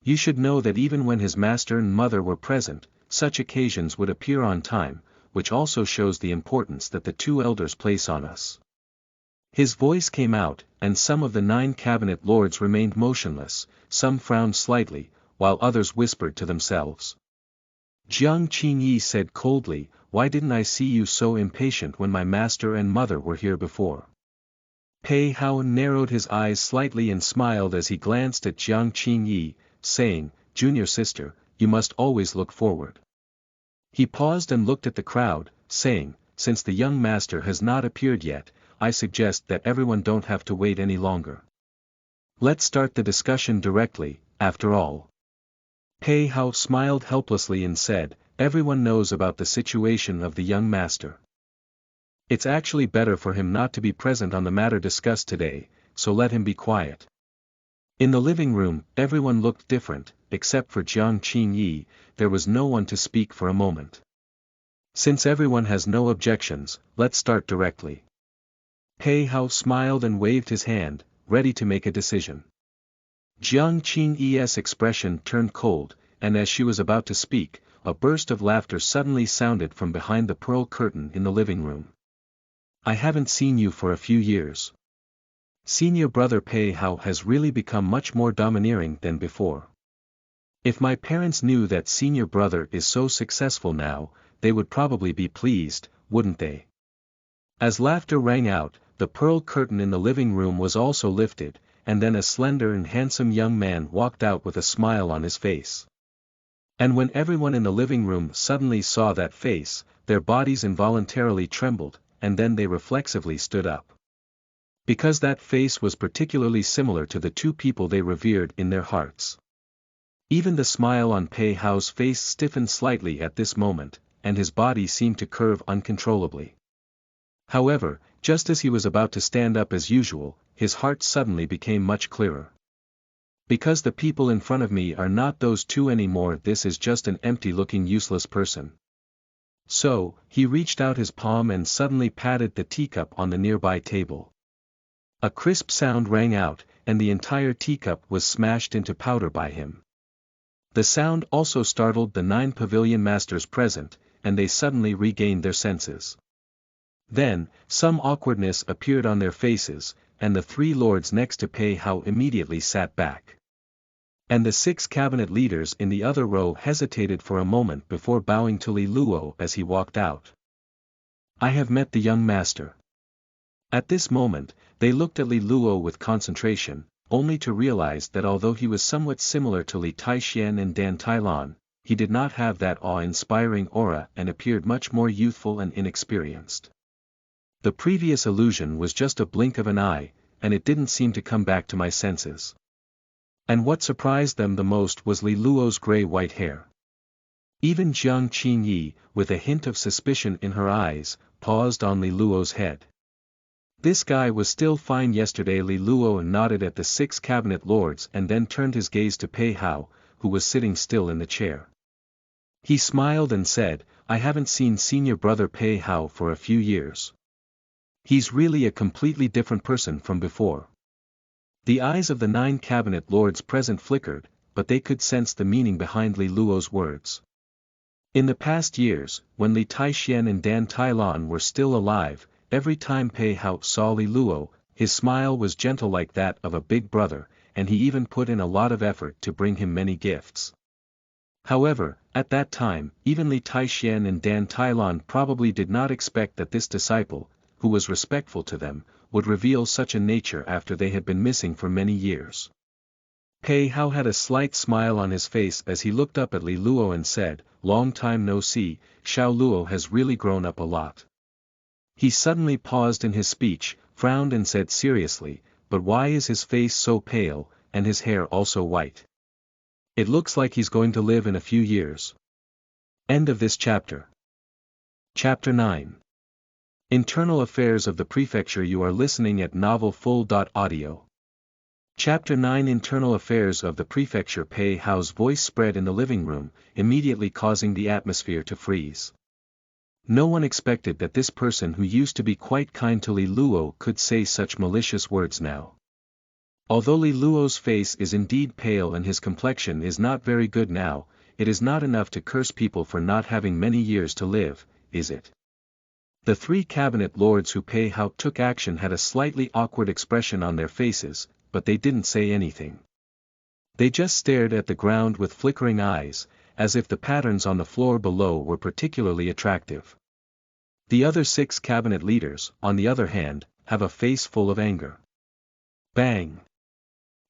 You should know that even when his master and mother were present, such occasions would appear on time, which also shows the importance that the 2 elders place on us. His voice came out, and some of the 9 cabinet lords remained motionless, some frowned slightly, while others whispered to themselves. Jiang Qinyi said coldly, "Why didn't I see you so impatient when my master and mother were here before?" Pei Hao narrowed his eyes slightly and smiled as he glanced at Jiang Qinyi, saying, "Junior sister, you must always look forward." He paused and looked at the crowd, saying, "Since the young master has not appeared yet, I suggest that everyone don't have to wait any longer. Let's start the discussion directly, after all." Pei Hao smiled helplessly and said, "Everyone knows about the situation of the young master. It's actually better for him not to be present on the matter discussed today, so let him be quiet." In the living room, everyone looked different, except for Jiang Qinyi. There was no one to speak for a moment. Since everyone has no objections, let's start directly. Pei Hao smiled and waved his hand, ready to make a decision. Jiang Qinyi's expression turned cold, and as she was about to speak, a burst of laughter suddenly sounded from behind the pearl curtain in the living room. "I haven't seen you for a few years. Senior brother Pei Hao has really become much more domineering than before. If my parents knew that senior brother is so successful now, they would probably be pleased, wouldn't they?" As laughter rang out, the pearl curtain in the living room was also lifted, and then a slender and handsome young man walked out with a smile on his face. And when everyone in the living room suddenly saw that face, their bodies involuntarily trembled, and then they reflexively stood up. Because that face was particularly similar to the 2 people they revered in their hearts. Even the smile on Pei Hao's face stiffened slightly at this moment, and his body seemed to curve uncontrollably. However, Just as he was about to stand up as usual, his heart suddenly became much clearer. Because the people in front of me are not those two anymore, this is just an empty-looking useless person. So, he reached out his palm and suddenly patted the teacup on the nearby table. A crisp sound rang out, and the entire teacup was smashed into powder by him. The sound also startled the 9 pavilion masters present, and they suddenly regained their senses. Then, some awkwardness appeared on their faces, and the 3 lords next to Pei Hao immediately sat back. And the 6 cabinet leaders in the other row hesitated for a moment before bowing to Li Luo as he walked out. I have met the young master. At this moment, they looked at Li Luo with concentration, only to realize that although he was somewhat similar to Li Taixian and Dan Tailan, he did not have that awe-inspiring aura and appeared much more youthful and inexperienced. The previous illusion was just a blink of an eye, and it didn't seem to come back to my senses. And what surprised them the most was Li Luo's gray-white hair. Even Jiang Qinyi, with a hint of suspicion in her eyes, paused on Li Luo's head. This guy was still fine yesterday. Li Luo nodded at the 6 cabinet lords and then turned his gaze to Pei Hao, who was sitting still in the chair. He smiled and said, I haven't seen senior brother Pei Hao for a few years. He's really a completely different person from before. The eyes of the 9 cabinet lords present flickered, but they could sense the meaning behind Li Luo's words. In the past years, when Li Taixian and Dan Tailan were still alive, every time Pei Hao saw Li Luo, his smile was gentle like that of a big brother, and he even put in a lot of effort to bring him many gifts. However, at that time, even Li Taixian and Dan Tailan probably did not expect that this disciple, who was respectful to them, would reveal such a nature after they had been missing for many years. Pei Hao had a slight smile on his face as he looked up at Li Luo and said, Long time no see, Xiao Luo has really grown up a lot. He suddenly paused in his speech, frowned and said seriously, but why is his face so pale, and his hair also white? It looks like he's going to live in a few years. End of this chapter. Chapter 9. Internal Affairs of the Prefecture. You are listening at novelfull.audio. Chapter 9. Internal Affairs of the Prefecture. Pei Hao's voice spread in the living room, immediately causing the atmosphere to freeze. No one expected that this person who used to be quite kind to Li Luo could say such malicious words now. Although Li Luo's face is indeed pale and his complexion is not very good now, it is not enough to curse people for not having many years to live, is it? The 3 cabinet lords who Pei Hao took action had a slightly awkward expression on their faces, but they didn't say anything. They just stared at the ground with flickering eyes, as if the patterns on the floor below were particularly attractive. The other 6 cabinet leaders, on the other hand, have a face full of anger. Bang!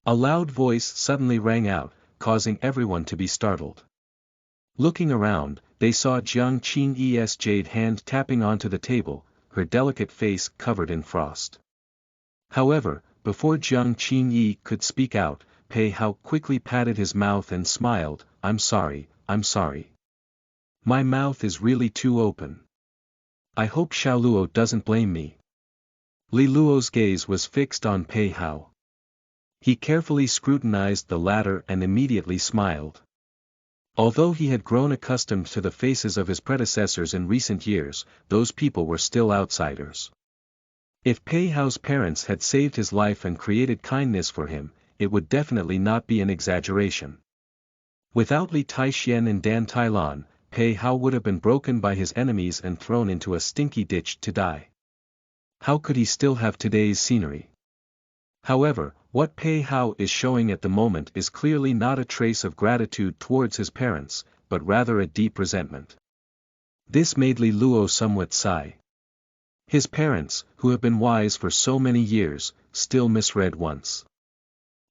A loud voice suddenly rang out, causing everyone to be startled. Looking around, they saw Jiang Qinyi's jade hand tapping onto the table, her delicate face covered in frost. However, before Jiang Qinyi could speak out, Pei Hao quickly patted his mouth and smiled, I'm sorry. My mouth is really too open. I hope Xiao Luo doesn't blame me. Li Luo's gaze was fixed on Pei Hao. He carefully scrutinized the latter and immediately smiled. Although he had grown accustomed to the faces of his predecessors in recent years, those people were still outsiders. If Pei Hao's parents had saved his life and created kindness for him, it would definitely not be an exaggeration. Without Li Taixian and Dan Tailan, Pei Hao would have been broken by his enemies and thrown into a stinky ditch to die. How could he still have today's scenery? However, what Pei Hao is showing at the moment is clearly not a trace of gratitude towards his parents, but rather a deep resentment. This made Li Luo somewhat sigh. His parents, who have been wise for so many years, still misread once.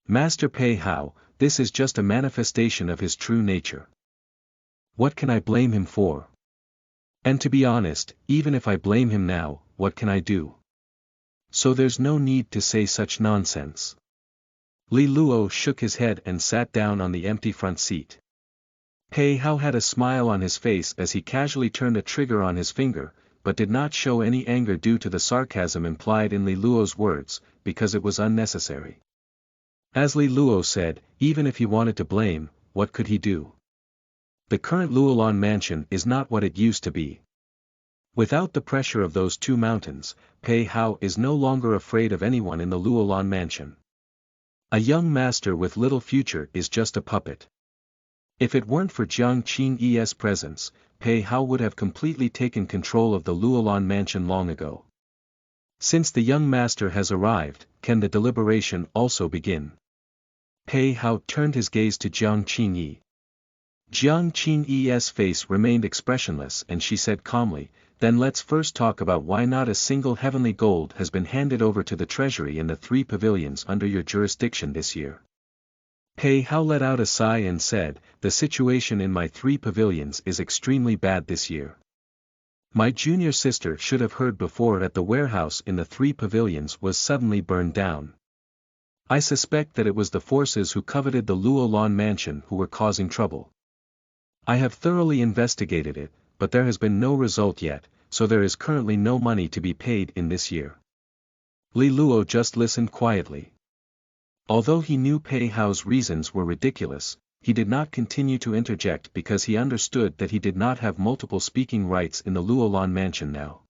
Master Pei Hao, this is just a manifestation of his true nature. What can I blame him for? And to be honest, even if I blame him now, what can I do? So there's no need to say such nonsense. Li Luo shook his head and sat down on the empty front seat. Pei Hao had a smile on his face as he casually turned a trigger on his finger, but did not show any anger due to the sarcasm implied in Li Luo's words, because it was unnecessary. As Li Luo said, even if he wanted to blame, what could he do? The current Luolan mansion is not what it used to be. Without the pressure of those two mountains, Pei Hao is no longer afraid of anyone in the Luolan mansion. A young master with little future is just a puppet. If it weren't for Jiang Qingyi's presence, Pei Hao would have completely taken control of the Luolan mansion long ago. Since the young master has arrived, can the deliberation also begin? Pei Hao turned his gaze to Jiang Qingyi. Jiang Qingyi's face remained expressionless and she said calmly, "Then let's first talk about why not a single heavenly gold has been handed over to the treasury in the 3 pavilions under your jurisdiction this year." Pei Hao let out a sigh and said, "The situation in my 3 pavilions is extremely bad this year. My junior sister should have heard before at the warehouse in the 3 pavilions was suddenly burned down. I suspect that it was the forces who coveted the Luolan mansion who were causing trouble. I have thoroughly investigated it, but there has been no result yet, so there is currently no money to be paid in this year." Li Luo just listened quietly. Although he knew Pei Hao's reasons were ridiculous, he did not continue to interject because he understood that he did not have multiple speaking rights in the Luolan mansion now.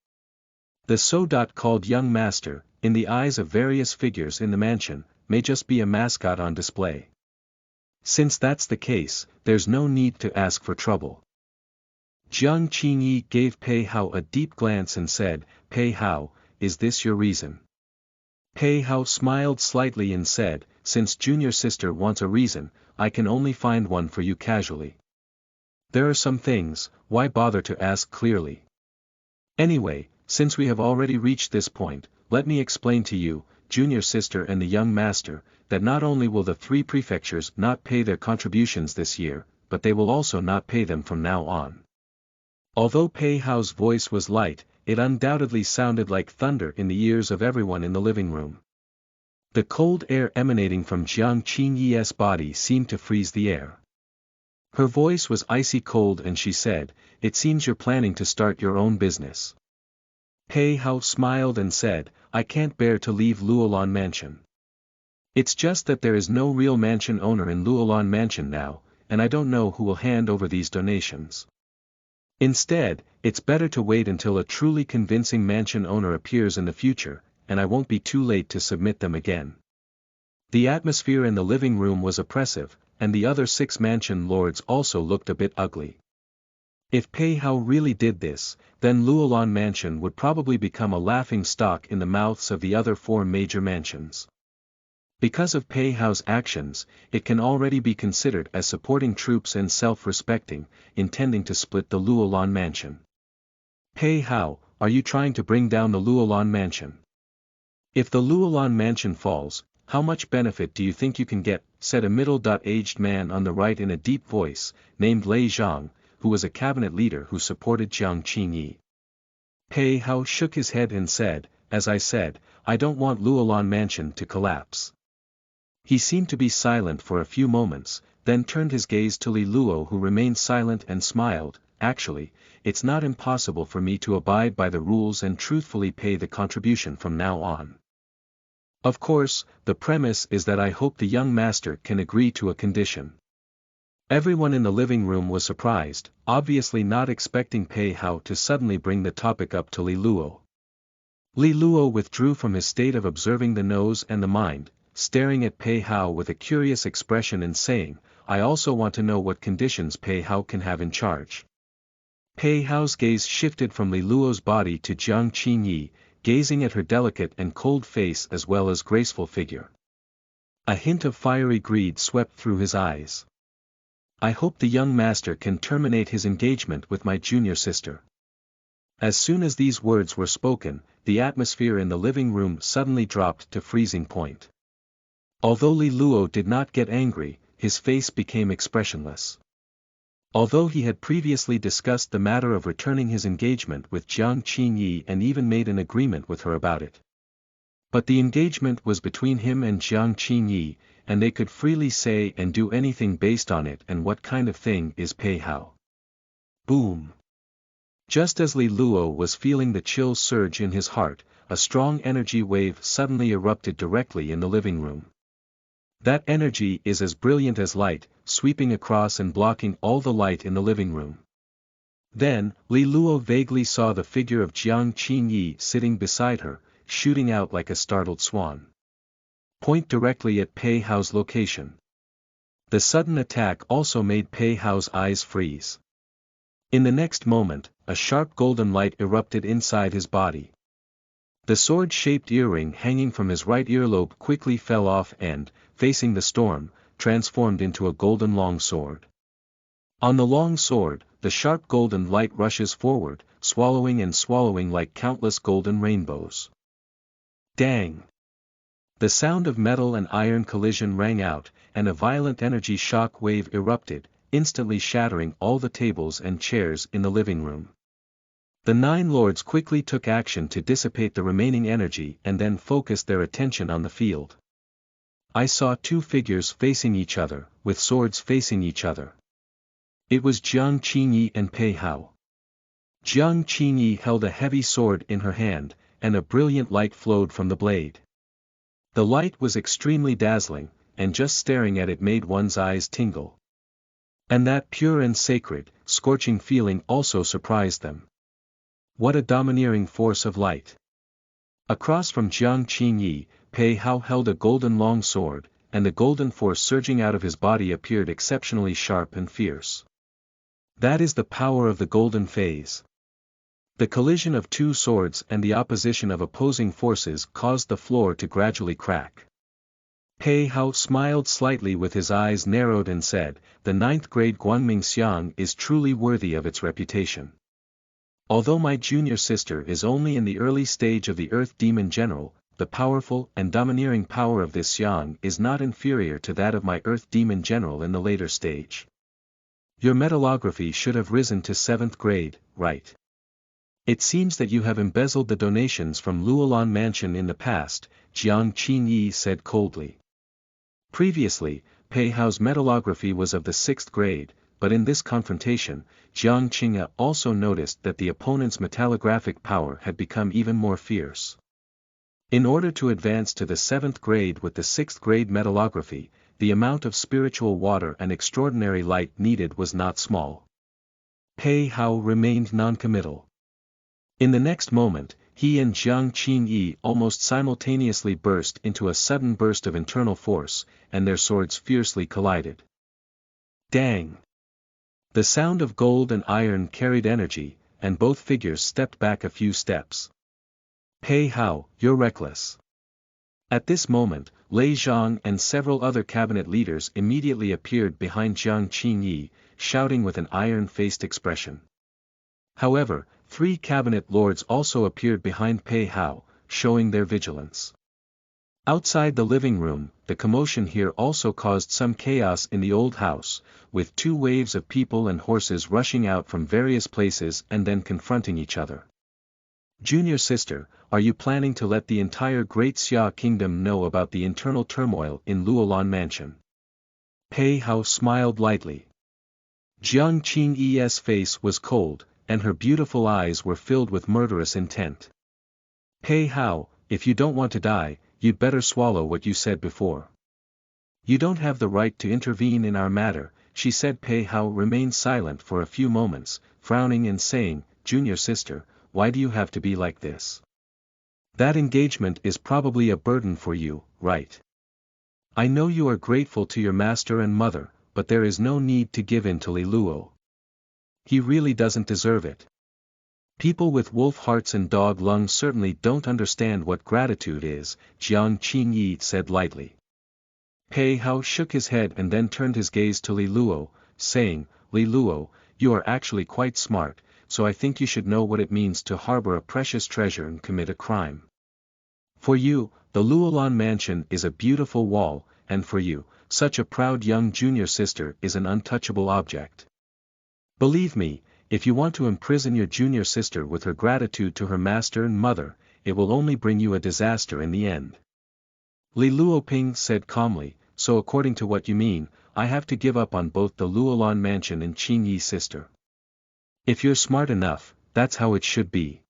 The so-called young master, in the eyes of various figures in the mansion, may just be a mascot on display. Since that's the case, there's no need to ask for trouble. Jiang Qingyi gave Pei Hao a deep glance and said, "Pei Hao, is this your reason?" Pei Hao smiled slightly and said, "Since junior sister wants a reason, I can only find one for you casually. There are some things, why bother to ask clearly? Anyway, since we have already reached this point, let me explain to you, junior sister and the young master, that not only will the 3 prefectures not pay their contributions this year, but they will also not pay them from now on." Although Pei Hao's voice was light, it undoubtedly sounded like thunder in the ears of everyone in the living room. The cold air emanating from Jiang Qingyi's body seemed to freeze the air. Her voice was icy cold and she said, "It seems you're planning to start your own business." Pei Hao smiled and said, "I can't bear to leave Luolan Mansion. It's just that there is no real mansion owner in Luolan Mansion now, and I don't know who will hand over these donations. Instead, it's better to wait until a truly convincing mansion owner appears in the future, and I won't be too late to submit them again." The atmosphere in the living room was oppressive, and the other 6 mansion lords also looked a bit ugly. If Pei Hao really did this, then Luolan Mansion would probably become a laughing stock in the mouths of the other 4 major mansions. Because of Pei Hao's actions, it can already be considered as supporting troops and self-respecting, intending to split the Luolan Mansion. "Pei Hao, are you trying to bring down the Luolan Mansion? If the Luolan Mansion falls, how much benefit do you think you can get?" said a middle-aged man on the right in a deep voice, named Lei Zhang, who was a cabinet leader who supported Jiang Qingyi. Pei Hao shook his head and said, "As I said, I don't want Luolan Mansion to collapse." He seemed to be silent for a few moments, then turned his gaze to Li Luo who remained silent and smiled, "Actually, it's not impossible for me to abide by the rules and truthfully pay the contribution from now on. Of course, the premise is that I hope the young master can agree to a condition." Everyone in the living room was surprised, obviously not expecting Pei Hao to suddenly bring the topic up to Li Luo. Li Luo withdrew from his state of observing the nose and the mind, staring at Pei Hao with a curious expression and saying, "I also want to know what conditions Pei Hao can have in charge." Pei Hao's gaze shifted from Li Luo's body to Jiang Qingyi, gazing at her delicate and cold face as well as graceful figure. A hint of fiery greed swept through his eyes. "I hope the young master can terminate his engagement with my junior sister." As soon as these words were spoken, the atmosphere in the living room suddenly dropped to freezing point. Although Li Luo did not get angry, his face became expressionless. Although he had previously discussed the matter of returning his engagement with Jiang Qingyi and even made an agreement with her about it. But the engagement was between him and Jiang Qingyi, and they could freely say and do anything based on it, and what kind of thing is Pei Hao? Boom! Just as Li Luo was feeling the chill surge in his heart, a strong energy wave suddenly erupted directly in the living room. That energy is as brilliant as light, sweeping across and blocking all the light in the living room. Then, Li Luo vaguely saw the figure of Jiang Qingyi sitting beside her, shooting out like a startled swan. Point directly at Pei Hao's location. The sudden attack also made Pei Hao's eyes freeze. In the next moment, a sharp golden light erupted inside his body. The sword-shaped earring hanging from his right earlobe quickly fell off and, facing the storm, transformed into a golden long sword. On the long sword, the sharp golden light rushes forward, swallowing and swallowing like countless golden rainbows. Dang! The sound of metal and iron collision rang out, and a violent energy shock wave erupted, instantly shattering all the tables and chairs in the living room. The 9 lords quickly took action to dissipate the remaining energy and then focused their attention on the field. I saw 2 figures facing each other, with swords facing each other. It was Jiang Qingyi and Pei Hao. Jiang Qingyi held a heavy sword in her hand, and a brilliant light flowed from the blade. The light was extremely dazzling, and just staring at it made one's eyes tingle. And that pure and sacred, scorching feeling also surprised them. What a domineering force of light! Across from Jiang Qingyi, Pei Hao held a golden long sword, and the golden force surging out of his body appeared exceptionally sharp and fierce. That is the power of the golden phase. The collision of 2 swords and the opposition of opposing forces caused the floor to gradually crack. Pei Hao smiled slightly with his eyes narrowed and said, "The 9th grade Guanming Xiang is truly worthy of its reputation. Although my junior sister is only in the early stage of the Earth Demon General, the powerful and domineering power of this Xiang is not inferior to that of my Earth Demon General in the later stage. Your metallography should have risen to 7th grade, right? It seems that you have embezzled the donations from Luolan Mansion in the past," Jiang Qingyi said coldly. Previously, Pei Hao's metallography was of the 6th grade, but in this confrontation, Jiang Qingyi also noticed that the opponent's metallographic power had become even more fierce. In order to advance to the 7th grade with the 6th grade metallography, the amount of spiritual water and extraordinary light needed was not small. Pei Hao remained noncommittal. In the next moment, he and Jiang Qingyi almost simultaneously burst into a sudden burst of internal force, and their swords fiercely collided. Dang! The sound of gold and iron carried energy, and both figures stepped back a few steps. Pei Hao, you're reckless. At this moment, Lei Zhang and several other cabinet leaders immediately appeared behind Jiang Qingyi, shouting with an iron-faced expression. However, 3 cabinet lords also appeared behind Pei Hao, showing their vigilance. Outside the living room, the commotion here also caused some chaos in the old house, with 2 waves of people and horses rushing out from various places and then confronting each other. Junior sister, are you planning to let the entire Great Xia Kingdom know about the internal turmoil in Luolan Mansion? Pei Hao smiled lightly. Jiang Qingyi's face was cold, and her beautiful eyes were filled with murderous intent. Pei Hao, if you don't want to die, you'd better swallow what you said before. You don't have the right to intervene in our matter, she said. Pei Hao remained silent for a few moments, frowning and saying, Junior sister, why do you have to be like this? That engagement is probably a burden for you, right? I know you are grateful to your master and mother, but there is no need to give in to Li Luo. He really doesn't deserve it. People with wolf hearts and dog lungs certainly don't understand what gratitude is, Jiang Qingyi said lightly. Pei Hao shook his head and then turned his gaze to Li Luo, saying, Li Luo, you are actually quite smart, so I think you should know what it means to harbor a precious treasure and commit a crime. For you, the Luolan Mansion is a beautiful wall, and for you, such a proud young junior sister is an untouchable object. Believe me, if you want to imprison your junior sister with her gratitude to her master and mother, it will only bring you a disaster in the end. Li Luoping said calmly, so according to what you mean, I have to give up on both the Luolan Mansion and Qingyi sister. If you're smart enough, that's how it should be.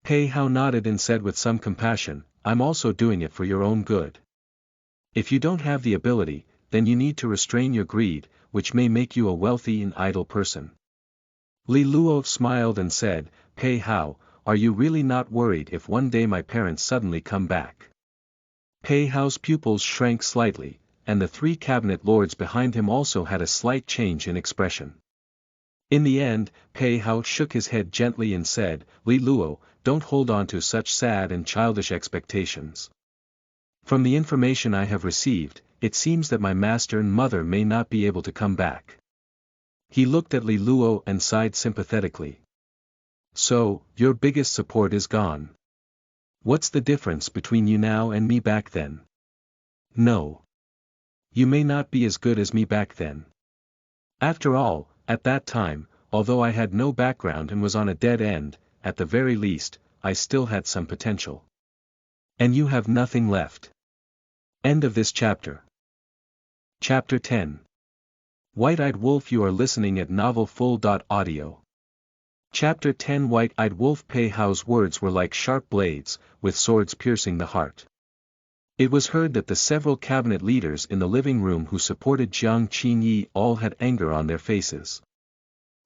Pei Hao nodded and said with some compassion, I'm also doing it for your own good. If you don't have the ability, then you need to restrain your greed, which may make you a wealthy and idle person. Li Luo smiled and said, Pei Hao, are you really not worried if one day my parents suddenly come back? Pei Hao's pupils shrank slightly, and the 3 cabinet lords behind him also had a slight change in expression. In the end, Pei Hao shook his head gently and said, Li Luo, don't hold on to such sad and childish expectations. From the information I have received, it seems that my master and mother may not be able to come back. He looked at Li Luo and sighed sympathetically. So, your biggest support is gone. What's the difference between you now and me back then? No. You may not be as good as me back then. After all, at that time, although I had no background and was on a dead end, at the very least, I still had some potential. And you have nothing left. End of this chapter. Chapter 10. White-Eyed Wolf. You are listening at novelfull.audio. Chapter 10. White-Eyed Wolf. Pei Hao's words were like sharp blades, with swords piercing the heart. It was heard that the several cabinet leaders in the living room who supported Jiang Qinyi all had anger on their faces.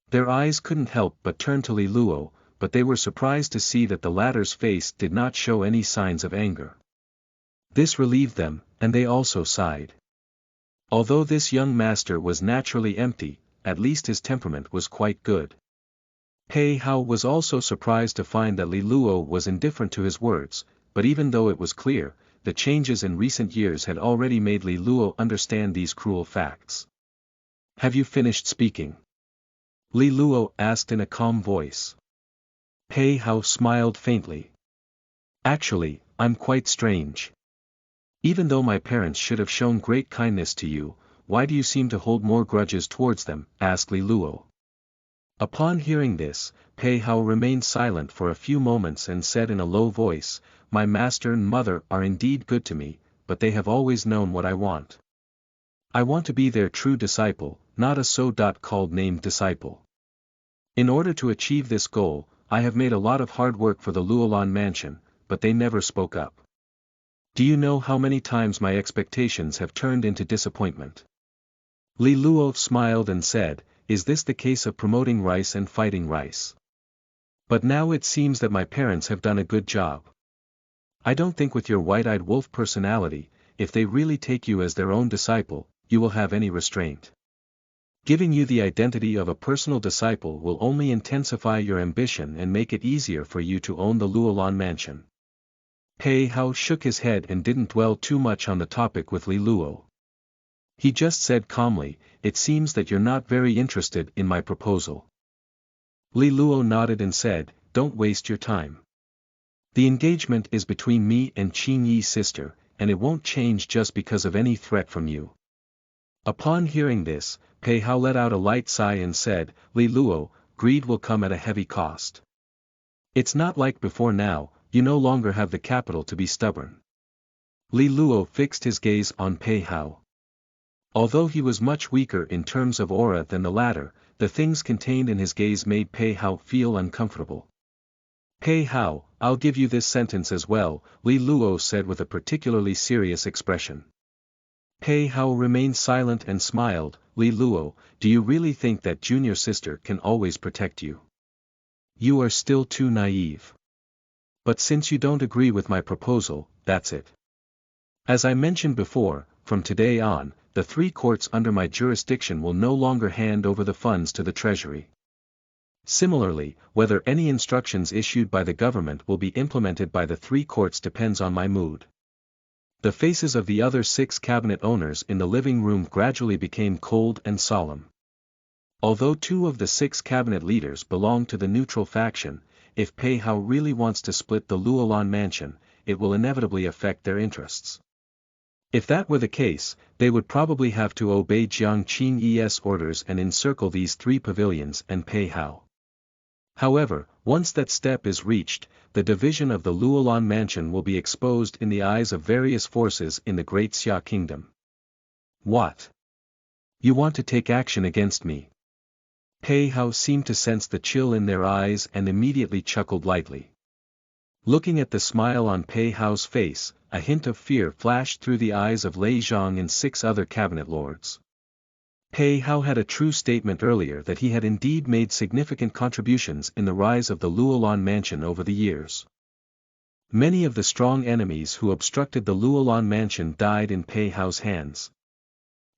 Their eyes couldn't help but turn to Li Luo, but they were surprised to see that the latter's face did not show any signs of anger. This relieved them, and they also sighed. Although this young master was naturally empty, at least his temperament was quite good. Pei Hao was also surprised to find that Li Luo was indifferent to his words, but even though it was clear, the changes in recent years had already made Li Luo understand these cruel facts. Have you finished speaking? Li Luo asked in a calm voice. Pei Hao smiled faintly. Actually, I'm quite strange. Even though my parents should have shown great kindness to you, why do you seem to hold more grudges towards them? Asked Li Luo. Upon hearing this, Pei Hao remained silent for a few moments and said in a low voice, My master and mother are indeed good to me, but they have always known what I want. I want to be their true disciple, not a so-called named disciple. In order to achieve this goal, I have made a lot of hard work for the Luolan mansion, but they never spoke up. Do you know how many times my expectations have turned into disappointment? Li Luo smiled and said, Is this the case of promoting rice and fighting rice? But now it seems that my parents have done a good job. I don't think with your white-eyed wolf personality, if they really take you as their own disciple, you will have any restraint. Giving you the identity of a personal disciple will only intensify your ambition and make it easier for you to own the Luolan mansion. Pei Hao shook his head and didn't dwell too much on the topic with Li Luo. He just said calmly, It seems that you're not very interested in my proposal. Li Luo nodded and said, Don't waste your time. The engagement is between me and Qinyi's sister, and it won't change just because of any threat from you. Upon hearing this, Pei Hao let out a light sigh and said, Li Luo, greed will come at a heavy cost. It's not like before now, you no longer have the capital to be stubborn. Li Luo fixed his gaze on Pei Hao. Although he was much weaker in terms of aura than the latter, the things contained in his gaze made Pei Hao feel uncomfortable. Pei Hao, I'll give you this sentence as well, Li Luo said with a particularly serious expression. Pei Hao remained silent and smiled, Li Luo, do you really think that junior sister can always protect you? You are still too naive. But since you don't agree with my proposal, that's it. As I mentioned before, from today on, the 3 courts under my jurisdiction will no longer hand over the funds to the treasury. Similarly, whether any instructions issued by the government will be implemented by the 3 courts depends on my mood. The faces of the other 6 cabinet owners in the living room gradually became cold and solemn. Although 2 of the 6 cabinet leaders belong to the neutral faction, if Pei Hao really wants to split the Luolan mansion, it will inevitably affect their interests. If that were the case, they would probably have to obey Jiang Qinyi's orders and encircle these 3 pavilions and Pei Hao. However, once that step is reached, the division of the Luolan mansion will be exposed in the eyes of various forces in the Great Xia Kingdom. What? You want to take action against me? Pei Hao seemed to sense the chill in their eyes and immediately chuckled lightly. Looking at the smile on Pei Hao's face, a hint of fear flashed through the eyes of Lei Zhang and 6 other cabinet lords. Pei Hao had a true statement earlier that he had indeed made significant contributions in the rise of the Luolan mansion over the years. Many of the strong enemies who obstructed the Luolan mansion died in Pei Hao's hands.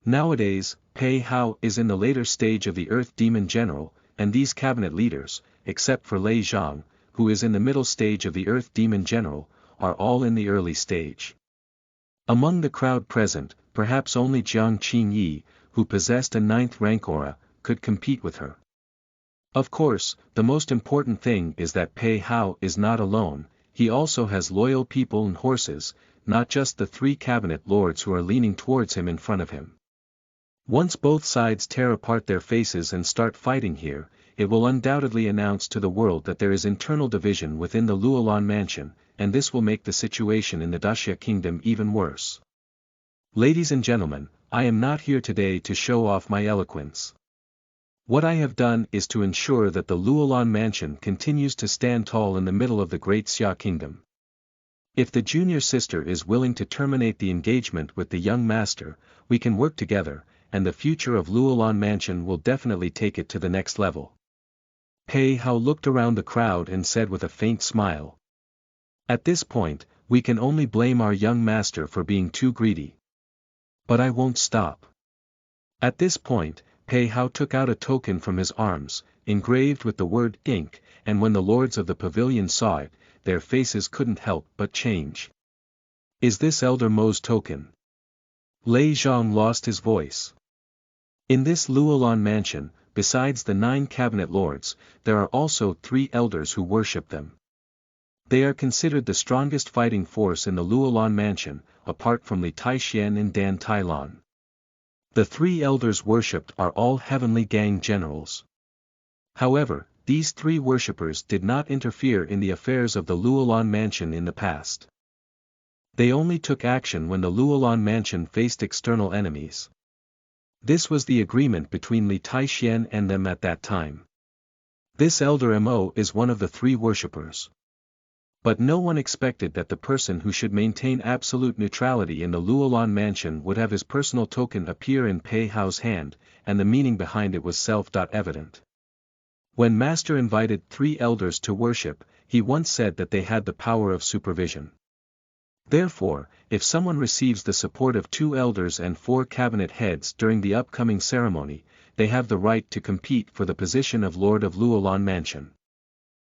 Nowadays, Pei Hao is in the later stage of the Earth Demon General, and these cabinet leaders, except for Lei Zhang, who is in the middle stage of the Earth Demon General, are all in the early stage. Among the crowd present, perhaps only Jiang Qingyi, who possessed a 9th rank aura, could compete with her. Of course, the most important thing is that Pei Hao is not alone, he also has loyal people and horses, not just the 3 cabinet lords who are leaning towards him in front of him. Once both sides tear apart their faces and start fighting here, it will undoubtedly announce to the world that there is internal division within the Luolan mansion, and this will make the situation in the Daxia kingdom even worse. Ladies and gentlemen, I am not here today to show off my eloquence. What I have done is to ensure that the Luolan mansion continues to stand tall in the middle of the great Xia kingdom. If the junior sister is willing to terminate the engagement with the young master, we can work together, and the future of Luolan mansion will definitely take it to the next level. Pei Hao looked around the crowd and said with a faint smile. At this point, we can only blame our young master for being too greedy. But I won't stop. At this point, Pei Hao took out a token from his arms, engraved with the word ink, and when the lords of the pavilion saw it, their faces couldn't help but change. Is this Elder Mo's token? Lei Zhang lost his voice. In this Luolan mansion, besides the 9 cabinet lords, there are also 3 elders who worship them. They are considered the strongest fighting force in the Luolan mansion, apart from Li Taixian and Dan Tailan. The 3 elders worshipped are all heavenly gang generals. However, these 3 worshippers did not interfere in the affairs of the Luolan mansion in the past. They only took action when the Luolan mansion faced external enemies. This was the agreement between Li Taixian and them at that time. This elder Mo is one of the 3 worshippers. But no one expected that the person who should maintain absolute neutrality in the Luolan mansion would have his personal token appear in Pei Hao's hand, and the meaning behind it was self-evident. When Master invited 3 elders to worship, he once said that they had the power of supervision. Therefore, if someone receives the support of 2 elders and 4 cabinet heads during the upcoming ceremony, they have the right to compete for the position of Lord of Luolan Mansion.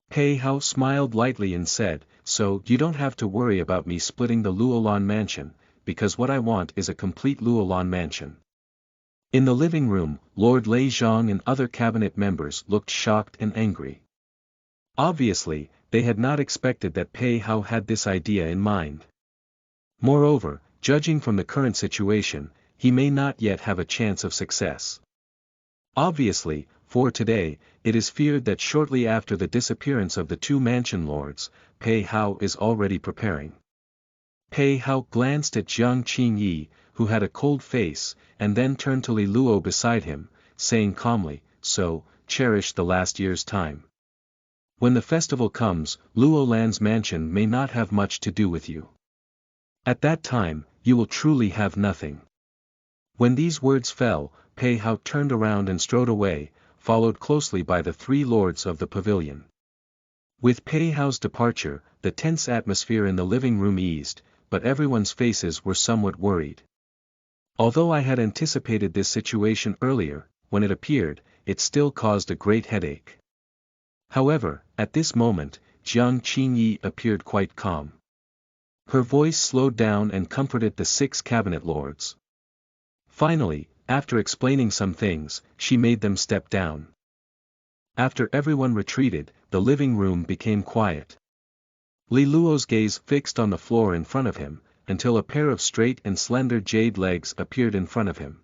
Pei Hao smiled lightly and said, "So you don't have to worry about me splitting the Luolan Mansion, because what I want is a complete Luolan Mansion." In the living room, Lord Lei Zhang and other cabinet members looked shocked and angry. Obviously, they had not expected that Pei Hao had this idea in mind. Moreover, judging from the current situation, he may not yet have a chance of success. Obviously, for today, it is feared that shortly after the disappearance of the 2 mansion lords, Pei Hao is already preparing. Pei Hao glanced at Jiang Qingyi, who had a cold face, and then turned to Li Luo beside him, saying calmly, "So, cherish the last year's time. When the festival comes, Luolan's mansion may not have much to do with you. At that time, you will truly have nothing." When these words fell, Pei Hao turned around and strode away, followed closely by the 3 lords of the pavilion. With Pei Hao's departure, the tense atmosphere in the living room eased, but everyone's faces were somewhat worried. Although I had anticipated this situation earlier, when it appeared, it still caused a great headache. However, at this moment, Jiang Qingyi appeared quite calm. Her voice slowed down and comforted the 6 cabinet lords. Finally, after explaining some things, she made them step down. After everyone retreated, the living room became quiet. Li Luo's gaze fixed on the floor in front of him, until a pair of straight and slender jade legs appeared in front of him.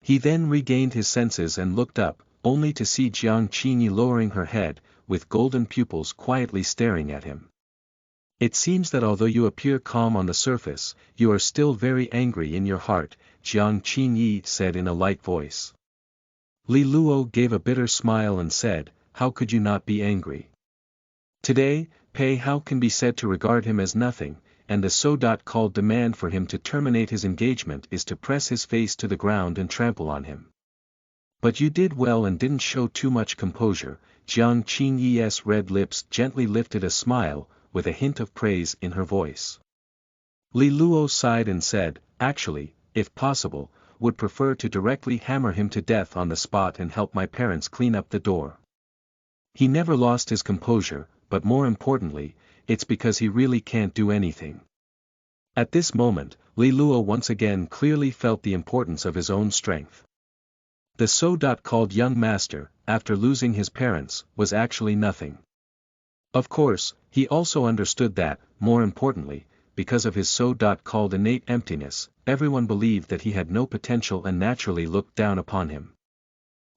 He then regained his senses and looked up, only to see Jiang Qingyi lowering her head, with golden pupils quietly staring at him. "It seems that although you appear calm on the surface, you are still very angry in your heart," Jiang Qingyi said in a light voice. Li Luo gave a bitter smile and said, how could you not be angry? Today, Pei Hao can be said to regard him as nothing, and the so-called demand for him to terminate his engagement is to press his face to the ground and trample on him. But you did well and didn't show too much composure. Jiang Qingyi's red lips gently lifted a smile, with a hint of praise in her voice. Li Luo sighed and said, actually, if possible, would prefer to directly hammer him to death on the spot and help my parents clean up the door. He never lost his composure, but more importantly, it's because he really can't do anything. At this moment, Li Luo once again clearly felt the importance of his own strength. The so-called young master, after losing his parents, was actually nothing. Of course, he also understood that, more importantly, because of his so-called innate emptiness, everyone believed that he had no potential and naturally looked down upon him.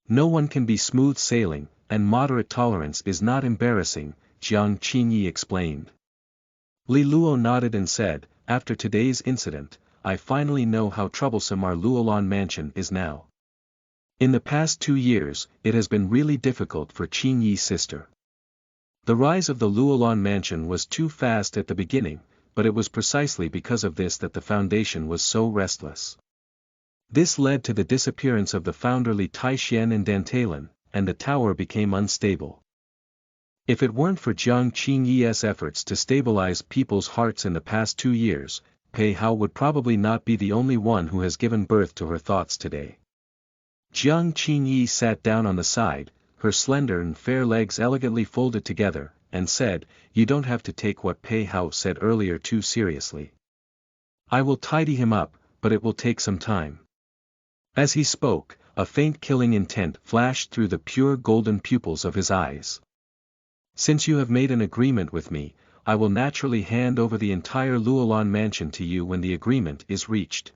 No one can be smooth sailing, and moderate tolerance is not embarrassing, Jiang Qingyi explained. Li Luo nodded and said, after today's incident, I finally know how troublesome our Luolan mansion is now. In the past 2 years, it has been really difficult for Qingyi's sister. The rise of the Luolan mansion was too fast at the beginning, but it was precisely because of this that the foundation was so restless. This led to the disappearance of the founder Li Taixian and Dantalin, and the tower became unstable. If it weren't for Jiang Qingyi's efforts to stabilize people's hearts in the past 2 years, Pei Hao would probably not be the only one who has given birth to her thoughts today. Jiang Qingyi sat down on the side, her slender and fair legs elegantly folded together, and said, you don't have to take what Pei Hao said earlier too seriously. I will tidy him up, but it will take some time. As he spoke, a faint killing intent flashed through the pure golden pupils of his eyes. Since you have made an agreement with me, I will naturally hand over the entire Luolan mansion to you when the agreement is reached.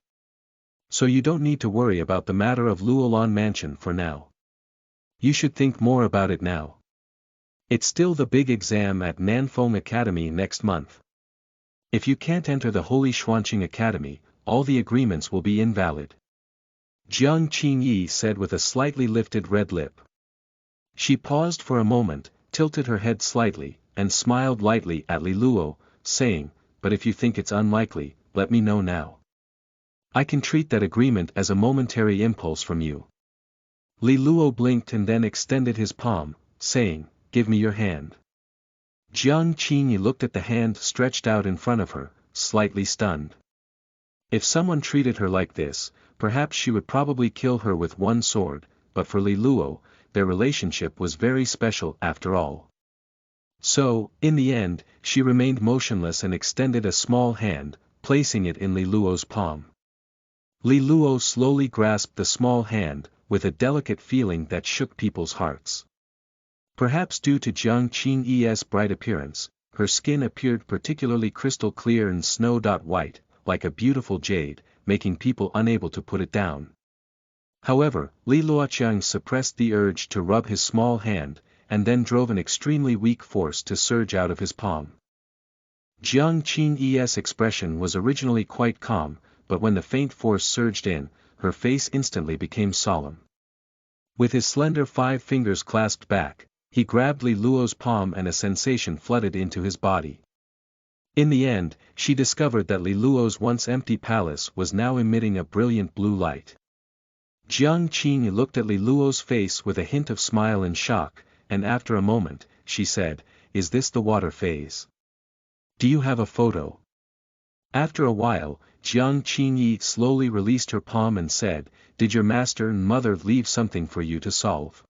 So you don't need to worry about the matter of Luolan mansion for now. You should think more about it now. It's still the big exam at Nanfeng Academy next month. If you can't enter the Holy Xuanqing Academy, all the agreements will be invalid. Jiang Qingyi said with a slightly lifted red lip. She paused for a moment, tilted her head slightly, and smiled lightly at Li Luo, saying, but if you think it's unlikely, let me know now. I can treat that agreement as a momentary impulse from you. Li Luo blinked and then extended his palm, saying, give me your hand. Jiang Qingyi looked at the hand stretched out in front of her, slightly stunned. If someone treated her like this, perhaps she would probably kill her with one sword, but for Li Luo, their relationship was very special after all. So, in the end, she remained motionless and extended a small hand, placing it in Li Luo's palm. Li Luo slowly grasped the small hand, with a delicate feeling that shook people's hearts. Perhaps due to Jiang Qingyi's bright appearance, her skin appeared particularly crystal clear and snow-white, like a beautiful jade, making people unable to put it down. However, Li Luoqiang suppressed the urge to rub his small hand, and then drove an extremely weak force to surge out of his palm. Jiang Qingyi's expression was originally quite calm, but when the faint force surged in, her face instantly became solemn. With his slender 5 fingers clasped back, he grabbed Li Luo's palm and a sensation flooded into his body. In the end, she discovered that Li Luo's once empty palace was now emitting a brilliant blue light. Jiang Qingyi looked at Li Luo's face with a hint of smile and shock, and after a moment, she said, is this the water phase? Do you have a photo? After a while, Jiang Qingyi slowly released her palm and said, did your master and mother leave something for you to solve?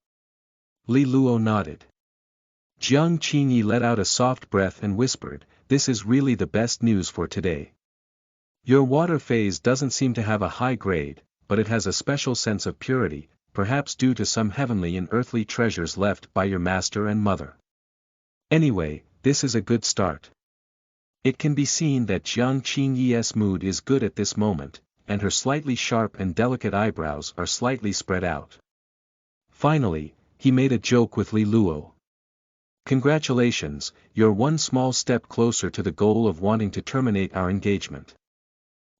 Li Luo nodded. Jiang Qingyi let out a soft breath and whispered, this is really the best news for today. Your water phase doesn't seem to have a high grade, but it has a special sense of purity, perhaps due to some heavenly and earthly treasures left by your master and mother. Anyway, this is a good start. It can be seen that Jiang Qingyi's mood is good at this moment, and her slightly sharp and delicate eyebrows are slightly spread out. Finally, he made a joke with Li Luo. Congratulations, you're one small step closer to the goal of wanting to terminate our engagement.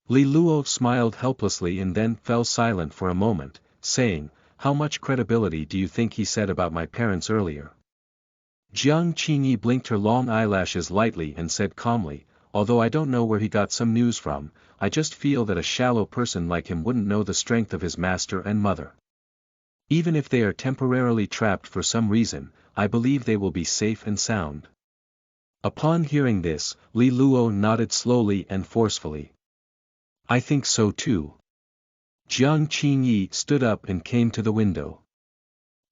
Li Luo smiled helplessly and then fell silent for a moment, saying, how much credibility do you think he said about my parents earlier? Jiang Qingyi blinked her long eyelashes lightly and said calmly, although I don't know where he got some news from, I just feel that a shallow person like him wouldn't know the strength of his master and mother. Even if they are temporarily trapped for some reason, I believe they will be safe and sound. Upon hearing this, Li Luo nodded slowly and forcefully. I think so too. Jiang Qingyi stood up and came to the window.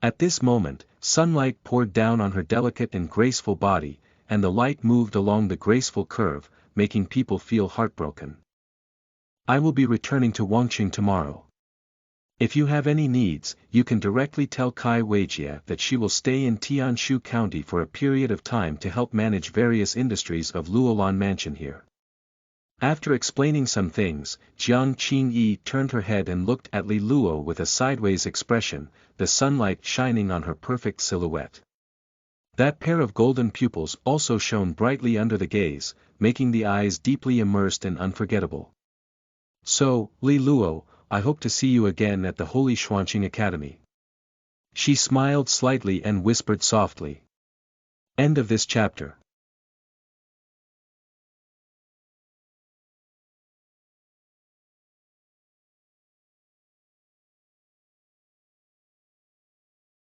At this moment, sunlight poured down on her delicate and graceful body, and the light moved along the graceful curve, making people feel heartbroken. I will be returning to Wangqing tomorrow. If you have any needs, you can directly tell Kai Weijie that she will stay in Tianshu County for a period of time to help manage various industries of Luolan Mansion here. After explaining some things, Jiang Qingyi turned her head and looked at Li Luo with a sideways expression, the sunlight shining on her perfect silhouette. That pair of golden pupils also shone brightly under the gaze, making the eyes deeply immersed and unforgettable. So, Li Luo, I hope to see you again at the Holy Xuanqing Academy. She smiled slightly and whispered softly. End of this chapter.